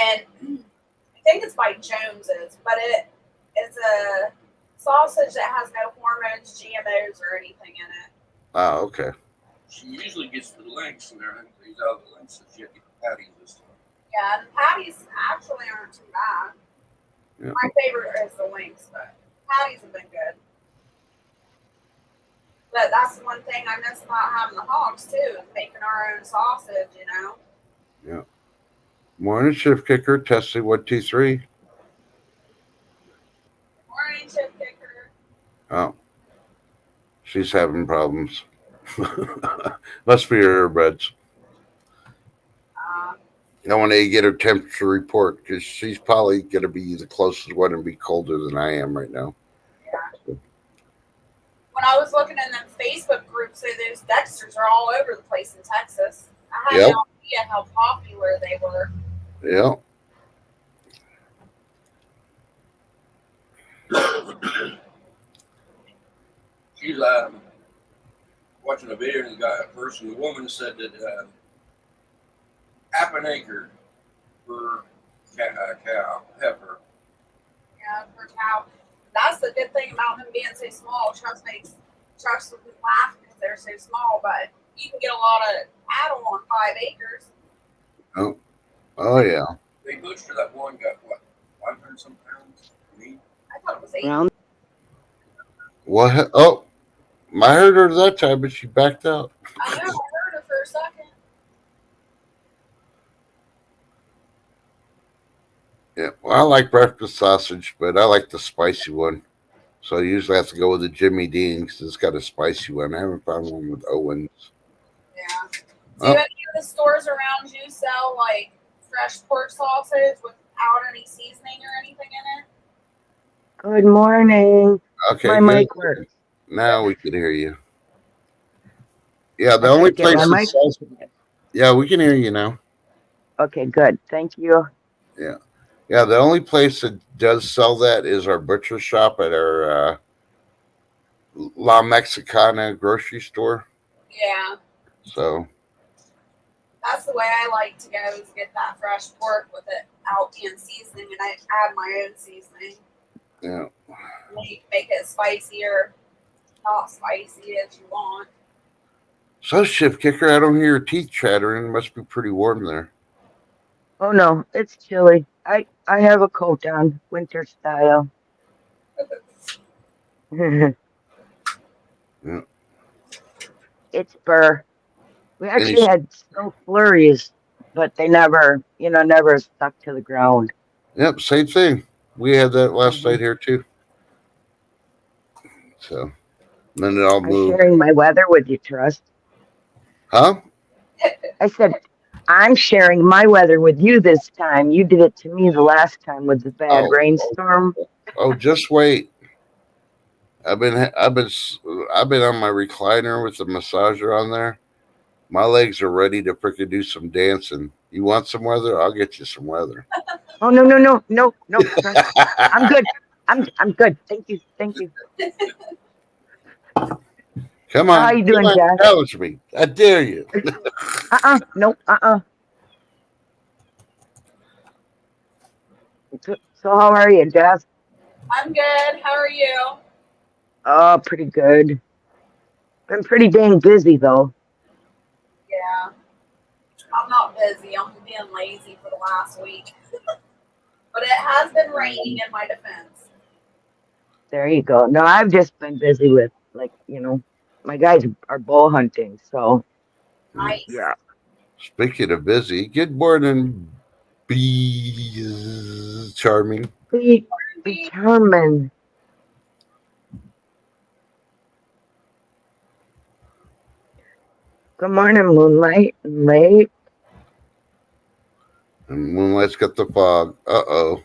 and I think it's by Jones's, but it's a sausage that has no hormones, GMOs, or anything in it. Oh, okay. She usually gets the links and everything. These out of the links that she had to get the patties this time. Yeah, and patties actually aren't too bad. Yeah. My favorite is the wings, but patties have been good. But that's one thing I miss about having the hogs too, is making our own sausage, you know. Morning, Shift Kicker. Testing 1, 2, 3. Morning chip kicker. Oh, she's having problems. Must be her earbuds. I want to get her temperature report because she's probably going to be the closest one and be colder than I am right now. Yeah. When I was looking in them Facebook groups, those Dexters are all over the place in Texas. I had Yep. no idea how popular they were. Yeah. She's watching a video, and the woman said that half an acre per cow heifer. Yeah, per cow. That's the good thing about them being so small. Trucks will laugh because they're so small, but you can get a lot of cattle on 5 acres. Oh, yeah. They butchered that one, got what, 500 some pounds of meat? I thought it was 8. Round. What? Oh, I heard her that time, but she backed out. I know, I heard her for a second. Yeah. Well, I like breakfast sausage, but I like the spicy one. So I usually have to go with the Jimmy Dean because it's got a spicy one. I haven't found one with Owens. Yeah. Do Oh. any of the stores around you sell like fresh pork sausage without any seasoning or anything in it? Good morning. Okay. My good. mic works. Now we can hear you. Yeah, the I only can't get place my that mic sells. working. Yeah, we can hear you now. Okay, good. Thank you. Yeah. Yeah, the only place that does sell that is our butcher shop at our La Mexicana grocery store. Yeah. So, That's the way I like to go, is get that fresh pork with it out being seasoning, and I add my own seasoning. yeah. Make it spicier, not spicy as you want. So, Shift Kicker, I don't hear your teeth chattering. It must be pretty warm there. Oh no, it's chilly. I have a coat on, winter style. Yeah. It's burr. We Any, actually had snow flurries, but they never stuck to the ground. yep, same thing. We had that last Mhm. night here, too. So, then it all I'm moved. sharing my weather with you, Trust. Huh? I said, I'm sharing my weather with you this time. You did it to me the last time with the bad Oh. rainstorm. Oh, just wait. I've been on my recliner with the massager on there. My legs are ready to freaking do some dancing. You want some weather? I'll get you some weather. Oh no, Trust. I'm good. I'm good. Thank you. Come How on. you doing, Jeff? Challenge me. I dare you. No. So how are you, Jeff? I'm good. How are you? Oh, pretty good. Been pretty dang busy though. Yeah. I'm not busy. I'm being lazy for the last week. But it has been raining in my defense. There you go. No, I've just been busy with my guys are bow hunting, so Nice. yeah. Speaking of busy, good morning, be charming. Be determined. Good morning, Moonlight and Lake. And Moonlight's got the fog. Uh-oh.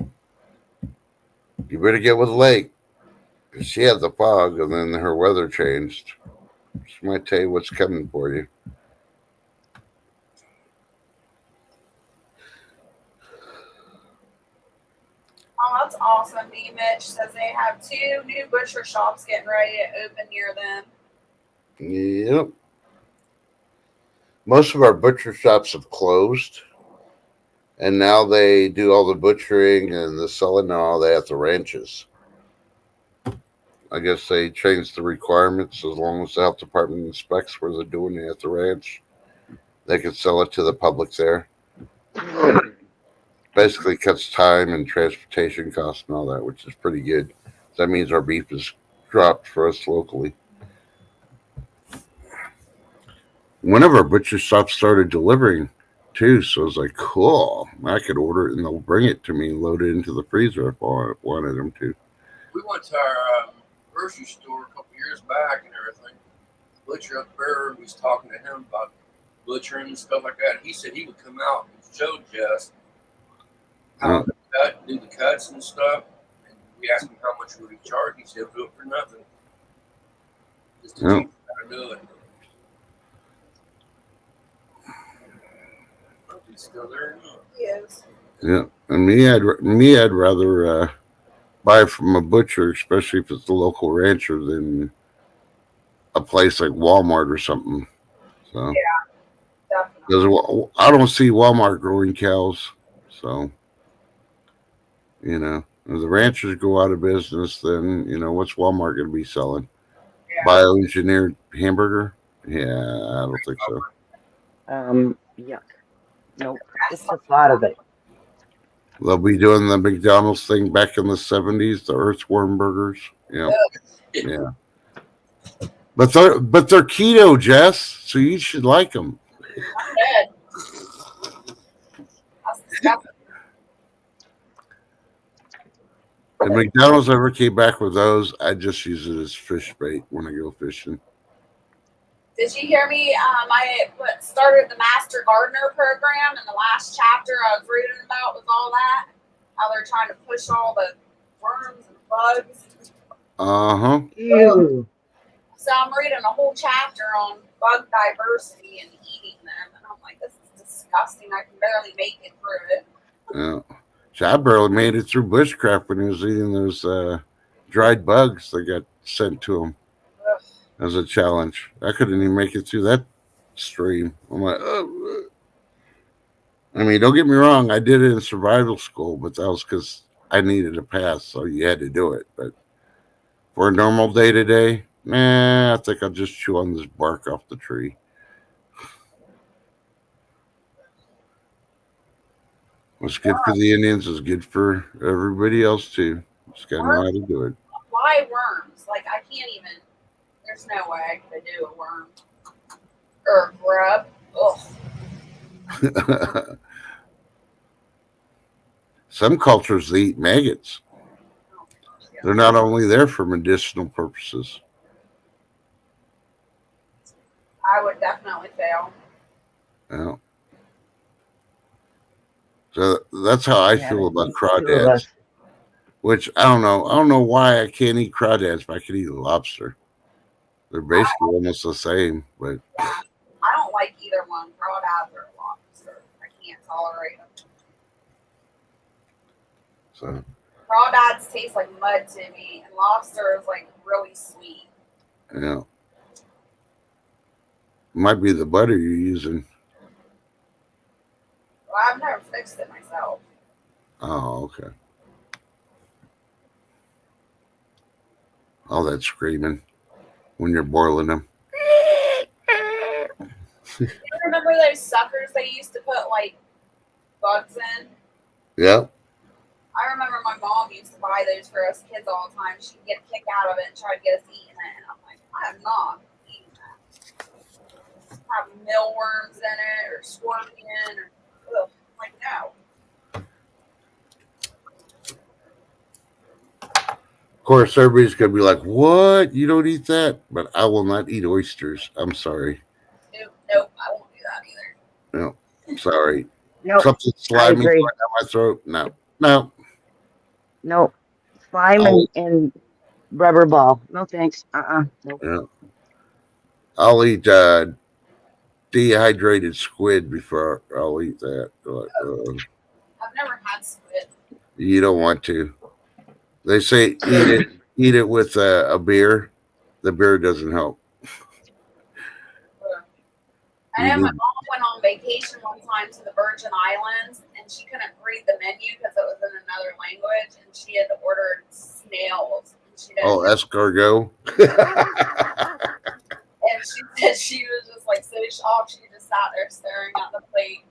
You better get with Lake. 'Cause she had the fog, and then her weather changed. She might tell you what's coming for you. Oh, that's awesome. B. Mitch says they have 2 new butcher shops getting ready to open near them. Yep. Most of our butcher shops have closed, and now they do all the butchering and the selling and all that at the ranches. I guess they changed the requirements as long as the health department inspects where they're doing it at the ranch. They can sell it to the public there. Basically cuts time and transportation costs and all that, which is pretty good. That means our beef is dropped for us locally. One of our butcher shops started delivering too, so I was like, cool. I could order it and they'll bring it to me and load it into the freezer if I wanted them to. We went to our grocery store a couple years back and everything. The butcher up there, we was talking to him about butchering and stuff like that. He said he would come out and show Jess how to cut, do the cuts and stuff. And we asked him how much would he charge. He said, do it for nothing. Just to teach him how to do it. He's still there. He is. Yeah, and I'd rather buy from a butcher, especially if it's a local rancher, than a place like Walmart or something. So, Definitely. because I don't see Walmart growing cows, so if the ranchers go out of business, then what's Walmart going to be selling? Yeah. Bioengineered hamburger? Yeah, I don't think so. Yuck. Nope. Just the thought of it. They'll be doing the McDonald's thing back in the 70s, the earthworm burgers. Yeah. Yeah. But they're keto, Jess, so you should like them. I'm dead. That's disgusting. If McDonald's ever came back with those, I just use it as fish bait when I go fishing. Did you hear me? I started the Master Gardener program, and the last chapter I was reading about was all that. How they're trying to push all the worms and bugs. Uh-huh. Ew. So I'm reading a whole chapter on bug diversity and eating them, and I'm like, this is disgusting. I can barely make it through it. Yeah. So I barely made it through bushcraft when he was eating those dried bugs that got sent to him Ugh. as a challenge. I couldn't even make it through that stream. I'm like, oh. I mean, don't get me wrong. I did it in survival school, but that was because I needed a pass, so you had to do it. But for a normal day-to-day, I think I'll just chew on this bark off the tree. What's good for the Indians is good for everybody else, too. Just got to know how to do it. Why worms? Like, I can't even. There's no way I could do a worm. Or a grub. Ugh. Some cultures they eat maggots. They're not only there for medicinal purposes. I would definitely fail. Yeah. So that's how I feel about crawdads. Which I don't know. I don't know why I can't eat crawdads, but I can eat lobster. They're basically almost the same, but I don't like either one, crawdads or lobster. I can't tolerate them. so Crawdads taste like mud to me, and lobster is like really sweet. yeah. Might be the butter you're using. Well, I've never fixed it myself. Oh, okay. All that screaming when you're boiling them. You remember those suckers they used to put like bugs in? Yeah. I remember my mom used to buy those for us kids all the time. She'd get a kick out of it and try to get us eating it. And I'm like, I am not eating that. Have mealworms in it or scorpion or like no. Of course, everybody's gonna be like, "What? You don't eat that?" But I will not eat oysters. I'm sorry. Nope, I won't do that either. No, I'm sorry. Nope. Something slimy agree. going down my throat. No. Nope. Slime Oh. and rubber ball. No thanks. Nope. Yeah. I'll eat dehydrated squid before I'll eat that. I've never had squid. You don't want to. They say eat it with a beer. The beer doesn't help. I You know my need, mom went on vacation one time to the Virgin Islands and she couldn't read the menu because it was in another language and she had ordered snails and she oh, didn't escargot. and she said she was just like so shocked she just sat there staring at the plate.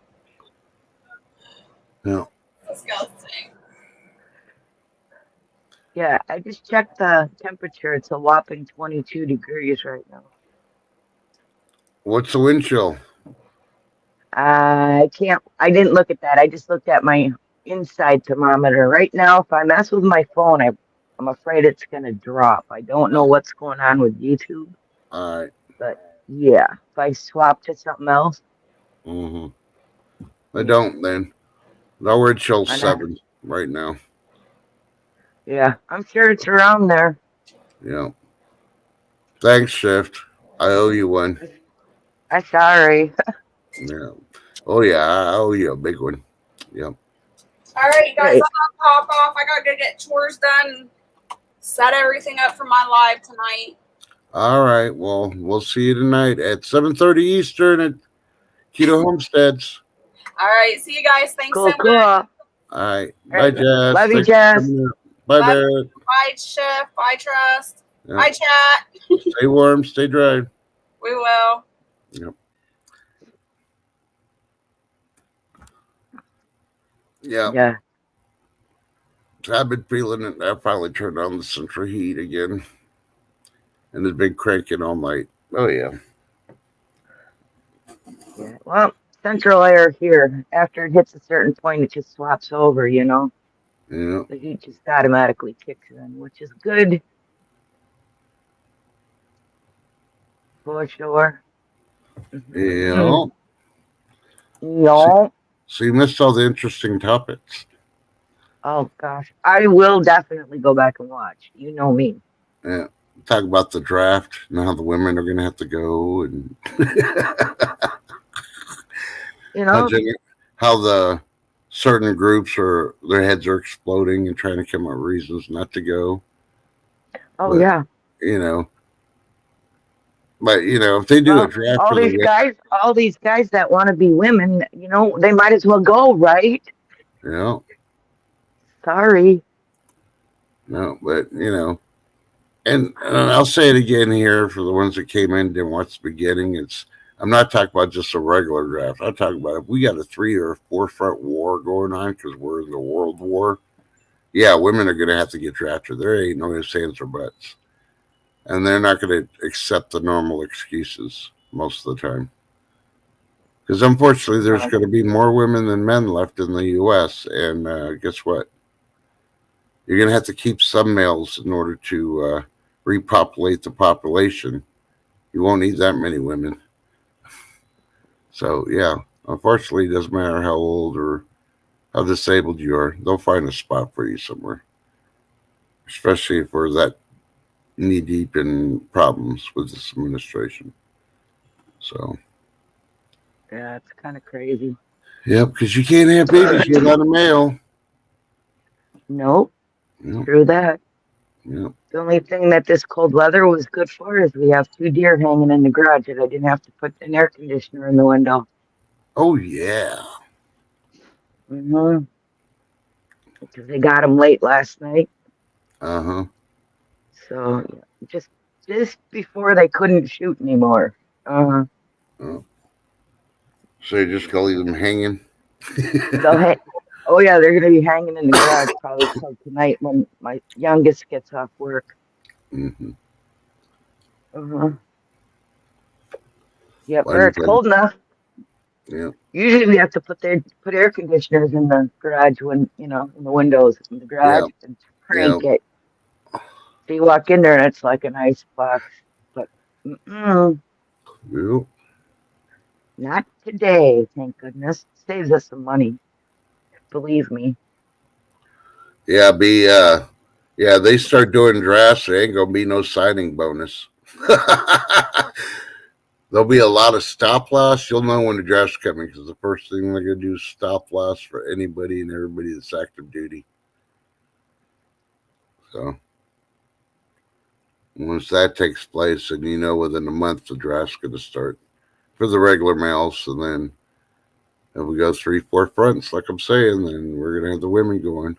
No. Disgusting. Yeah, I just checked the temperature. It's a whopping 22 degrees right now. What's the wind chill? I didn't look at that. I just looked at my inside thermometer. Right now, if I mess with my phone, I'm afraid it's going to drop. I don't know what's going on with YouTube, All right. but yeah, if I swap to something else, Mm-hmm. I don't then. The wind chill's I know. 7 right now. Yeah, I'm sure it's around there. Yeah. Thanks, Shift. I owe you one. I'm sorry. Yeah. Oh yeah, I owe you a big one. Yep. All right, you guys, Hey. I'm gonna pop off. I gotta go get chores done, set everything up for my live tonight. All right. Well, we'll see you tonight at 7:30 Eastern at Keto Homesteads. All right, see you guys. Thanks Cool, so cool. much. All right. All Bye, right. Jess. Love you, Thanks for Jess. coming up. Bye, Love Barrett. Bye, Chef. Bye, Trust. Yeah. Bye, Chat. Stay warm. Stay dry. We will. Yep. Yeah. Yeah. I've been feeling it. I finally turned on the central heat again. And it's been cranking all night. Oh, yeah. Yeah. Well, central air here, after it hits a certain point, it just swaps over, you know? Yeah. The heat just automatically kicks in, which is good for sure. Yeah. No. So you missed all the interesting topics. Oh gosh, I will definitely go back and watch. You know me. Yeah. Talk about the draft and how the women are going to have to go and You know. how the certain groups are their heads are exploding and trying to come up with reasons not to go. Oh But, yeah. you know, but you know, if they do a draft all for these the guys that want to be women, you know, they might as well go, right? no, Sorry. no, but you know, and I'll say it again here for the ones that came in and didn't watch the beginning. I'm not talking about just a regular draft. I'm talking about if we got a 3 or 4 front war going on because we're in the world war. Yeah, women are going to have to get drafted. There ain't no ifs, ands, or buts. And they're not going to accept the normal excuses most of the time. Because unfortunately, there's going to be more women than men left in the U.S. And guess what? You're going to have to keep some males in order to repopulate the population. You won't need that many women. So, yeah, unfortunately, it doesn't matter how old or how disabled you are. They'll find a spot for you somewhere. Especially if we're that knee deep in problems with this administration. So, Yeah, it's kind of crazy. yep, because you can't have babies without a male. Nope. Yep, True that. yep. The only thing that this cold weather was good for is we have 2 deer hanging in the garage that I didn't have to put an air conditioner in the window. Oh, yeah. Because they got them late last night. Uh-huh. So just before they couldn't shoot anymore. Oh. So you just gonna leave them hanging? Oh yeah, they're gonna be hanging in the garage probably till tonight when my youngest gets off work. Mm-hmm. Yep, where it's cold enough. Yeah. Usually we have to put air conditioners in the garage when in the windows in the garage and crank it. So you walk in there and it's like an ice box, but not today. Thank goodness, saves us some money. Believe me. Yeah, be Yeah, they start doing drafts. There ain't gonna be no signing bonus. There'll be a lot of stop loss. You'll know when the draft's coming because the first thing they're gonna do is stop loss for anybody and everybody that's active duty. So once that takes place, and you know within a month the draft's gonna start for the regular males, and then if we go 3-4 fronts, like I'm saying, then we're gonna have the women going.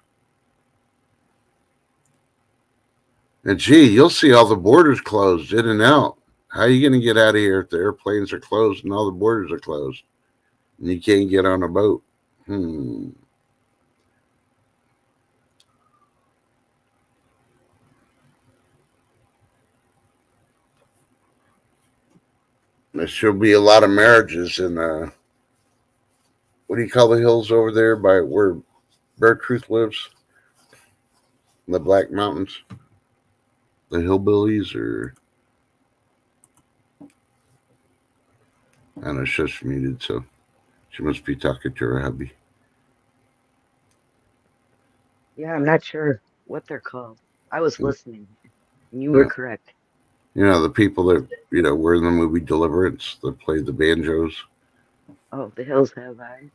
And gee, you'll see all the borders closed in and out. How are you going to get out of here if the airplanes are closed and all the borders are closed and you can't get on a boat? There should be a lot of marriages in what do you call the hills over there by where Bear Truth lives? The Black Mountains, the hillbillies, or I know she's muted, so she must be talking to her hubby. Yeah, I'm not sure what they're called. I was listening, and you were correct. You know, the people that, were in the movie Deliverance that played the banjos. Oh, the hills have eyes.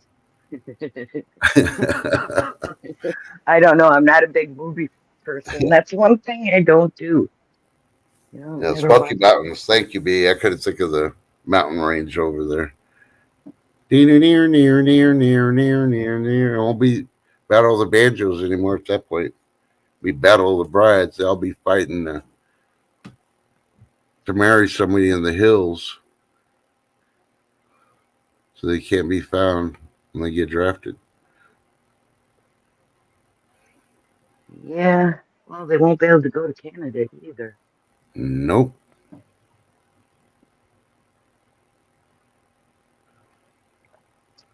I don't know. I'm not a big movie person. That's one thing I don't do. Yeah, Smoky Mountains. Thank you, B. I couldn't think of the mountain range over there. Near. It won't be Battle of the Banjos anymore at that point. We Battle of the Brides. They'll be fighting to marry somebody in the hills, so they can't be found when they get drafted. Yeah. Well, they won't be able to go to Canada either. Nope.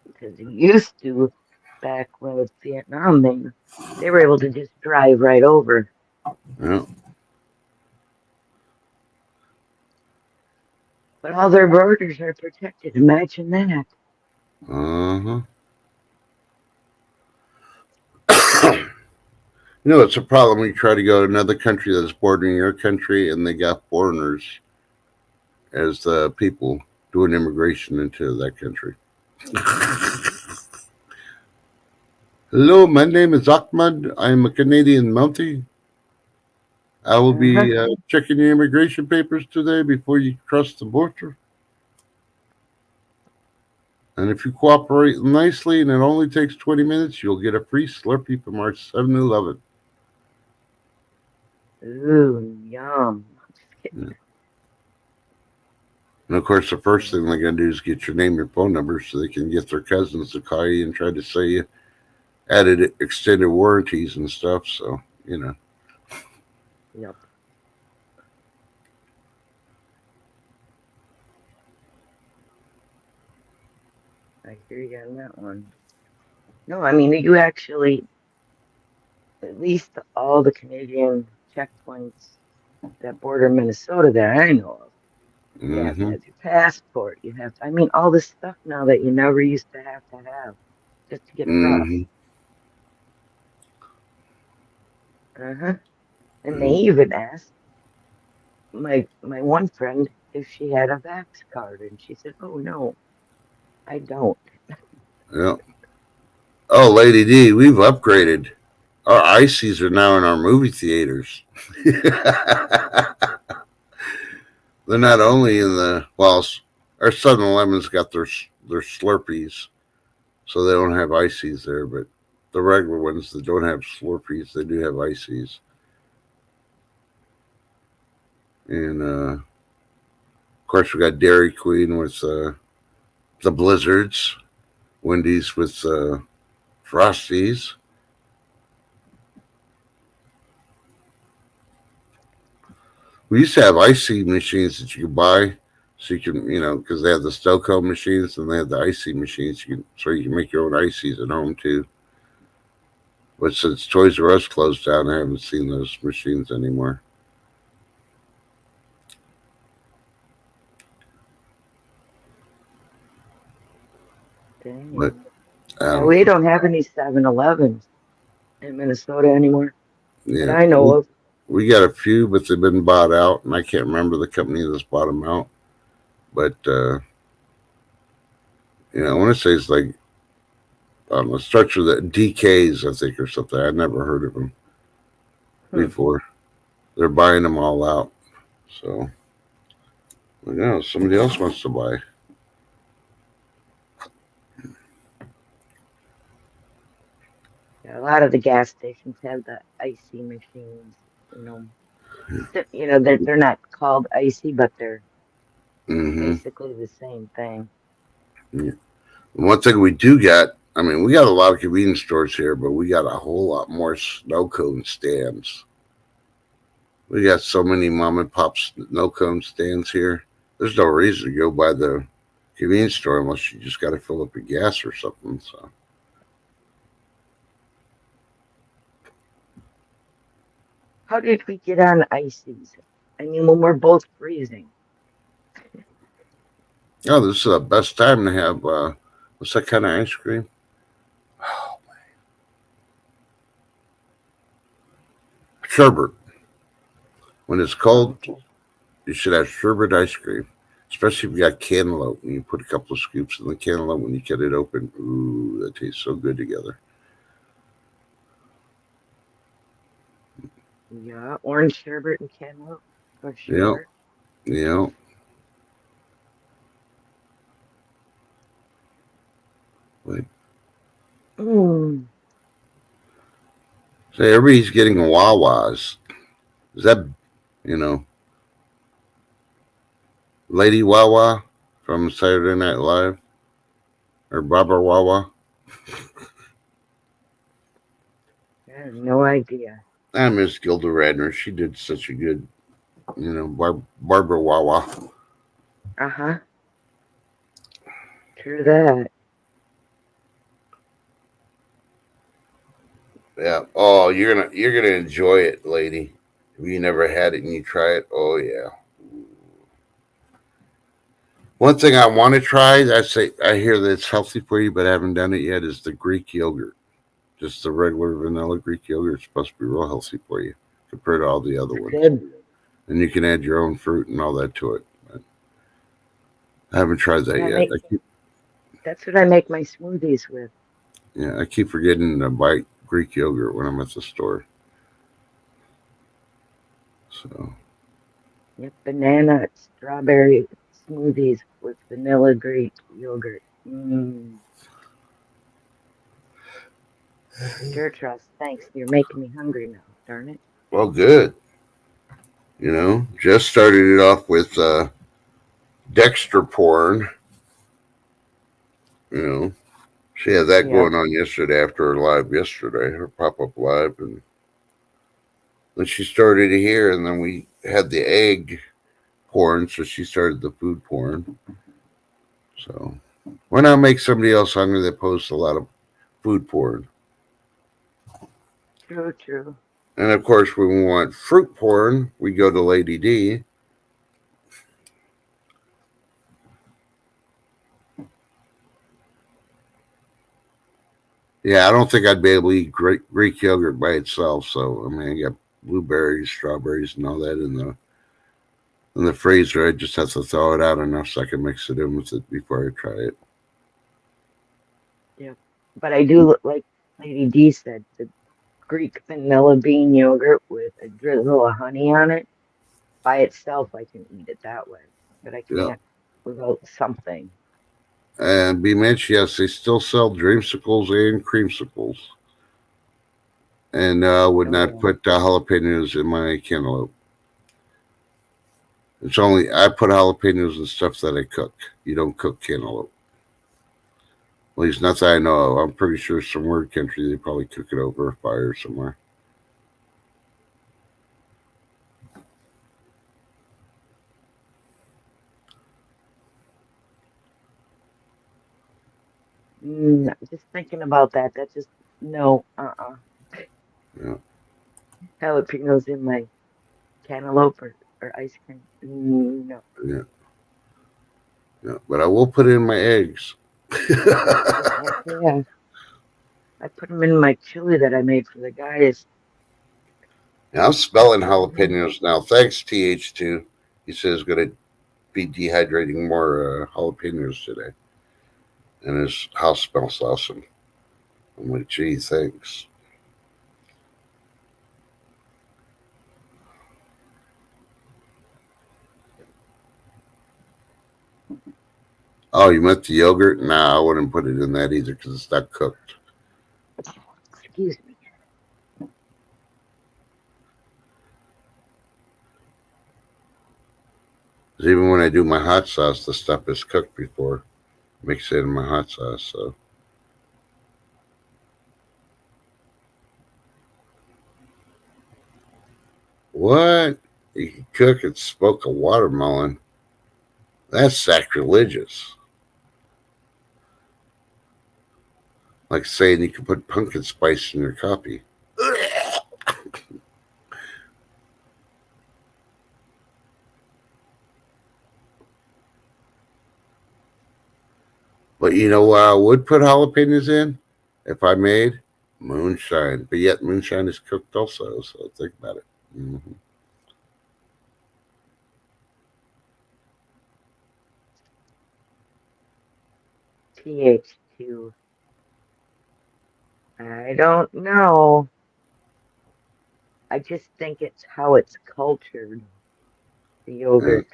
Because they used to, back when it was Vietnam, they were able to just drive right over. Yeah. But all their borders are protected. Imagine that. It's a problem when you try to go to another country that's bordering your country and they got foreigners as the people doing immigration into that country. Hello, my name is Ahmad. I'm a Canadian Mountie. I will be checking your immigration papers today before you cross the border. And if you cooperate nicely and it only takes 20 minutes, you'll get a free Slurpee from our 7-Eleven. Ooh, yum. Yeah. And of course, the first thing they're going to do is get your name, your phone number, so they can get their cousins to call you and try to sell you added extended warranties and stuff. So, Yep. I hear you on that one. No, I mean, you actually, at least all the Canadian checkpoints that border Minnesota that I know of, you have to have your passport. You have to, I mean, all this stuff now that you never used to have just to get across. And they even asked my one friend if she had a Vax card, and she said, "Oh no, I don't." Yeah. Oh, Lady D, we've upgraded. Our ices are now in our movie theaters. They're not only in our 7-Eleven's got their Slurpees, so they don't have ices there, but the regular ones that don't have Slurpees, they do have ices. And of course, we got Dairy Queen with the Blizzards, Wendy's with Frosties. We used to have icy machines that you could buy, so you can, because they have the Stoco machines and they have the icy machines, so you can make your own ices at home too. But since Toys R Us closed down, I haven't seen those machines anymore. Dang. But we don't have any 7-Elevens in Minnesota anymore. that Yeah, I know of. we got a few, but they've been bought out, and I can't remember the company that's bought them out. But I want to say it's like a structure that DKs, I think, or something. I never heard of them before. They're buying them all out. So, somebody else wants to buy. Yeah, a lot of the gas stations have the icy machines. They're not called icy, but they're Mm-hmm. basically the same thing. Yeah. One thing we do got, I mean, we got a lot of convenience stores here, but we got a whole lot more snow cone stands. We got so many mom and pop snow cone stands here. There's no reason to go by the convenience store unless you just got to fill up your gas or something. So, How did we get on ices? I mean, when we're both freezing. this is the best time to have what's that kind of ice cream? Sherbet. When it's cold, you should have sherbet ice cream, especially if you got cantaloupe and you put a couple of scoops in the cantaloupe when you cut it open. Ooh, that tastes so good together. Yeah, orange sherbet and cantaloupe for Yeah, sure. yeah. Like, Mm. say everybody's getting Wawas. Is that you know Lady Wawa from Saturday Night Live or Barbara Wawa? I have no idea. I miss Gilda Radner. She did such a good, Barbara Wawa. Uh-huh. True that. Yeah. Oh, you're gonna enjoy it, lady. If you never had it and you try it, oh yeah. One thing I want to try, I hear that it's healthy for you, but I haven't done it yet, is the Greek yogurt. Just the regular vanilla Greek yogurt is supposed to be real healthy for you compared to all the other ones. Good. And you can add your own fruit and all that to it. But I haven't tried that yet. That's what I make my smoothies with. I keep forgetting to buy Greek yogurt when I'm at the store. So Yep, banana strawberry smoothies with vanilla Greek yogurt. Sure, Trust. Thanks. You're making me hungry now. Darn it. well, good. Just started it off with Dexter porn. She had that going on yesterday after her live yesterday, her pop-up live, and then she started here, and then we had the egg porn, so she started the food porn. So why not make somebody else hungry that posts a lot of food porn? True. And of course, when we want fruit porn, we go to Lady D. Yeah, I don't think I'd be able to eat Greek yogurt by itself. So I mean, I got blueberries, strawberries, and all that in the freezer. I just have to thaw it out enough so I can mix it in with it before I try it. Yeah, but I do look like Lady D said, the Greek vanilla bean yogurt with a drizzle of honey on it. By itself, I can eat it that way, but I can't without something. And B Mitch, yes, they still sell dreamsicles and creamsicles. And would not put jalapenos in my cantaloupe. It's only I put jalapenos in stuff that I cook. You don't cook cantaloupe. At least not that I know of. I'm pretty sure some weird country they probably cook it over a fire somewhere. Just thinking about that. That just no. Yeah. Jalapenos in my cantaloupe or ice cream. No. Yeah. But I will put it in my eggs. Yeah. I put them in my chili that I made for the guys. And I'm smelling jalapenos now. Thanks, TH2. He says going to be dehydrating more jalapenos today. And his house smells awesome. I'm like, gee, thanks. Oh, you meant the yogurt? Nah, I wouldn't put it in that either because it's not cooked. Excuse me. Even when I do my hot sauce, the stuff is cooked before. Mix it in my hot sauce. So what? You can cook and smoke a watermelon? That's sacrilegious. Like saying you can put pumpkin spice in your coffee. But you know what I would put jalapenos in if I made moonshine. But yet moonshine is cooked also, so think about it. Mm-hmm. TH2. I don't know. I just think it's how it's cultured, the yogurt.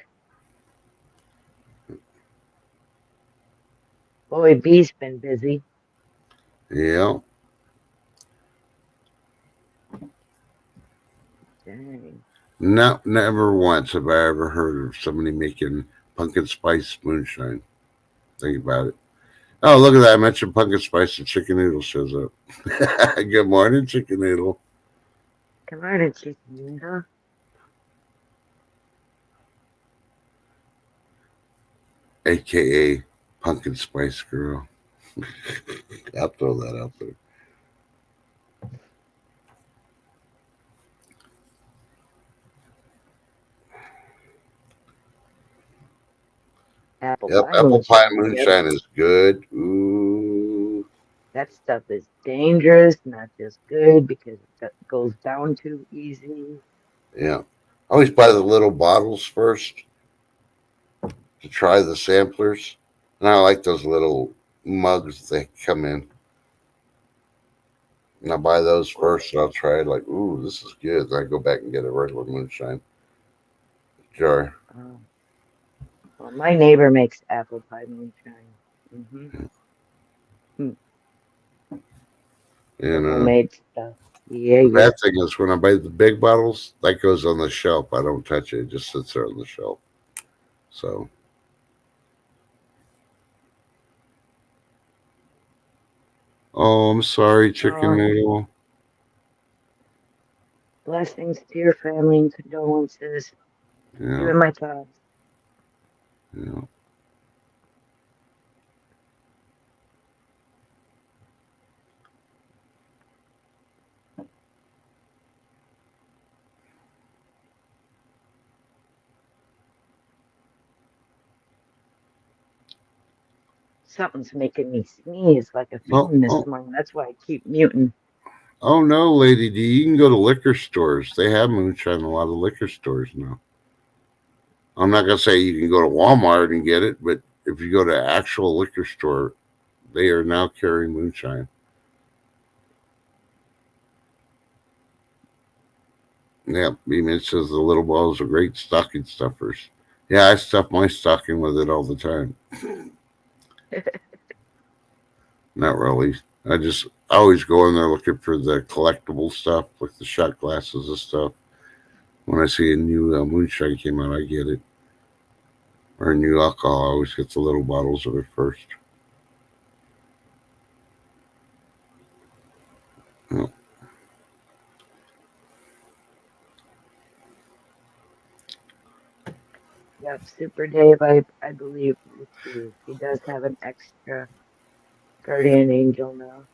Boy, B's been busy. Yeah. Dang. No, never once have I ever heard of somebody making pumpkin spice moonshine. Think about it. Oh, look at that. I mentioned pumpkin spice and chicken noodle shows up. Good morning, chicken noodle. Come on, it's just Nina. AKA pumpkin spice girl. I'll throw that out there. Apple Yep, pie apple pie moonshine. Yep. moonshine is good. Ooh. That stuff is dangerous, not just good because it goes down too easy. Yeah. I always buy the little bottles first to try the samplers. And I like those little mugs that come in. And I buy those first and I'll try it like, ooh, this is good. Then I go back and get a regular moonshine jar. Well, my neighbor makes apple pie moonshine. Mm-hmm. And Homemade stuff. Yeah, the yeah. bad thing is when I buy the big bottles, that goes on the shelf. I don't touch it. It just sits there on the shelf. So, oh, I'm sorry, chicken noodle. Blessings to your family and condolences. Yeah. You and my thoughts. Yeah. Something's making me sneeze like a Oh, fiend this oh, morning. That's why I keep muting. oh no, Lady D. You can go to liquor stores. They have moonshine in a lot of liquor stores now. I'm not gonna say you can go to Walmart and get it, but if you go to actual liquor store, they are now carrying moonshine. Yeah, even it says the little bottles are great stocking stuffers. Yeah, I stuff my stocking with it all the time. Not really. I always go in there looking for the collectible stuff, like the shot glasses and stuff. When I see a new moonshine came out, I get it. Or new alcohol, I always get the little bottles of it first. Oh. Yep, Super Dave, I believe you too. He does have an extra guardian angel now.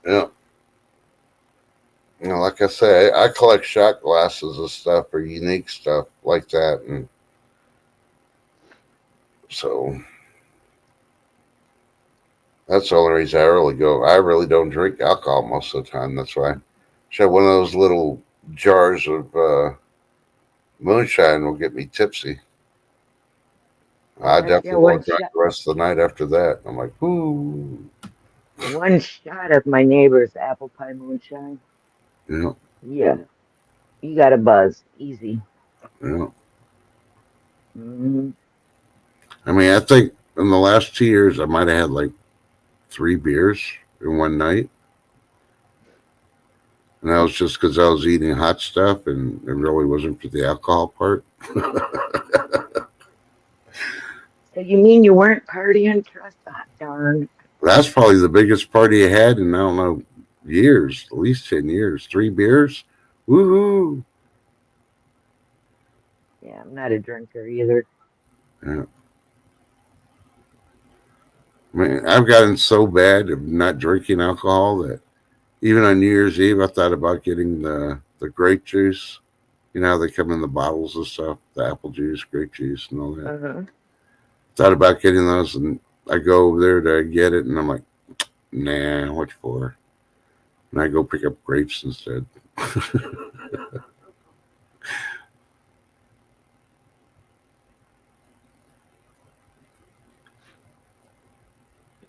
Yeah. Like I say, I collect shot glasses and stuff or unique stuff like that. And so That's the only reason I really go. I really don't drink alcohol most of the time. That's why. So one of those little jars of moonshine will get me tipsy. Oh I heck yeah, definitely won't drink the rest of the night after that. I'm like, ooh, one shot of my neighbor's apple pie moonshine. you know, Yeah, you got a buzz, easy. you know. Hmm. I mean, I think in the last 2 years, I might have had like 3 beers in one night. And that was just because I was eating hot stuff and it really wasn't for the alcohol part. So you mean you weren't partying? Trust that, darn. That's probably the biggest party I had in, I don't know, years, at least 10 years. 3 beers. Woohoo. Yeah, I'm not a drinker either. Yeah. Man, I've gotten so bad of not drinking alcohol that even on New Year's Eve, I thought about getting the grape juice. You know how they come in the bottles and stuff, the apple juice, grape juice, and all that. Uh-huh. Thought about getting those, and I go over there to get it, and I'm like, nah, what for? And I go pick up grapes instead.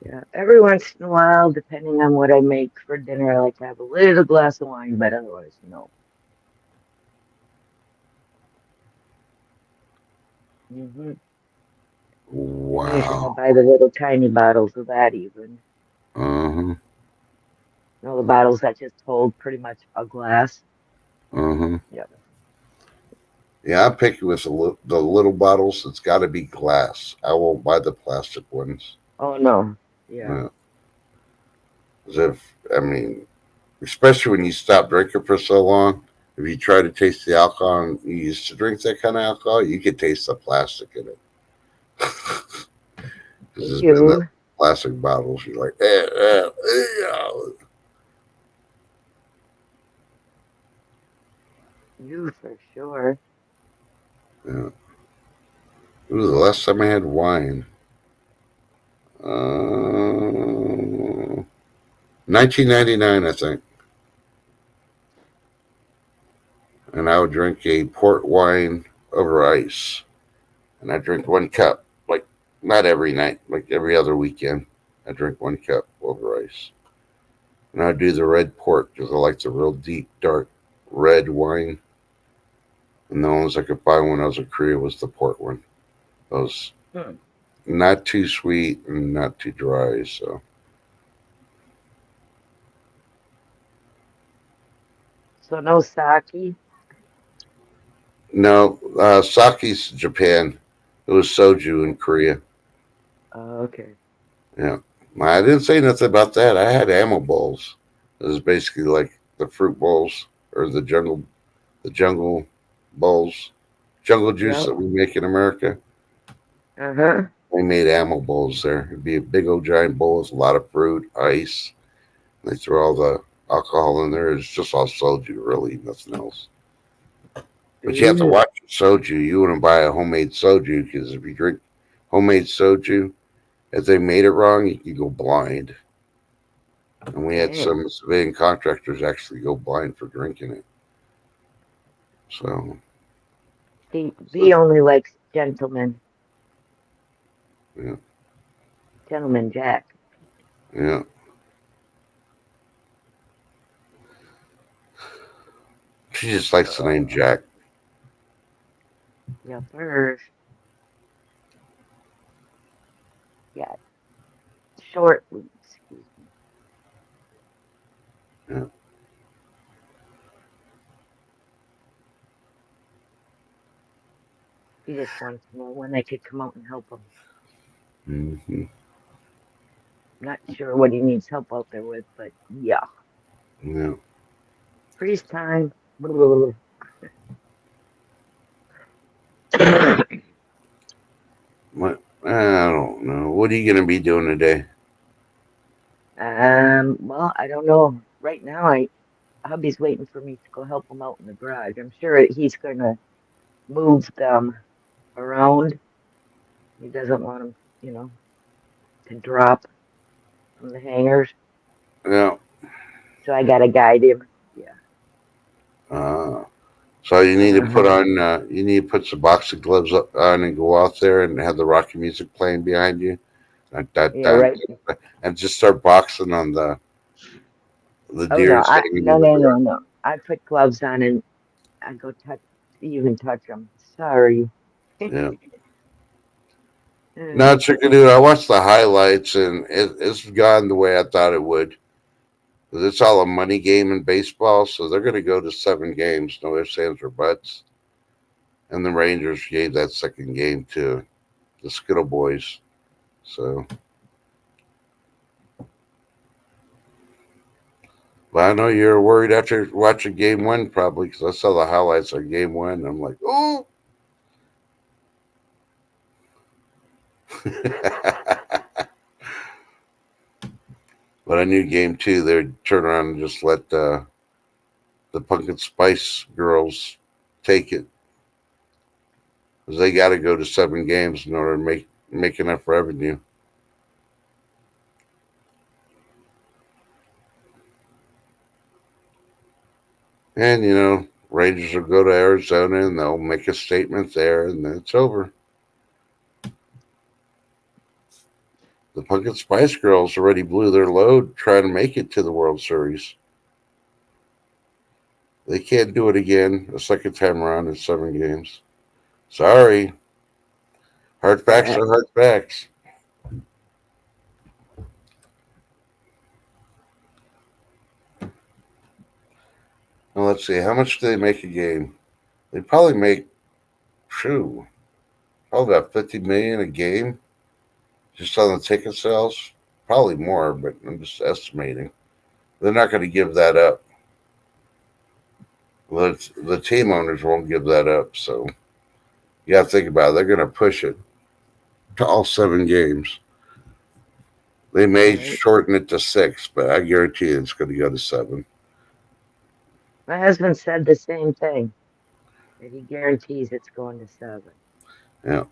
Yeah, every once in a while, depending on what I make for dinner, I like to have a little glass of wine, but otherwise, no. Hmm. And usually I Wow. buy the little tiny bottles of that even. Uh huh. You know, the bottles that just hold pretty much a glass. Uh huh. Yep. Yeah, I'm picky with the little bottles. It's got to be glass. I won't buy the plastic ones. Oh no. Yeah. Uh, as if, I mean, especially when you stop drinking for so long. If you try to taste the alcohol and you used to drink that kind of alcohol, you could taste the plastic in it. Because it's been the You. plastic bottles. You're like, You for sure. yeah. It was the last time I had wine. 1999, I think. And I would drink a port wine over ice. And I drink 1 cup, like not every night, like every other weekend. I drink 1 cup over ice. And I do the red port because I like the real deep, dark red wine. And the ones I could buy when I was in Korea was the port one. It was Hmm. not too sweet and not too dry. So So no sake. no, sake's Japan. It was soju in Korea. Okay. Yeah, I didn't say nothing about that. I had ammo bowls. It was basically like the fruit bowls or the jungle bowls, jungle juice Yep. that we make in America. Uh-huh. They made ammo bowls there. It'd be a big old giant bowl with a lot of fruit, ice. They throw all the alcohol in there. It's just all soju, really, nothing else. But you have to Ooh. watch your soju. You wouldn't buy a homemade soju because if you drink homemade soju, if they made it wrong, you could go blind. And we had Dang. some civilian contractors actually go blind for drinking it. So, See, so B only likes gentlemen. yeah, Gentleman Jack. yeah. She just likes the name Jack. Yeah, first. Yeah, short. Excuse me. Yeah. He just wants to know when I could come out and help him. Hmm. Not sure what he needs help out there with, but yeah. Yeah. Freeze time. What? I don't know. What are you going to be doing today? Well, I don't know. Right now, hubby's waiting for me to go help him out in the garage. I'm sure he's gonna move them around. He doesn't want them, to drop. from the hangers. Yeah. So I got to guide him. Yeah. So you need to put Uh-huh. on, you need to put some boxing gloves on and go out there and have the Rocky music playing behind you. Dun, dun, Yeah, dun, right. and just start boxing on the Oh no, deers hanging in no, the no, ground. no, no. I put gloves on and I go touch, even touch them. Sorry. Yeah. Uh, No, Chickadoo, I watched the highlights and it's gone the way I thought it would. 'Cause it's all a money game in baseball, so they're going to go to 7 games, no ifs, ands, or buts. And the Rangers gave that second game to the Skittle Boys. So, but I know you're worried after watching game one, probably, because I saw the highlights on game one. I'm like, oh. But I knew game two, they'd turn around and just let the Pumpkin Spice Girls take it. Because they got to go to 7 games in order to make enough revenue. And, Rangers will go to Arizona and they'll make a statement there and then it's over. The Pumpkin Spice Girls already blew their load trying to make it to the World Series. They can't do it again a second time around in 7 games. Sorry. Hard facts are hard facts. Now let's see, how much do they make a game? They probably make, shoo, probably about 50 million a game just on the ticket sales. Probably more, but I'm just estimating. They're not going to give that up. The team owners won't give that up. So you got to think about it. They're going to push it to all 7 games. They may right. shorten it to 6, but I guarantee you it's going to go to 7. My husband said the same thing, that he guarantees it's going to 7. Yeah.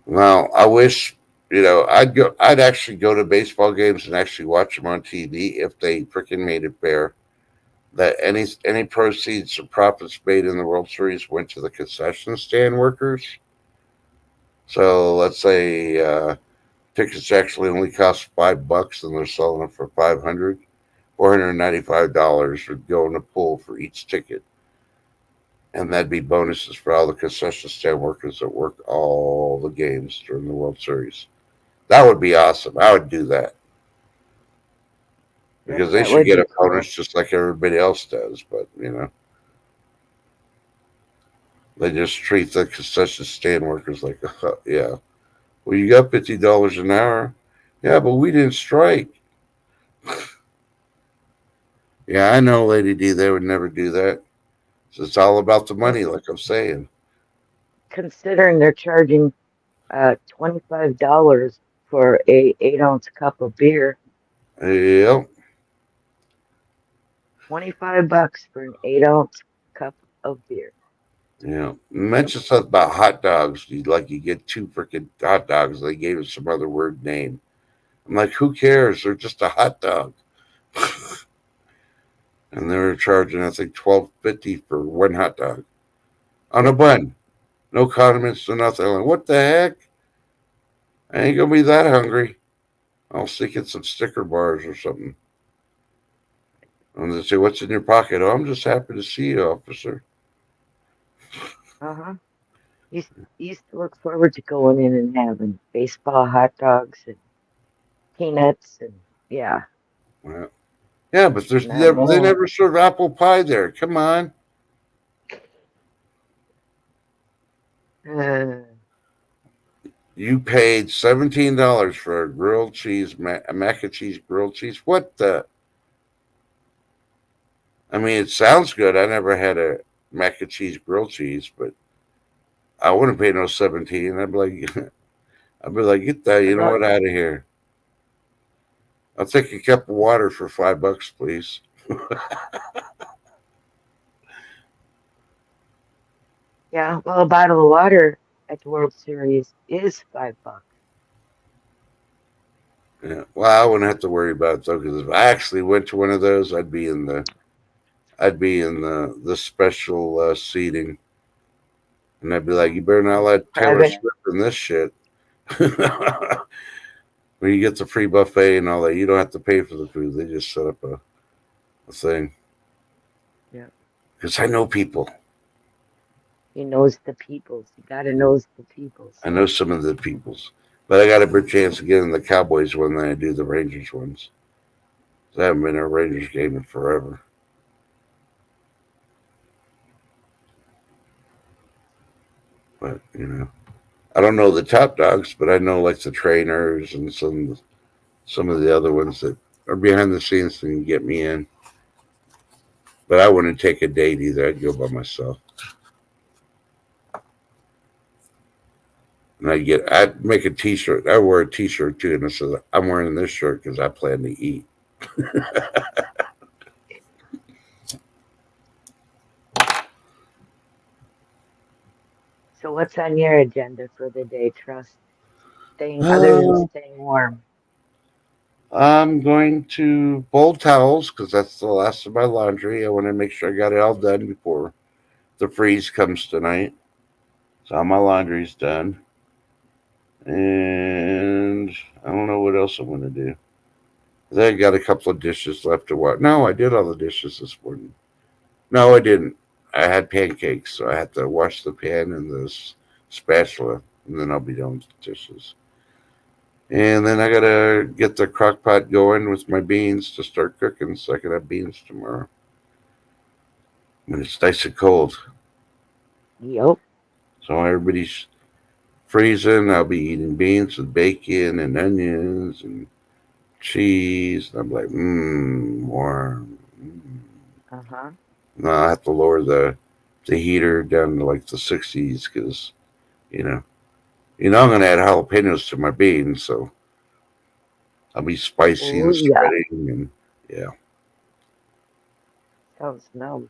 Well, I wish I'd actually go to baseball games and actually watch them on TV if they freaking made it fair that any proceeds or profits made in the World Series went to the concession stand workers. So let's say tickets actually only cost $5 and they're selling them for 500. $495 would go in the pool for each ticket, and that'd be bonuses for all the concession stand workers that work all the games during the World Series. That would be awesome. I would do that Yep, because they that should would get be a cool. bonus just like everybody else does. But they just treat the concession stand workers like, yeah, well, you got $50 an hour. Yeah, but we didn't strike. Yeah, I know, Lady D. They would never do that. So it's all about the Well, money, like I'm saying. considering they're charging $25 for a 8-ounce cup of beer, Yep. $25 for an 8-ounce cup of beer. Yeah. Yep. Mention something about hot dogs. You get 2 freaking hot dogs. They gave it some other word name. I'm like, who cares? They're just a hot dog. And they were charging, I think, $12.50 for one hot dog on a Yep. bun. No condiments, no nothing. I'm like, what the heck? I ain't gonna be that hungry. I'll stick in some sticker bars or something. And they say, what's in your pocket? Oh, I'm just happy to see you, officer. Uh-huh. Used to look forward to going in and having baseball hot dogs and peanuts and yeah, Well, yeah, but not they now. never serve apple pie there. Come on. Uh, You paid $17 for a grilled cheese, a mac and cheese grilled cheese. What the? I mean, it sounds good. I never had a mac and cheese grilled cheese, but I wouldn't pay no 17. I'd be like, get that, I you know thought, what, out of here. I'll take a cup of water for $5, please. yeah, well, a bottle of water at the World Series is $5. Yeah. Well, I wouldn't have to worry about it though, because if I actually went to one of those, I'd be in the special seating, and I'd be like, you better not let Taylor Private. Swift in this shit. When you get the free buffet and all that, you don't have to pay for the food. They just set up a thing. Yeah. Because I know people. He knows the peoples. You gotta knows the peoples. I know some of the peoples. But I got a better chance of getting the Cowboys one than I do the Rangers ones. I haven't been to a Rangers game in forever. But, I don't know the top dogs, but I know like the trainers and some of the other ones that are behind the scenes and can get me in. But I wouldn't take a date either. I'd go by myself. And I'd make a T-shirt. I wear a T-shirt too, and it says I'm wearing this shirt because I plan to eat. So what's on your agenda for the day, Trust? Other than staying warm. I'm going to fold towels because that's the last of my laundry. I want to make sure I got it all done before the freeze comes tonight. So all my laundry's done. And I don't know what else I'm going to do. I got a couple of dishes left to wash. No, I did all the dishes this morning. No, I didn't. I had pancakes, so I had to wash the pan and the spatula, and then I'll be done with the dishes. And then I gotta get the crock pot going with my beans to start cooking, so I can have beans tomorrow. When it's nice and cold, Yep. so everybody's freezing. I'll be eating beans with bacon and onions and cheese. And I'm like, warm. Uh-huh. No, I have to lower the heater down to like the 60s because I'm gonna add jalapenos to my beans, so I'll be spicy Oh and yeah. spreading, and yeah. Sounds numb.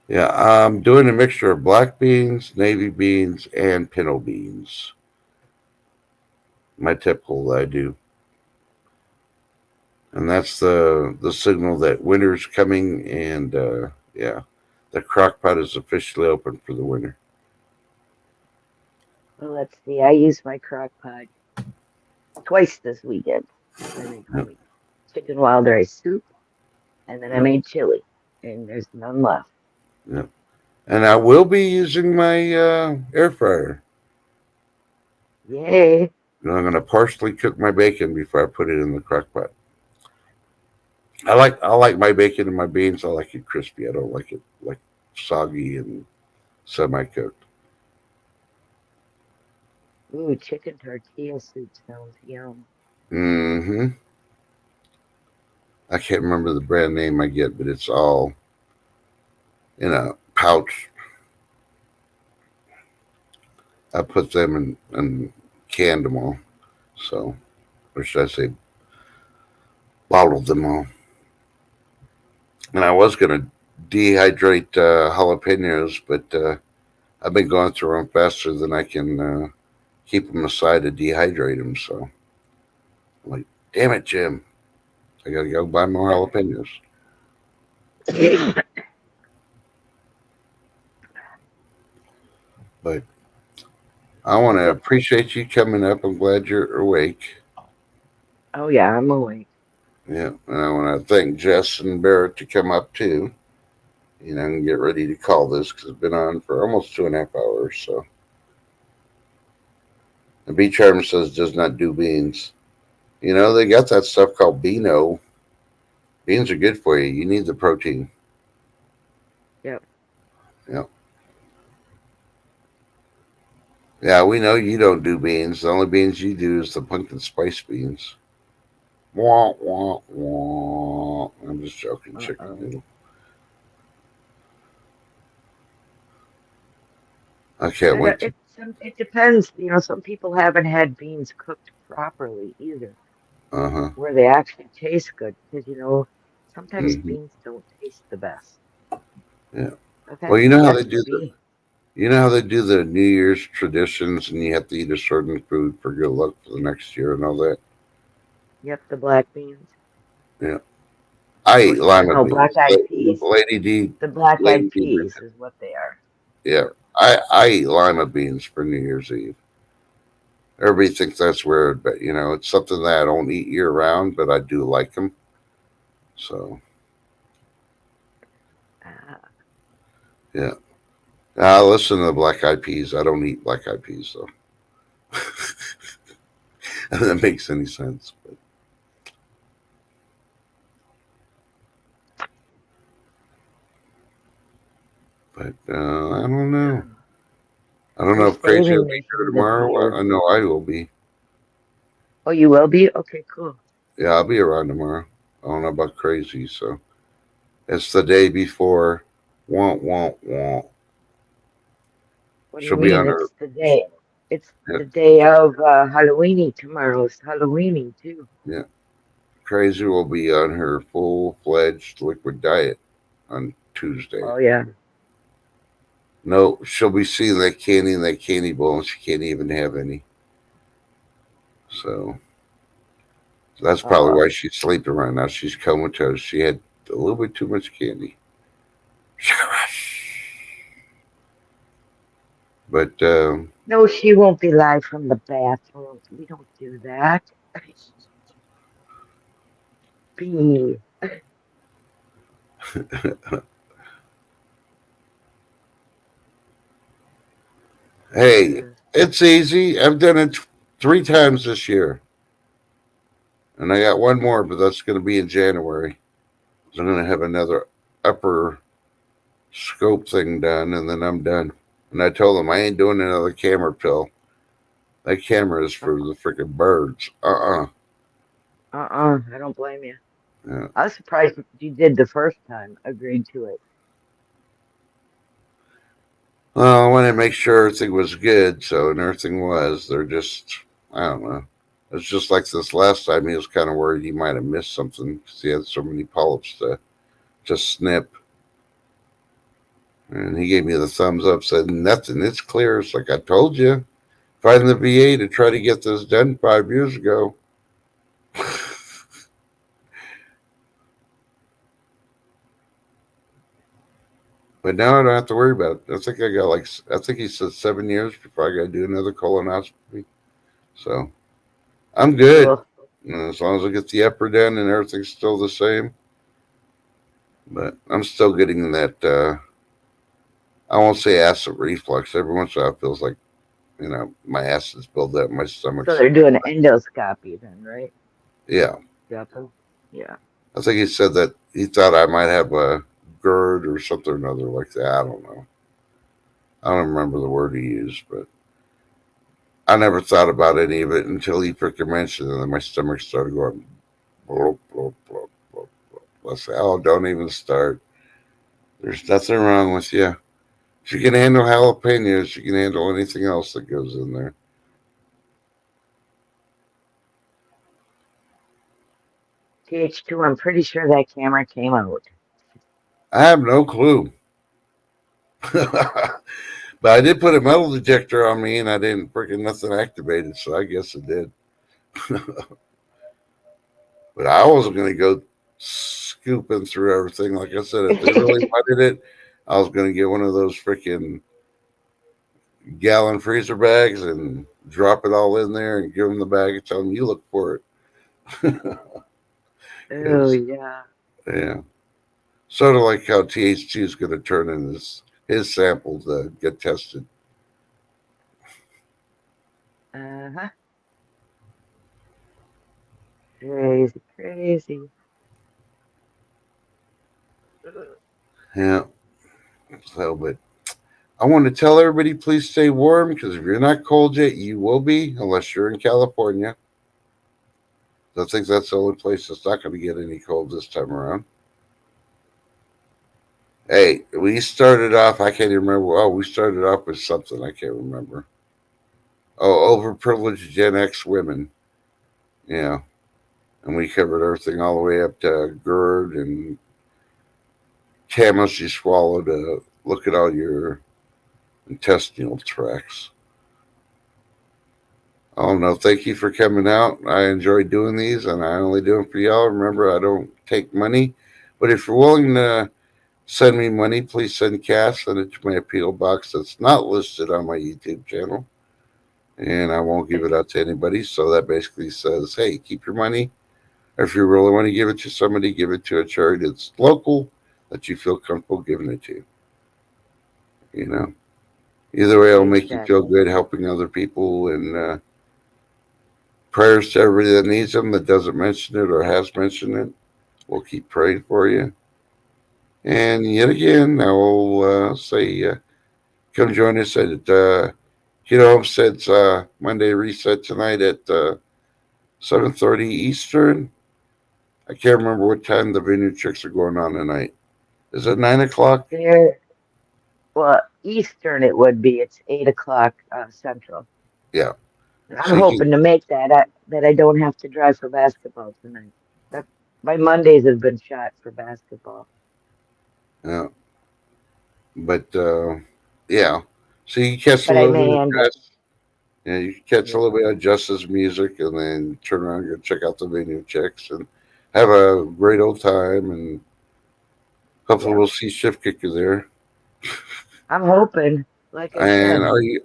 Yeah, I'm doing a mixture of black beans, navy beans, and pinto beans. My typical that I do, and that's the signal that winter's coming, and yeah, the crock pot is officially open for the winter. Well, let's see. I used my crock pot twice this weekend. I made Yep, homemade chicken wild rice soup, and then I yep, made chili, and there's none left. yep. And I will be using my air fryer. Yay! I'm going to partially cook my bacon before I put it in the crock pot. I like my bacon and my beans. I like it crispy. I don't like it like soggy and semi cooked. Ooh, chicken tortilla soup sounds yum. Hmm. I can't remember the brand name I get, but it's all in a pouch. I put them and canned them all. So, or should I say, bottled them all. And I was going to dehydrate jalapenos, but I've been going through them faster than I can keep them aside to dehydrate them. So, I'm like, damn it, Jim. I got to go buy more jalapenos. But I want to Yep. appreciate you coming up. I'm glad you're awake. Oh yeah, I'm awake. Yeah, and I want to thank Jess and Barrett to come up too. And get ready to call this because it's been on for almost 2.5 hours. So, the Bee Charm says does not do beans. They got that stuff called Beano. Beans are good for you. You need the protein. Yep. Yeah, yeah. We know you don't do beans. The only beans you do is the pumpkin spice beans. Wah wah wah. I'm just joking, chicken Uh-oh. noodle. I can't wait to. It depends. Some people haven't had beans cooked properly either, Uh huh. where they actually taste good. Because sometimes Hmm. beans don't taste the best. Yeah. I've Well, had the best beans. You know how they do the New Year's traditions, and you have to eat a certain food for good luck for the next year and all that. Yep, the black beans. I eat lima No, beans. black eyed peas. Lady D, The black Lady eyed D. peas is what they are. Yeah, I eat lima beans for New Year's Eve. Everybody thinks that's weird, but it's something that I don't eat year round, but I do like them. So Ah, yeah, I listen to the black eyed peas. I don't eat black eyed peas though. If that makes any sense. But I don't know. yeah. I don't know You're if Crazy will saving be me here from the tomorrow. tears. I know I will be. Oh, you will be? Okay, cool. Yeah, I'll be around tomorrow. I don't know about Crazy, so it's the day before. Won't, won't, won't. What do you She'll be mean? on her. It's the day. It's Yeah, the day of Halloweeny tomorrow. It's Halloweeny too. yeah. Crazy will be on her full-fledged liquid diet on Tuesday. Oh yeah. No, she'll be seeing that candy in that candy bowl, and she can't even have any. So that's probably Uh, why she's sleeping right now. She's comatose. She had a little bit too much candy. Sugar rush. But no, she won't be live from the bathroom. We don't do that. Be. hey, it's easy. I've done it 3 times this year, and I got one more, but that's going to be in January. So I'm going to have another upper scope thing done, and then I'm done. And I told them I ain't doing another camera pill. That camera is for the freaking birds. I don't blame you. Yeah. I was surprised you did the first time. Agreed to it. Well, I wanted to make sure everything was good, so and everything was. They're just, I don't know. It's just like this last time. He was kind of worried he might have missed something because he had so many polyps to just snip. And he gave me the thumbs up, said nothing. It's clear. It's like I told you. Find the VA to try to get this done 5 years ago. But now I don't have to worry about it. I think he said 7 years before I got to do another colonoscopy. So I'm good. Cool. As long as I get the upper done and everything's still the same. But I'm still getting that, I won't say acid reflux. Every once in a while it feels like, my acid's built up, my So stomach's. they're doing an endoscopy then, right? Yeah. Yep. Yeah. I think he said that he thought I might have a GERD or something or another like that. I don't know. I don't remember the word he used, but I never thought about any of it until he freaking mentioned it, and then my stomach started going, blop, blop, blop, blop, blop. I said, oh, don't even start. There's nothing wrong with you. If you can handle jalapenos, you can handle anything else that goes in there. TH2, I'm pretty sure that camera came out. I have no clue. But I did put a metal detector on me and I didn't freaking nothing activated, so I guess it did. But I wasn't going to go scooping through everything. Like I said, if they really wanted it, I was going to get one of those freaking gallon freezer bags and drop it all in there and give them the bag and tell them you look for it. Oh yeah. Yeah. Sort of like how TH2 is going to turn in his sample to get tested. Uh-huh. Crazy, crazy. Yeah. So, but I want to tell everybody please stay warm because if you're not cold yet, you will be unless you're in California. I think that's the only place that's not going to get any cold this time around. Hey, we started off, I can't even remember. Oh, we started off with something I can't remember. Oh, overprivileged Gen X women. Yeah. And we covered everything all the way up to GERD and camels you swallow to look at all your intestinal tracts. Oh no, thank you for coming out. I enjoy doing these, and I only do them for y'all. Remember, I don't take money, but if you're willing to send me money, please send cash. Send it to my appeal box that's not listed on my YouTube channel, and I won't give it out to anybody. So that basically says, hey, keep your money. Or if you really want to give it to somebody, give it to a charity that's local that you feel comfortable giving it to. You know, either way, it'll make you feel good helping other people, and prayers to everybody that needs them that doesn't mention it or has mentioned it. We'll keep praying for you. And yet again, I will say, come join us at Keto Homestead's Monday reset tonight at 7:30 Eastern. I can't remember what time the venue tricks are going on tonight. Is it 9 o'clock? Well, Eastern it would be. It's 8 o'clock Central. Yeah. I'm hoping to make that I don't have to drive for basketball tonight. My Mondays have been shot for basketball. Yeah. But yeah. So you catch a little bit of Jess. Yeah, you catch a little bit of Justice music and then turn around and go check out the venue chicks and have a great old time, and hopefully we'll see Shift Kicker there. I'm hoping. Like I said. Are you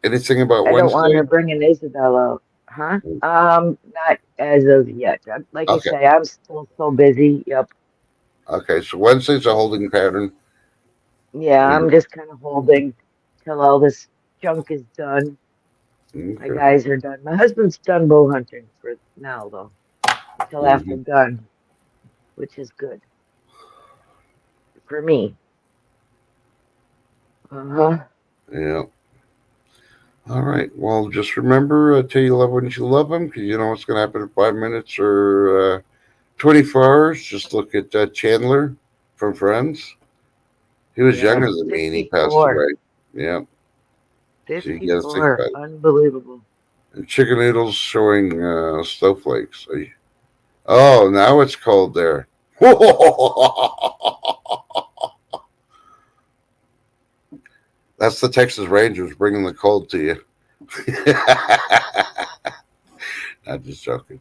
anything about Wednesday? I don't want to bring an Isabel out. Huh? Not as of yet. Like I say, I'm still so busy. Yep. Okay, so Wednesday's a holding pattern. Yeah, I'm just kind of holding till all this junk is done. Okay. My guys are done. My husband's done bow hunting for now, though, until after gun, which is good for me. Yeah. All right. Well, just remember, tell your loved ones you love them, because you know what's going to happen in 5 minutes or 24 hours. Just look at Chandler from Friends. He was younger than me, and he passed away. Yeah. 54. So unbelievable. And chicken noodles showing snowflakes. Oh, now it's cold there. That's the Texas Rangers bringing the cold to you. I'm just joking.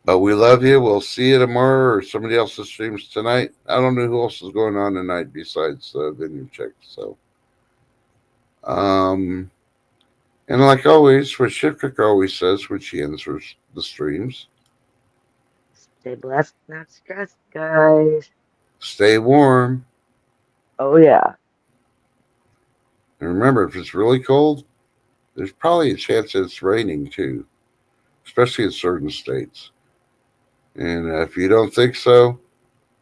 But we love you. We'll see you tomorrow or somebody else's streams tonight. I don't know who else is going on tonight besides Vineyard Check. So, and like always, what Shift Kicker always says when she ends the streams, stay blessed, not stressed, guys. Stay warm. Oh, yeah. And remember, if it's really cold, there's probably a chance that it's raining too, especially in certain states. And if you don't think so,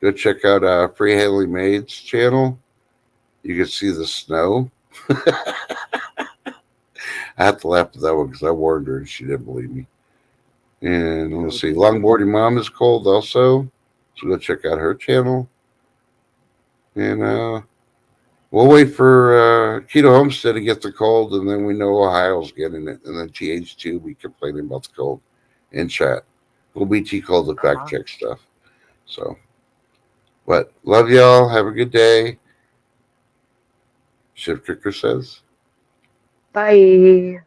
go check out Free Haley Maid's channel. You can see the snow. I have to laugh at that one because I warned her and she didn't believe me. And let's see, Longboarding Mom is cold also, so go check out her channel. And we'll wait for Keto Homestead to get the cold, and then we know Ohio's getting it. And then TH2 will be complaining about the cold in chat. We'll be T-Cold to fact check stuff. So, but love y'all. Have a good day. Shift Kicker says. Bye.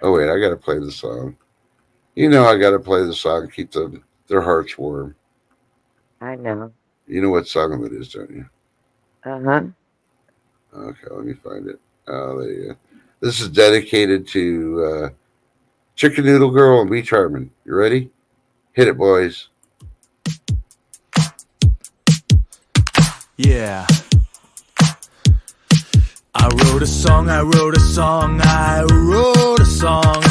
Oh, wait, I got to play the song. You know I got to play the song, keep their hearts warm. I know. You know what song that is, don't you? Uh-huh. Okay, let me find it. Oh, there you go. This is dedicated to Chicken Noodle Girl and Beach Harmon. You ready? Hit it, boys. Yeah. I wrote a song, I wrote a song, I wrote a song.